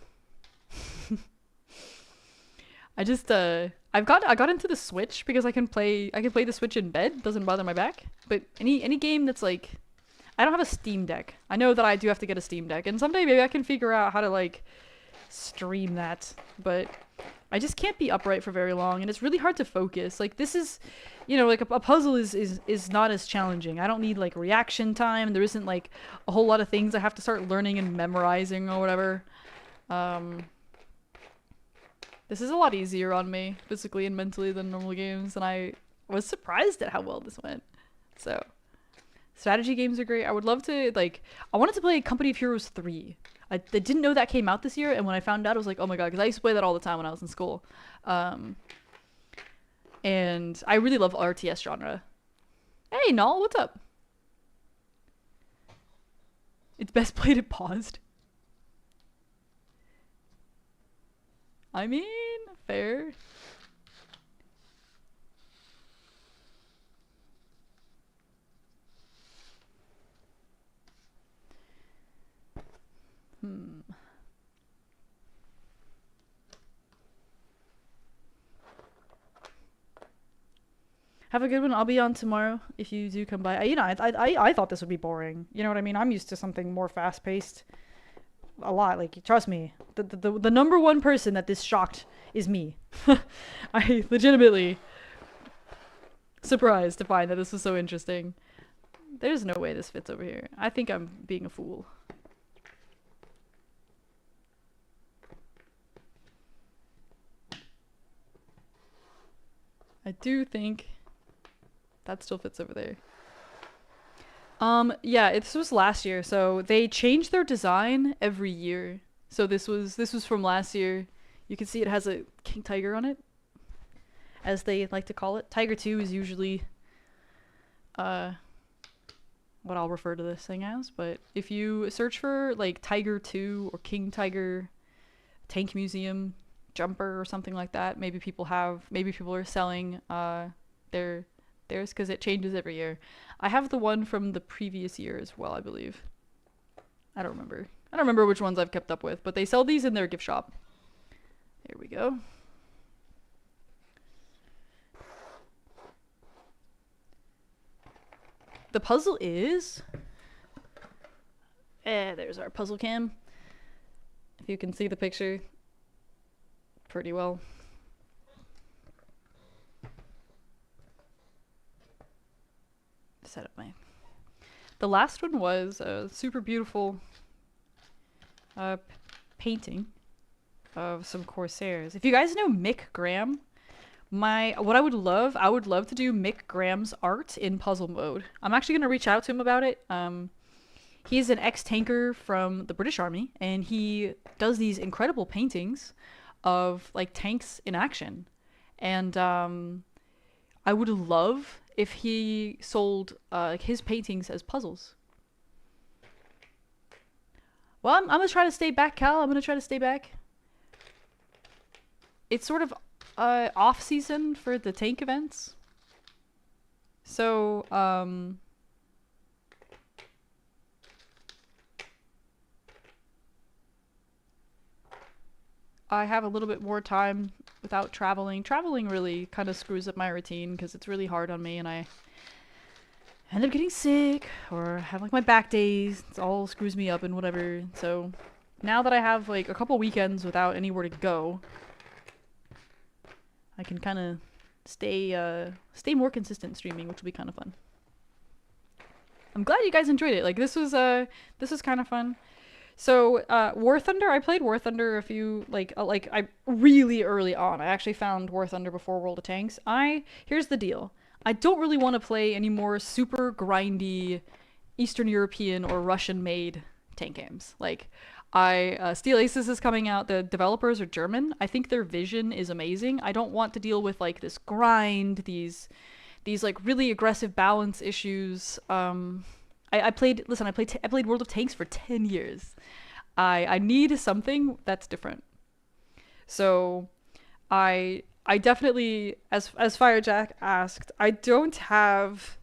I just I got into the Switch because I can play the Switch in bed. Doesn't bother my back. But any game that's like, I don't have a Steam Deck. I know that I do have to get a Steam Deck, and someday maybe I can figure out how to like stream that. But I just can't be upright for very long, and it's really hard to focus. Like, this is, you know, like a puzzle is not as challenging. I don't need like reaction time. There isn't like a whole lot of things I have to start learning and memorizing or whatever. This is a lot easier on me, physically and mentally, than normal games, and I was surprised at how well this went. So, strategy games are great. I would love to, like, I wanted to play Company of Heroes 3. I didn't know that came out this year, and when I found out, I was like, oh my god, because I used to play that all the time when I was in school. And I really love RTS genre. Hey, Null, what's up? It's best played at paused. I mean, fair. Have a good one. I'll be on tomorrow if you do come by. You know, I thought this would be boring. You know what I mean? I'm used to something more fast-paced. a lot. Like, trust me, the number one person that this shocked is me. I legitimately surprised to find that this was so interesting. There's no way this fits over here. I think I'm being a fool. I do think that still fits over there. Yeah, this was last year, so they changed their design every year. So this was from last year. You can see it has a king tiger on it, as they like to call it. Tiger 2 is usually what I'll refer to this thing as, but if you search for like Tiger 2 or King Tiger Tank Museum jumper or something like that, maybe people are selling theirs, because it changes every year. I have the one from the previous year as well, I believe. I don't remember which ones I've kept up with, but they sell these in their gift shop. Here we go. The puzzle is... there's our puzzle cam. If you can see the picture pretty well. Set up my... The last one was a super beautiful painting of some Corsairs. If you guys know Mick Graham, I would love to do Mick Graham's art in puzzle mode. I'm actually gonna reach out to him about it. He's an ex-tanker from the British Army, and he does these incredible paintings of like tanks in action. And I would love if he sold his paintings as puzzles. Well, I'm gonna try to stay back, Cal. I'm gonna try to stay back. It's sort of off season for the tank events. So, I have a little bit more time without traveling. Traveling really kind of screws up my routine because it's really hard on me, and I end up getting sick or have like my back days. It all screws me up and whatever. So now that I have like a couple weekends without anywhere to go, I can kind of stay more consistent streaming, which will be kind of fun. I'm glad you guys enjoyed it. Like this was kind of fun. So War Thunder, I played War Thunder a few I really early on. I actually found War Thunder before World of Tanks. Here's the deal. I don't really want to play any more super grindy Eastern European or Russian made tank games. Like Steel Aces is coming out. The developers are German. I think their vision is amazing. I don't want to deal with like this grind, these like really aggressive balance issues. I played World of Tanks for 10 years. I need something that's different. So I definitely, as Firejack asked, I don't have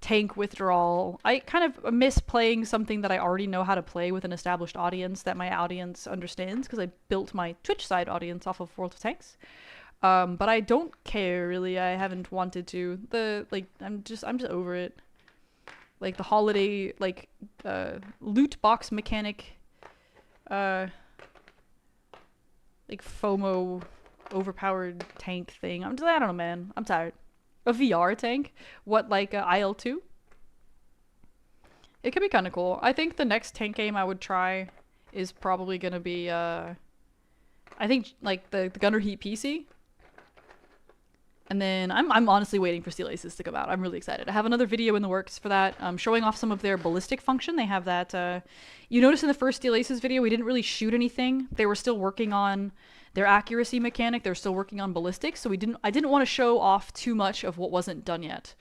tank withdrawal. I kind of miss playing something that I already know how to play with an established audience that my audience understands, because I built my Twitch side audience off of World of Tanks. But I don't care really. I haven't wanted to. I'm just over it. Like the holiday loot box mechanic, like FOMO overpowered tank thing. I don't know, man. I'm tired. A VR tank? What, like IL-2? It could be kind of cool. I think the next tank game I would try is probably gonna be I think like the Gunner Heat PC. And then I'm honestly waiting for Steel Aces to come out. I'm really excited. I have another video in the works for that, showing off some of their ballistic function. They have that, you notice in the first Steel Aces video, we didn't really shoot anything. They were still working on their accuracy mechanic. They're still working on ballistics, so I didn't want to show off too much of what wasn't done yet.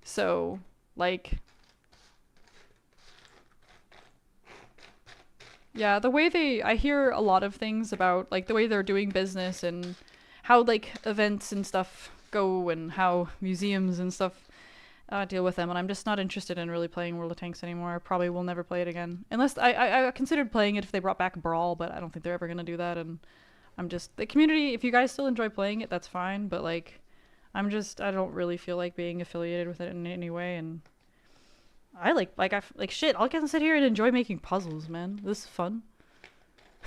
So, like... Yeah, the way I hear a lot of things about, like, the way they're doing business and how, like, events and stuff go and how museums and stuff deal with them, and I'm just not interested in really playing World of Tanks anymore. I probably will never play it again. Unless, I considered playing it if they brought back Brawl, but I don't think they're ever gonna do that, and I'm just... The community, if you guys still enjoy playing it, that's fine, but, like, I don't really feel like being affiliated with it in any way, and I like shit. I'll get to sit here and enjoy making puzzles, man. This is fun.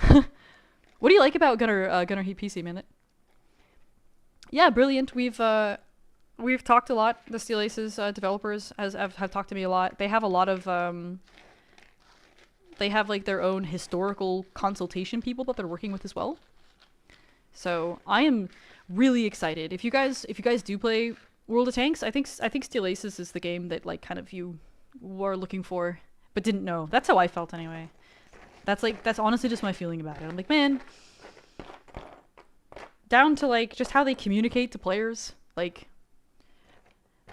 What do you like about Gunner Heat PC, man? Yeah, brilliant. We've talked a lot. The Steel Aces developers have talked to me a lot. They have a lot of they have like their own historical consultation people that they're working with as well. So I am really excited. If you guys do play World of Tanks, I think Steel Aces is the game that like kind of you were looking for but didn't know. That's how I felt anyway. That's honestly just my feeling about it. I'm like, man, down to like just how they communicate to players, like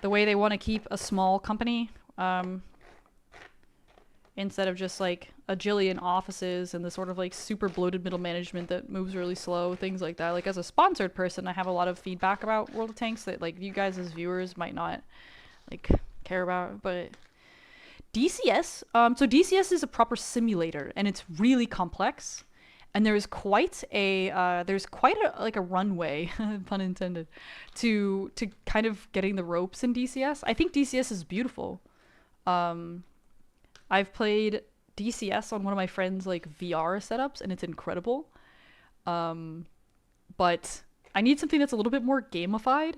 the way they want to keep a small company instead of just like a jillion offices and the sort of like super bloated middle management that moves really slow, things like that. Like as a sponsored person, I have a lot of feedback about World of Tanks that like you guys as viewers might not like care about, but DCS, so DCS is a proper simulator and it's really complex. And there's quite a like a runway, pun intended, to kind of getting the ropes in DCS. I think DCS is beautiful. I've played DCS on one of my friends' like VR setups, and it's incredible. But I need something that's a little bit more gamified,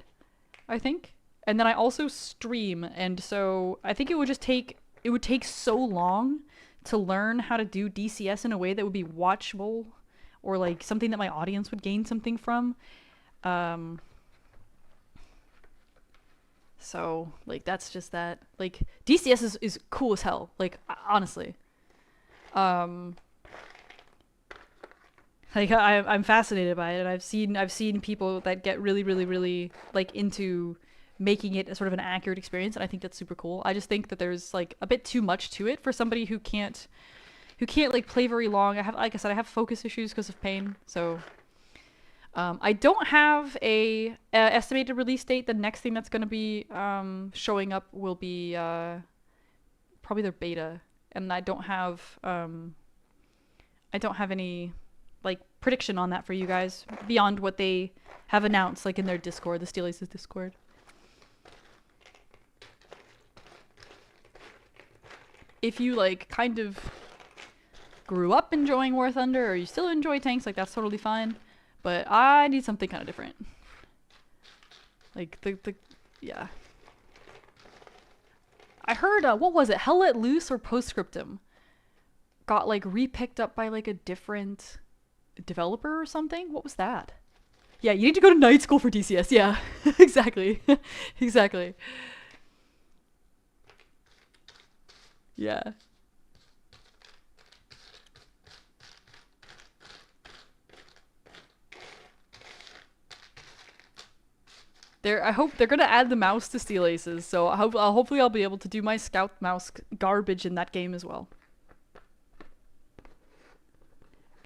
I think. And then I also stream, and so I think it would take so long to learn how to do DCS in a way that would be watchable or like something that my audience would gain something from. So like that's just that. Like DCS is cool as hell. Like honestly. Like I'm fascinated by it, and I've seen people that get really like into making it a sort of an accurate experience, and I think that's super cool. I just think that there's like a bit too much to it for somebody who can't like play very long. Like I said, I have focus issues because of pain, so I don't have a estimated release date. The next thing that's going to be showing up will be probably their beta, and I don't have any like prediction on that for you guys beyond what they have announced like in their Discord, the Steel Aces Discord. If you like kind of grew up enjoying War Thunder or you still enjoy tanks, like that's totally fine. But I need something kind of different. Like yeah. I heard what was it? Hell Let Loose or Postscriptum got like repicked up by like a different developer or something. What was that? Yeah, you need to go to night school for DCS. Yeah, exactly. Exactly. Yeah. I hope they're gonna add the mouse to Steel Aces, so hopefully I'll be able to do my scout mouse garbage in that game as well.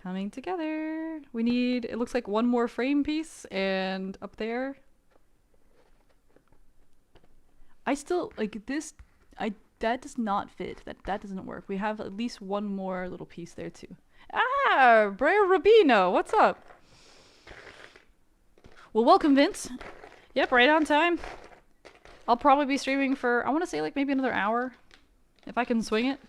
Coming together. We need, it looks like one more frame piece, and up there. I still like this. That does not fit. That doesn't work. We have at least one more little piece there too. Ah, Brer Rubino, what's up? Well, welcome, Vince. Yep, right on time. I'll probably be streaming for, I want to say like maybe another hour, if I can swing it.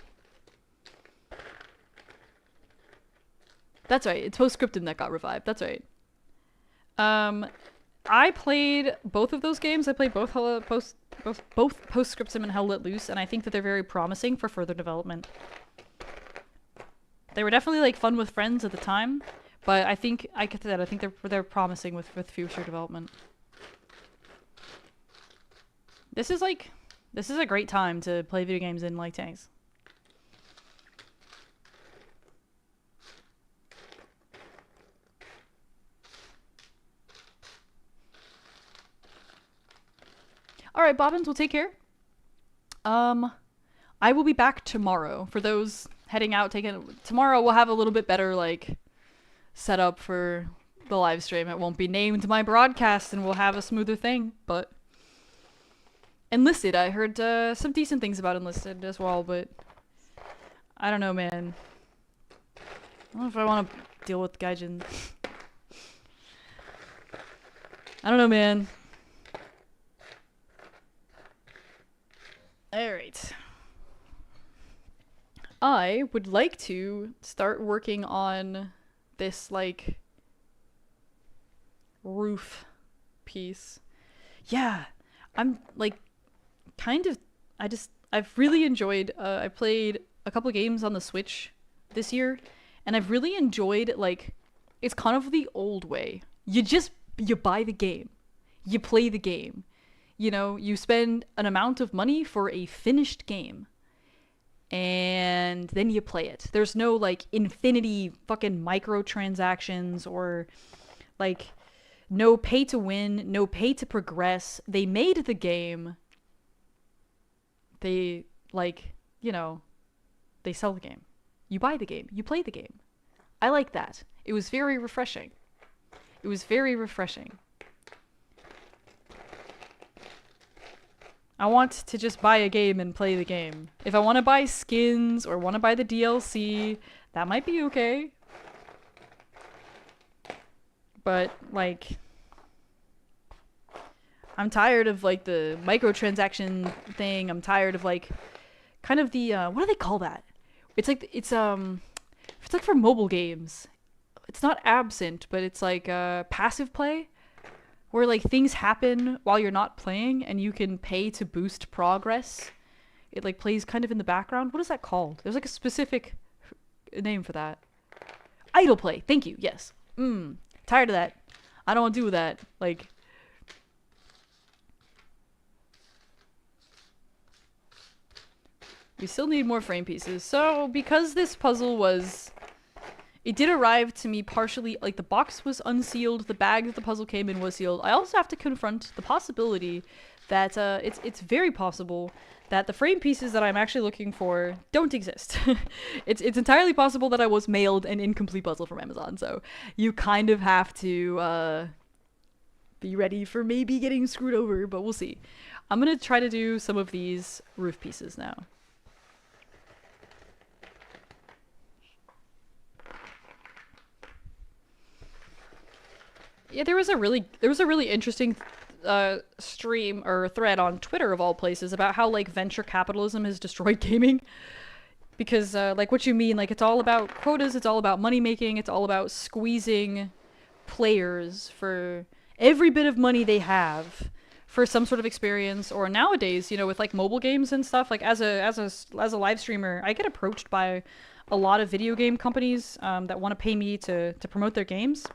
That's right. It's Postscriptum that got revived. That's right. I played both of those games. I played both Postscriptum and Hell Let Loose, and I think that they're very promising for further development. They were definitely like fun with friends at the time, but I think they're promising with future development. This is a great time to play video games in like tanks. All right, Bobbins, we'll take care. I will be back tomorrow. For those heading out, tomorrow we'll have a little bit better like setup for the live stream. It won't be named my broadcast, and we'll have a smoother thing. But Enlisted, I heard some decent things about Enlisted as well, but I don't know, man. I don't know if I want to deal with Gaijin. I don't know, man. Alright. I would like to start working on this like roof piece. Yeah, I'm like kind of I've really enjoyed I played a couple games on the Switch this year, and I've really enjoyed like it's kind of the old way. You buy the game. You play the game. You know, you spend an amount of money for a finished game, and then you play it. There's no like infinity fucking microtransactions or like no pay to win, no pay to progress. They made the game. They like, you know, they sell the game. You buy the game. You play the game. I like that. It was very refreshing. It was very refreshing. I want to just buy a game and play the game. If I want to buy skins or want to buy the DLC, that might be okay. But, like, I'm tired of, like, the microtransaction thing. I'm tired of, like, kind of the, what do they call that? It's like, it's like for mobile games. It's not absent, but it's like, passive play. Where like things happen while you're not playing and you can pay to boost progress. It like plays kind of in the background. What is that called? There's like a specific name for that. Idle play. Thank you. Yes. Tired of that. I don't want to do that. Like we still need more frame pieces. So because this puzzle was it did arrive to me partially, like the box was unsealed, the bag that the puzzle came in was sealed. I also have to confront the possibility that it's very possible that the frame pieces that I'm actually looking for don't exist. It's entirely possible that I was mailed an incomplete puzzle from Amazon, so you kind of have to be ready for maybe getting screwed over, but we'll see. I'm gonna try to do some of these roof pieces now. Yeah, there was a really interesting stream or thread on Twitter of all places about how like venture capitalism has destroyed gaming. Because like what you mean, like it's all about quotas, it's all about money making, it's all about squeezing players for every bit of money they have for some sort of experience. Or nowadays, you know, with like mobile games and stuff, like as a live streamer, I get approached by a lot of video game companies that want to pay me to promote their games.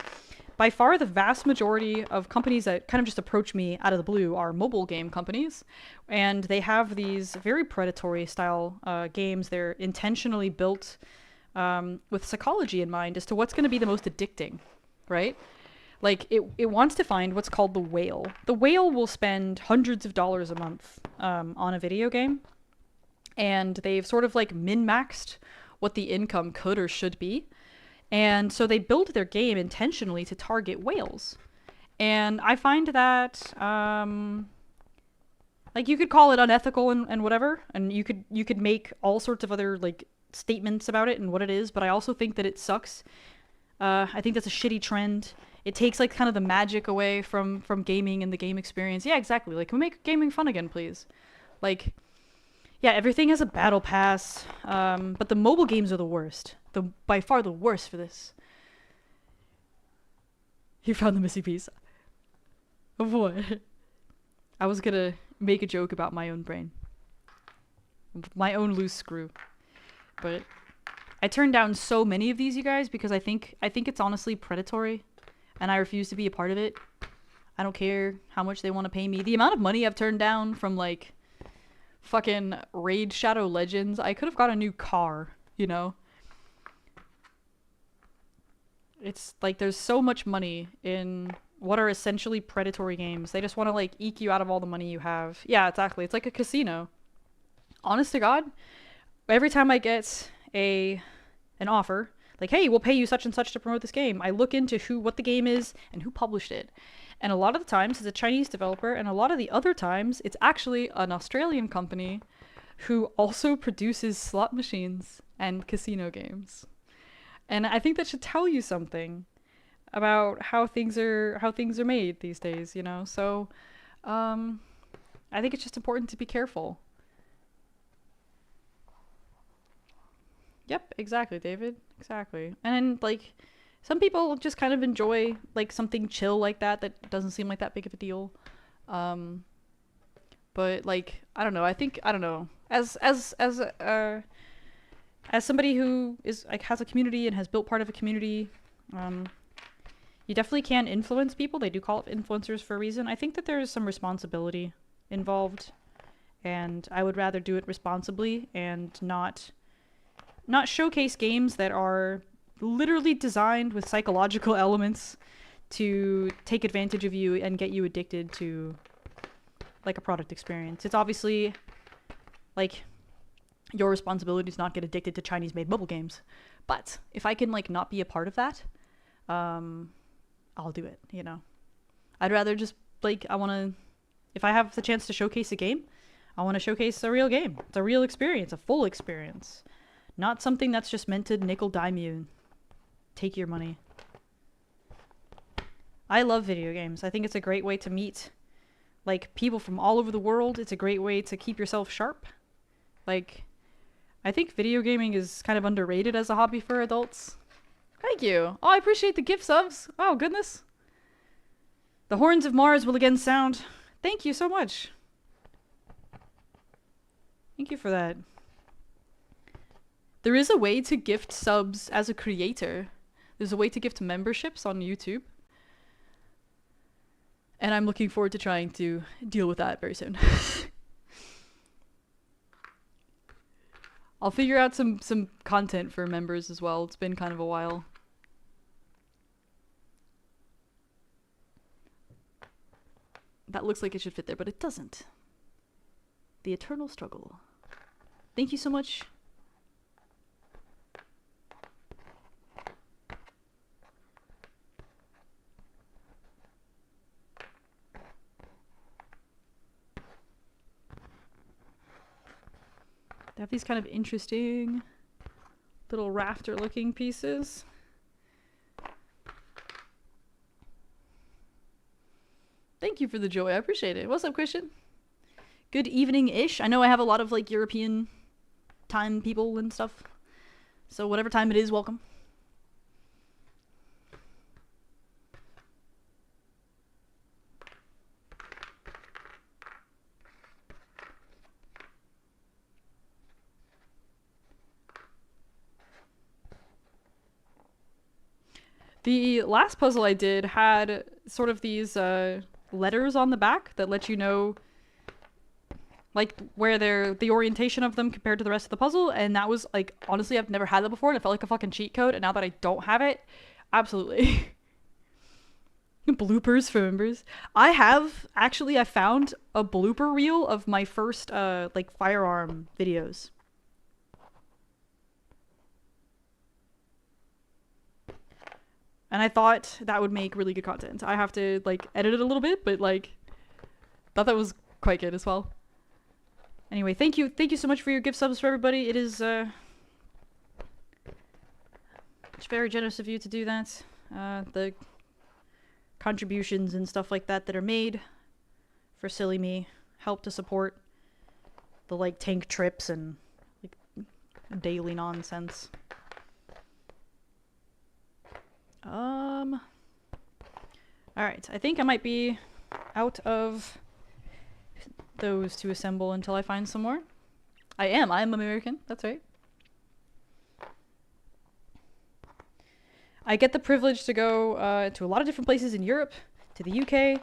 By far, the vast majority of companies that kind of just approach me out of the blue are mobile game companies, and they have these very predatory style games. They're intentionally built with psychology in mind as to what's going to be the most addicting, right? Like, it wants to find what's called the whale. The whale will spend hundreds of dollars a month on a video game, and they've sort of like min-maxed what the income could or should be. And so they build their game intentionally to target whales. And I find that, like, you could call it unethical and whatever, and you could make all sorts of other, like, statements about it and what it is, but I also think that it sucks. I think that's a shitty trend. It takes, like, kind of the magic away from gaming and the game experience. Yeah, exactly. Like, can we make gaming fun again, please? Like, yeah, everything has a battle pass, but the mobile games are the worst. By far the worst for this. You found the missing piece. Of what? I was gonna make a joke about my own brain. My own loose screw. But I turned down so many of these, you guys, because I think it's honestly predatory, and I refuse to be a part of it. I don't care how much they want to pay me. The amount of money I've turned down from, like, fucking Raid Shadow Legends, I could have got a new car, you know? It's like there's so much money in what are essentially predatory games. They just want to like eke you out of all the money you have. Yeah, exactly. It's like a casino. Honest to God, every time I get an offer, like, hey, we'll pay you such and such to promote this game, I look into what the game is and who published it. And a lot of the times it's a Chinese developer, and a lot of the other times it's actually an Australian company who also produces slot machines and casino games. And I think that should tell you something about how things are made these days, you know? So, I think it's just important to be careful. Yep, exactly, David. Exactly. And like some people just kind of enjoy like something chill like that that doesn't seem like that big of a deal. Um but like I don't know. I think I don't know. As somebody who is like has a community and has built part of a community, um you definitely can influence people. They do call it influencers for a reason. I think that there is some responsibility involved, and I would rather do it responsibly and not showcase games that are literally designed with psychological elements to take advantage of you and get you addicted to like a product experience. It's obviously like your responsibility to not get addicted to Chinese made mobile games. But if I can like not be a part of that, I'll do it, you know. I'd rather just like if I have the chance to showcase a game, I want to showcase a real game. It's a real experience, a full experience. Not something that's just meant to nickel dime you and take your money. I love video games. I think it's a great way to meet like people from all over the world. It's a great way to keep yourself sharp. Like I think video gaming is kind of underrated as a hobby for adults. Thank you. Oh, I appreciate the gift subs. Oh, goodness. The horns of Mars will again sound. Thank you so much. Thank you for that. There is a way to gift subs as a creator. There's a way to gift memberships on YouTube. And I'm looking forward to trying to deal with that very soon. I'll figure out some content for members as well. It's been kind of a while. That looks like it should fit there, but it doesn't. The eternal struggle. Thank you so much. They have these kind of interesting little rafter looking pieces. Thank you for the joy. I appreciate it. What's up, Christian? Good evening-ish. I know I have a lot of like European time people and stuff. So whatever time it is, welcome. The last puzzle I did had sort of these letters on the back that let you know like where the orientation of them compared to the rest of the puzzle, and that was like honestly I've never had that before and it felt like a fucking cheat code, and now that I don't have it, absolutely. Bloopers for members. I found a blooper reel of my first like firearm videos. And I thought that would make really good content. I have to like edit it a little bit, but like thought that was quite good as well. Anyway, thank you so much for your gift subs for everybody. It is it's very generous of you to do that. The contributions and stuff like that that are made for silly me help to support the like tank trips and like daily nonsense. Alright, I think I might be out of those to assemble until I find some more. I'm American, that's right. I get the privilege to go to a lot of different places in Europe, to the UK.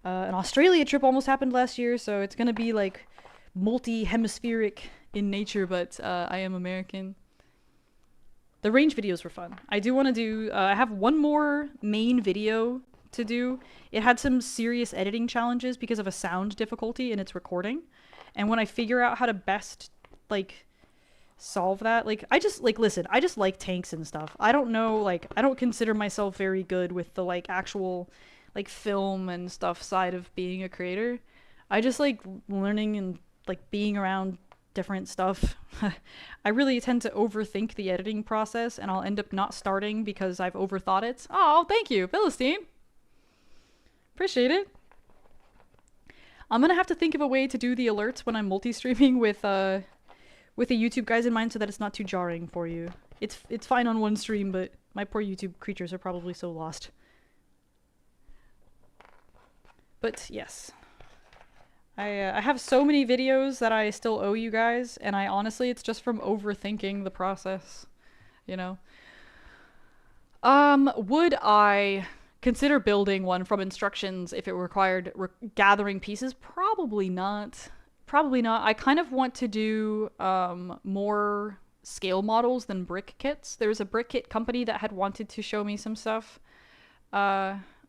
An Australia trip almost happened last year, so it's gonna be like multi-hemispheric in nature, but I am American. The range videos were fun. I do want to do, I have one more main video to do. It had some serious editing challenges because of a sound difficulty in its recording. And when I figure out how to best, like, solve that, like, listen, I just like tanks and stuff. I don't know, like, I don't consider myself very good with the, like, actual, like, film and stuff side of being a creator. I just like learning and, like, being around different stuff. I really tend to overthink the editing process, and I'll end up not starting because I've overthought it. Oh, thank you, Philistine. Appreciate it. I'm gonna have to think of a way to do the alerts when I'm multi-streaming with with the YouTube guys in mind so that it's not too jarring for you. It's fine on one stream, but my poor YouTube creatures are probably so lost. But yes. I have so many videos that I still owe you guys, and I honestly, it's just from overthinking the process, you know? Would I consider building one from instructions if it required gathering pieces? Probably not. Probably not. I kind of want to do, more scale models than brick kits. There's a brick kit company that had wanted to show me some stuff.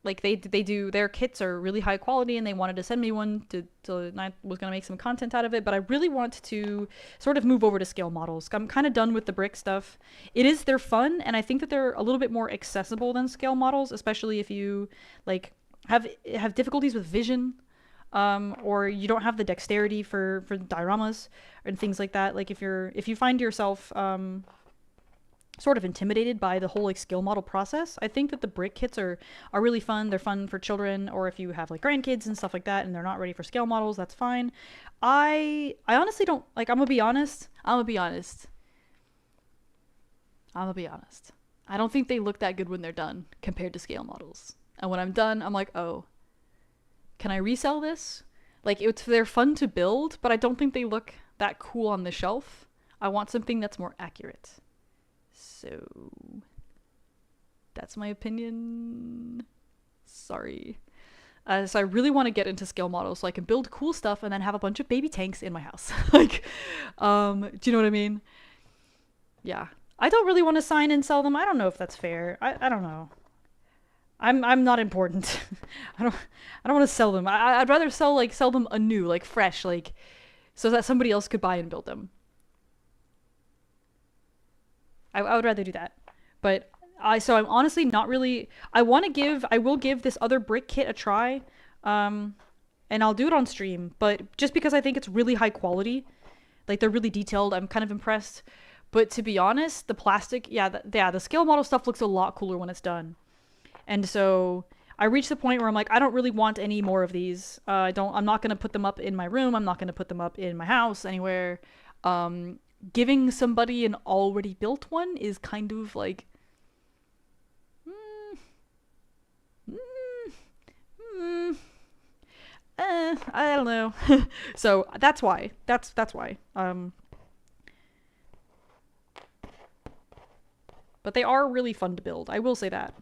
Like they do, their kits are really high quality, and they wanted to send me one and I was gonna make some content out of it. But I really want to sort of move over to scale models. I'm kind of done with the brick stuff. They're fun, and I think that they're a little bit more accessible than scale models, especially if you like have difficulties with vision, or you don't have the dexterity for dioramas and things like that. Like if you find yourself sort of intimidated by the whole like skill model process, I think that the brick kits are really fun. They're fun for children, or if you have like grandkids and stuff like that and they're not ready for scale models, that's fine. I honestly don't like, I'm gonna be honest. I don't think they look that good when they're done compared to scale models. And when I'm done, I'm like, oh, can I resell this? Like, they're fun to build, but I don't think they look that cool on the shelf. I want something that's more accurate. So that's my opinion. Sorry. So I really want to get into scale models so I can build cool stuff and then have a bunch of baby tanks in my house. Like, do you know what I mean? Yeah. I don't really want to sign and sell them. I don't know if that's fair. I don't know. I'm not important. I don't want to sell them. I'd rather sell them anew, like fresh, like so that somebody else could buy and build them. I would rather do that. But so I'm honestly not really, I will give this other brick kit a try. And I'll do it on stream, but just because I think it's really high quality, like they're really detailed, I'm kind of impressed. But to be honest, the plastic, the scale model stuff looks a lot cooler when it's done. And so I reached the point where I'm like, I don't really want any more of these. I'm not going to put them up in my room. I'm not going to put them up in my house anywhere. Giving somebody an already built one is kind of like, I don't know. So that's why. That's why. But they are really fun to build. I will say that.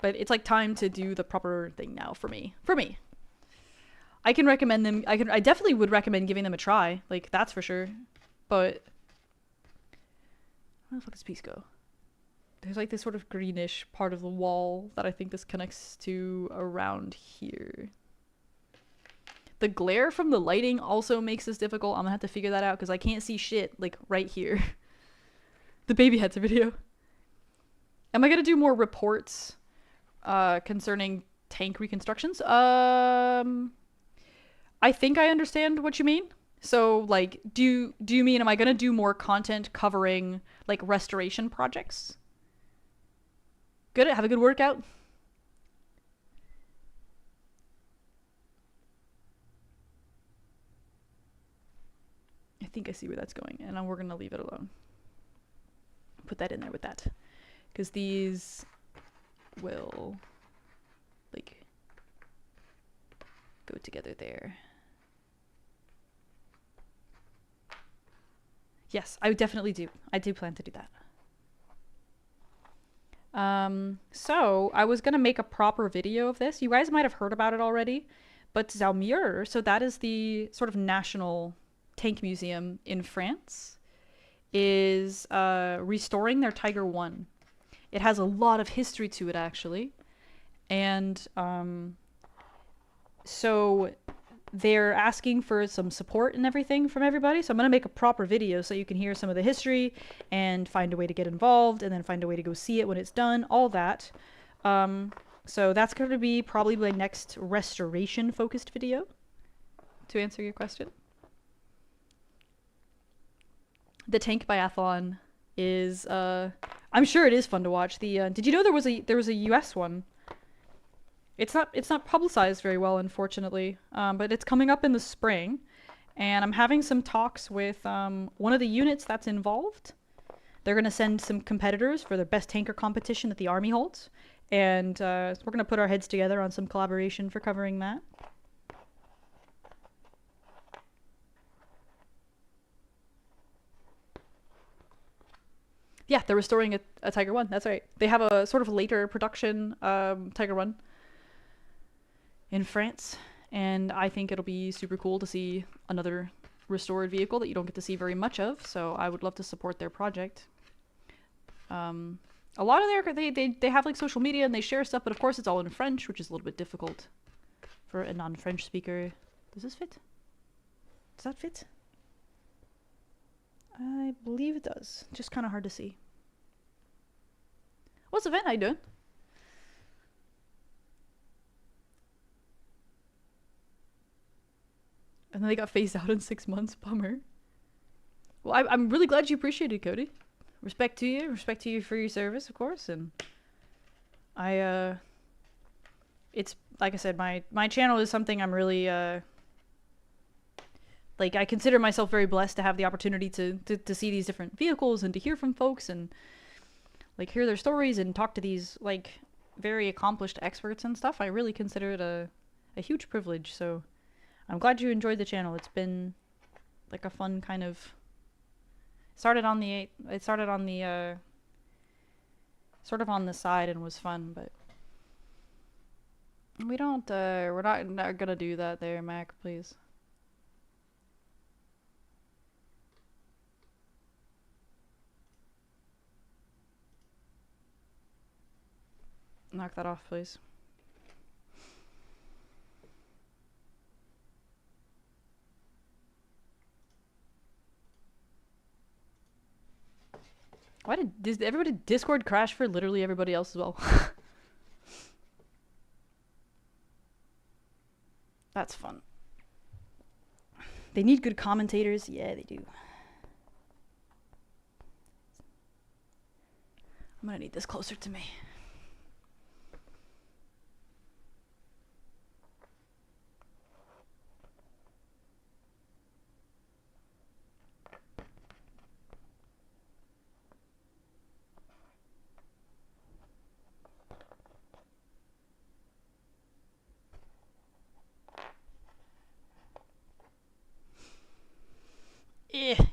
But it's like time to do the proper thing now for me. I can recommend them. I definitely would recommend giving them a try. Like, that's for sure. But where the fuck does this piece go? There's like this sort of greenish part of the wall that I think this connects to around here. The glare from the lighting also makes this difficult. I'm gonna have to figure that out because I can't see shit like right here. The baby heads video. Am I gonna do more reports concerning tank reconstructions? I think I understand what you mean. So, like, do you mean, am I gonna do more content covering, like, restoration projects? Good, have a good workout. I think I see where that's going, and we're gonna leave it alone. Put that in there with that. Because these will, like, go together there. Yes, I definitely do. I do plan to do that. So I was gonna make a proper video of this. You guys might have heard about it already, but Zaumur, so that is the sort of national tank museum in France, is restoring their Tiger 1. It has a lot of history to it, actually. And so they're asking for some support and everything from everybody. So I'm going to make a proper video so you can hear some of the history and find a way to get involved and then find a way to go see it when it's done, all that. So that's going to be probably my next restoration focused video, to answer your question. The tank biathlon is, I'm sure it is fun to watch. Did you know there was a US one? It's not publicized very well, unfortunately, but it's coming up in the spring, And I'm having some talks with one of the units that's involved. They're going to send some competitors for their best tanker competition that the army holds. And we're going to put our heads together on some collaboration for covering that. Yeah, they're restoring a Tiger 1. That's right. They have a sort of later production Tiger 1 in France. And I think it'll be super cool to see another restored vehicle that you don't get to see very much of. So I would love to support their project. A lot of they have like social media and they share stuff, but of course it's all in French, which is a little bit difficult for a non-French speaker. Does this fit? Does that fit? I believe it does. Just kind of hard to see. What's up, Van? How you doing? And then they got phased out in 6 months. Bummer. Well, I'm really glad you appreciated it, Cody. Respect to you. Respect to you for your service, of course. And it's like I said, my channel is something I'm really like, I consider myself very blessed to have the opportunity to see these different vehicles and to hear from folks and like hear their stories and talk to these like very accomplished experts and stuff. I really consider it a huge privilege. So I'm glad you enjoyed the channel. It's been like a fun kind of started on the sort of on the side and was fun, but we don't we're not gonna do that there, Mac, please. Knock that off, please. Why did everybody Discord crash for literally everybody else as well? That's fun. They need good commentators. Yeah, they do. I'm gonna need this closer to me.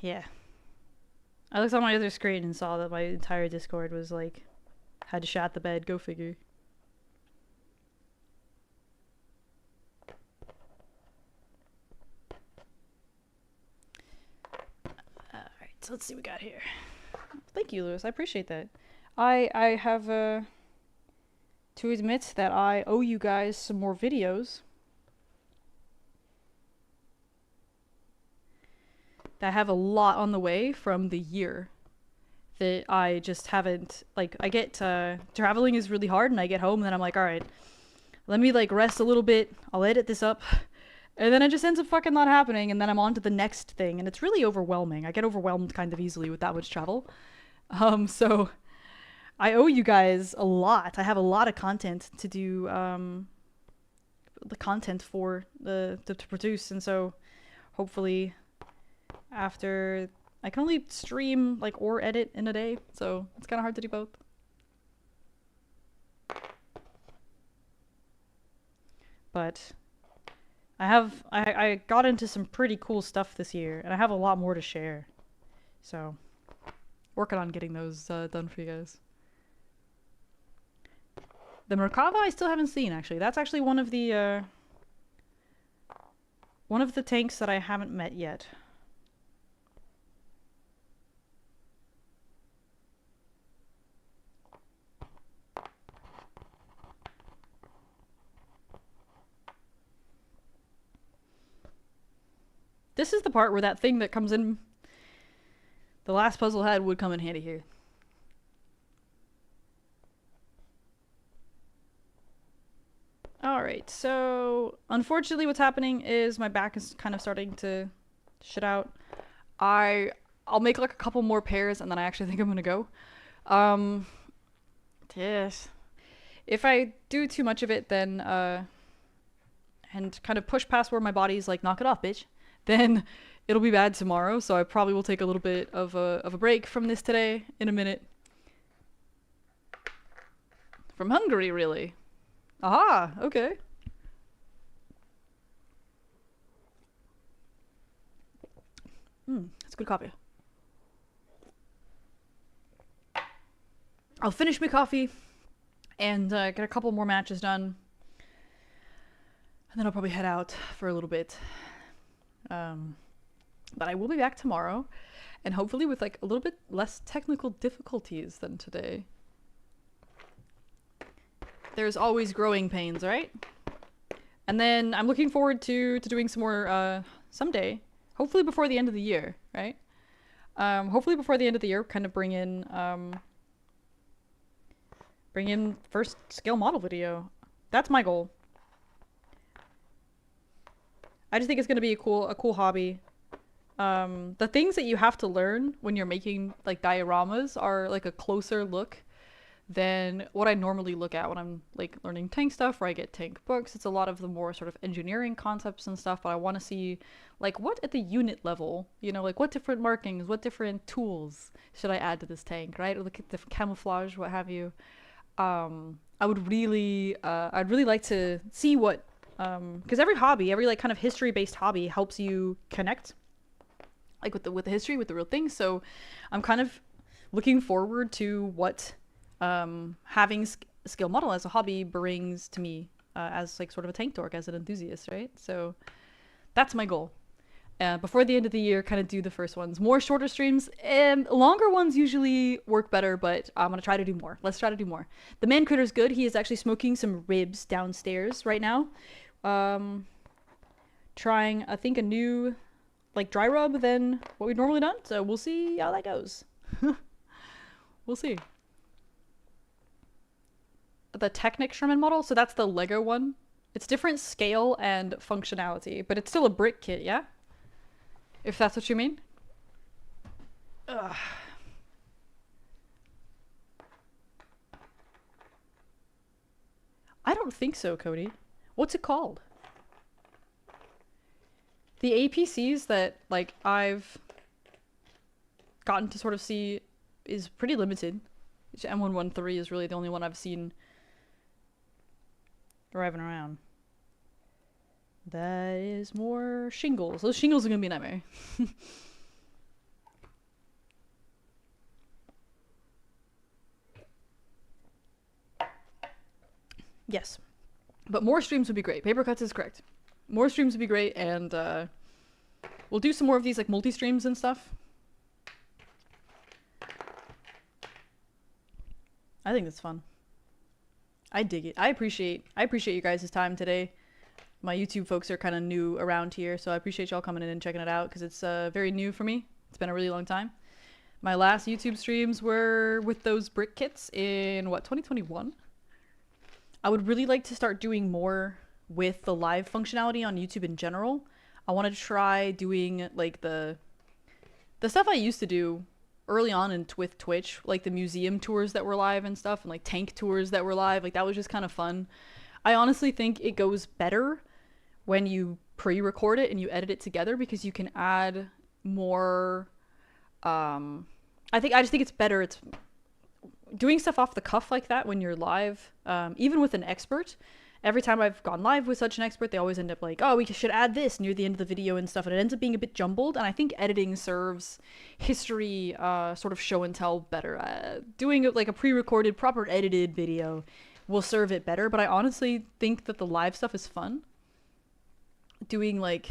Yeah. I looked on my other screen and saw that my entire Discord was like, had to shat the bed, go figure. Alright, so let's see what we got here. Thank you, Lewis. I appreciate that. I have to admit that I owe you guys some more videos. That have a lot on the way from the year that I just haven't, like, I get traveling is really hard and I get home and then I'm like, all right, let me like rest a little bit, I'll edit this up, and then it just ends up fucking not happening and then I'm on to the next thing and it's really overwhelming. I get overwhelmed kind of easily with that much travel. So I owe you guys a lot. I have a lot of content to do, the content for to produce, and so hopefully after I can only stream like or edit in a day, so it's kind of hard to do both. But I got into some pretty cool stuff this year and I have a lot more to share, so working on getting those done for you guys. The Merkava I still haven't seen, actually. That's actually one of the tanks that I haven't met yet. This is the part where that thing that comes in the last puzzle had would come in handy here. Alright, so unfortunately what's happening is my back is kind of starting to shit out. I'll make like a couple more pairs and then I actually think I'm gonna go. Yes. If I do too much of it, then and kind of push past where my body's like, knock it off, bitch, then it'll be bad tomorrow. So I probably will take a little bit of a break from this today in a minute. From Hungary, really? Aha, okay. That's good coffee. I'll finish my coffee and get a couple more matches done. And then I'll probably head out for a little bit. But I will be back tomorrow, and hopefully with like a little bit less technical difficulties than today. There's always growing pains, right? And then I'm looking forward to doing some more someday, hopefully before the end of the year, right? Hopefully before the end of the year, kind of bring in first scale model video. That's my goal. I just think it's gonna be a cool hobby. The things that you have to learn when you're making like dioramas are like a closer look than what I normally look at when I'm like learning tank stuff, where I get tank books. It's a lot of the more sort of engineering concepts and stuff, but I want to see like what at the unit level, you know, like what different markings, what different tools should I add to this tank, right? Or look at the camouflage, what have you. I'd really like to see what, because every hobby, every like kind of history-based hobby helps you connect like with the history, with the real things. So I'm kind of looking forward to what having scale model as a hobby brings to me as like sort of a tank dork, as an enthusiast, right? So that's my goal. Before the end of the year, kind of do the first ones. More shorter streams, and longer ones usually work better, but I'm gonna try to do more. Let's try to do more. The man critter's good. He is actually smoking some ribs downstairs right now. Trying, I think, a new like dry rub than what we've normally done, so we'll see how that goes. We'll see. The Technic Sherman model, so that's the Lego one. It's different scale and functionality, but it's still a brick kit, yeah? If that's what you mean. Ugh. I don't think so, Cody. What's it called? The APCs that like I've gotten to sort of see is pretty limited. M113 is really the only one I've seen driving around. That is more shingles. Those shingles are gonna be a nightmare. Yes. But more streams would be great. Paper cuts is correct. More streams would be great, and we'll do some more of these like multi-streams and stuff. I think it's fun. I dig it. I appreciate you guys' time today. My YouTube folks are kind of new around here, so I appreciate y'all coming in and checking it out, because it's very new for me. It's been a really long time. My last YouTube streams were with those brick kits in, what, 2021? I would really like to start doing more with the live functionality on YouTube in general. I want to try doing like the stuff I used to do early on with Twitch, like the museum tours that were live and stuff, and like tank tours that were live. Like that was just kind of fun. I honestly think it goes better when you pre-record it and you edit it together, because you can add more. I just think it's better. It's doing stuff off the cuff like that when you're live, even with an expert. Every time I've gone live with such an expert, they always end up like, oh, we should add this near the end of the video and stuff, and it ends up being a bit jumbled, and I think editing serves history sort of show and tell better. Doing like a pre-recorded, proper edited video will serve it better, but I honestly think that the live stuff is fun. Doing like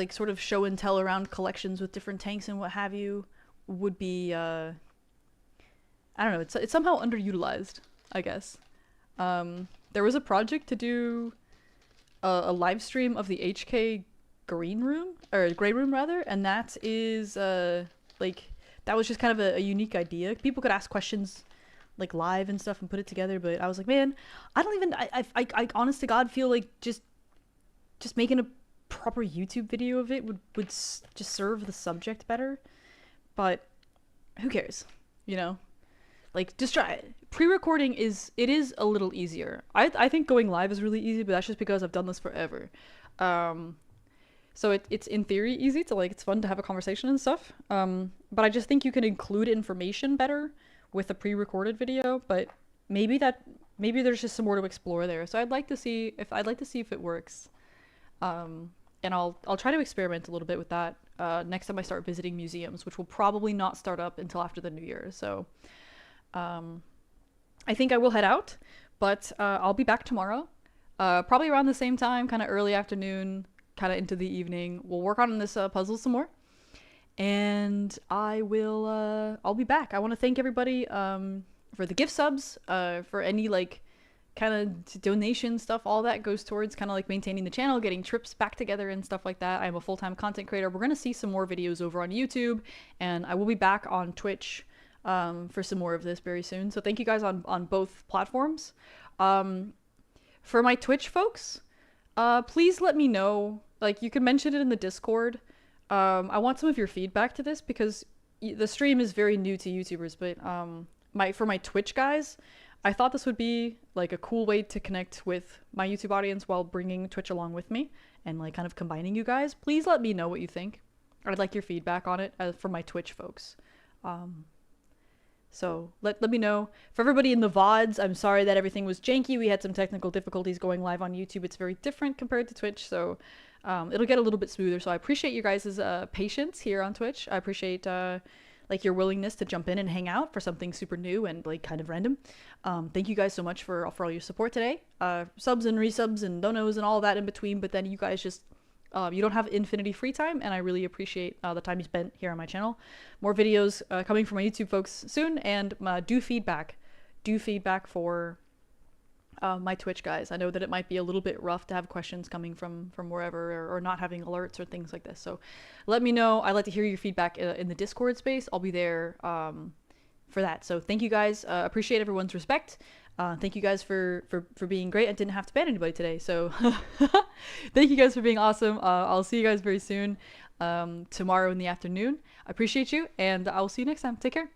sort of show and tell around collections with different tanks and what have you would be, I don't know, it's somehow underutilized, I guess. There was a project to do a live stream of the HK green room, or gray room rather, and that is like that was just kind of a unique idea. People could ask questions like live and stuff and put it together, but I was like, man, I honest to God feel like just making a proper YouTube video of it would just serve the subject better. But who cares, you know? Like, just try it. Pre-recording is a little easier. I think going live is really easy, but that's just because I've done this forever. So it's in theory easy to like, it's fun to have a conversation and stuff. But I just think you can include information better with a pre-recorded video, but maybe there's just some more to explore there. So I'd like to see if it works. And I'll try to experiment a little bit with that next time I start visiting museums, which will probably not start up until after the new year. So I think I will head out, but I'll be back tomorrow, probably around the same time, kind of early afternoon, kind of into the evening. We'll work on this puzzle some more, and I'll be back. I want to thank everybody for the gift subs, for any like kind of donation stuff. All that goes towards kind of like maintaining the channel, getting trips back together and stuff like that. I'm a full-time content creator. We're gonna see some more videos over on YouTube, and I will be back on Twitch for some more of this very soon. So thank you guys on both platforms. For my Twitch folks, please let me know. Like, you can mention it in the Discord. I want some of your feedback to this because the stream is very new to YouTubers, but for my Twitch guys, I thought this would be like a cool way to connect with my YouTube audience while bringing Twitch along with me and like kind of combining you guys. Please let me know what you think. I'd like your feedback on it for my Twitch folks. So let me know. For everybody in the VODs, I'm sorry that everything was janky. We had some technical difficulties going live on YouTube. It's very different compared to Twitch, so it'll get a little bit smoother. So I appreciate you guys' patience here on Twitch. I appreciate like your willingness to jump in and hang out for something super new and like kind of random. Thank you guys so much for all your support today. Subs and resubs and donos and all that in between, but then you guys just you don't have infinity free time, and I really appreciate the time you spent here on my channel. More videos coming from my YouTube folks soon, and do feedback for my Twitch guys. I know that it might be a little bit rough to have questions coming from wherever, or not having alerts or things like this. So let me know. I'd like to hear your feedback in the Discord space. I'll be there for that. So thank you guys. Appreciate everyone's respect. Thank you guys for being great. I didn't have to ban anybody today, so thank you guys for being awesome. I'll see you guys very soon, tomorrow in the afternoon. I appreciate you, and I will see you next time. Take care.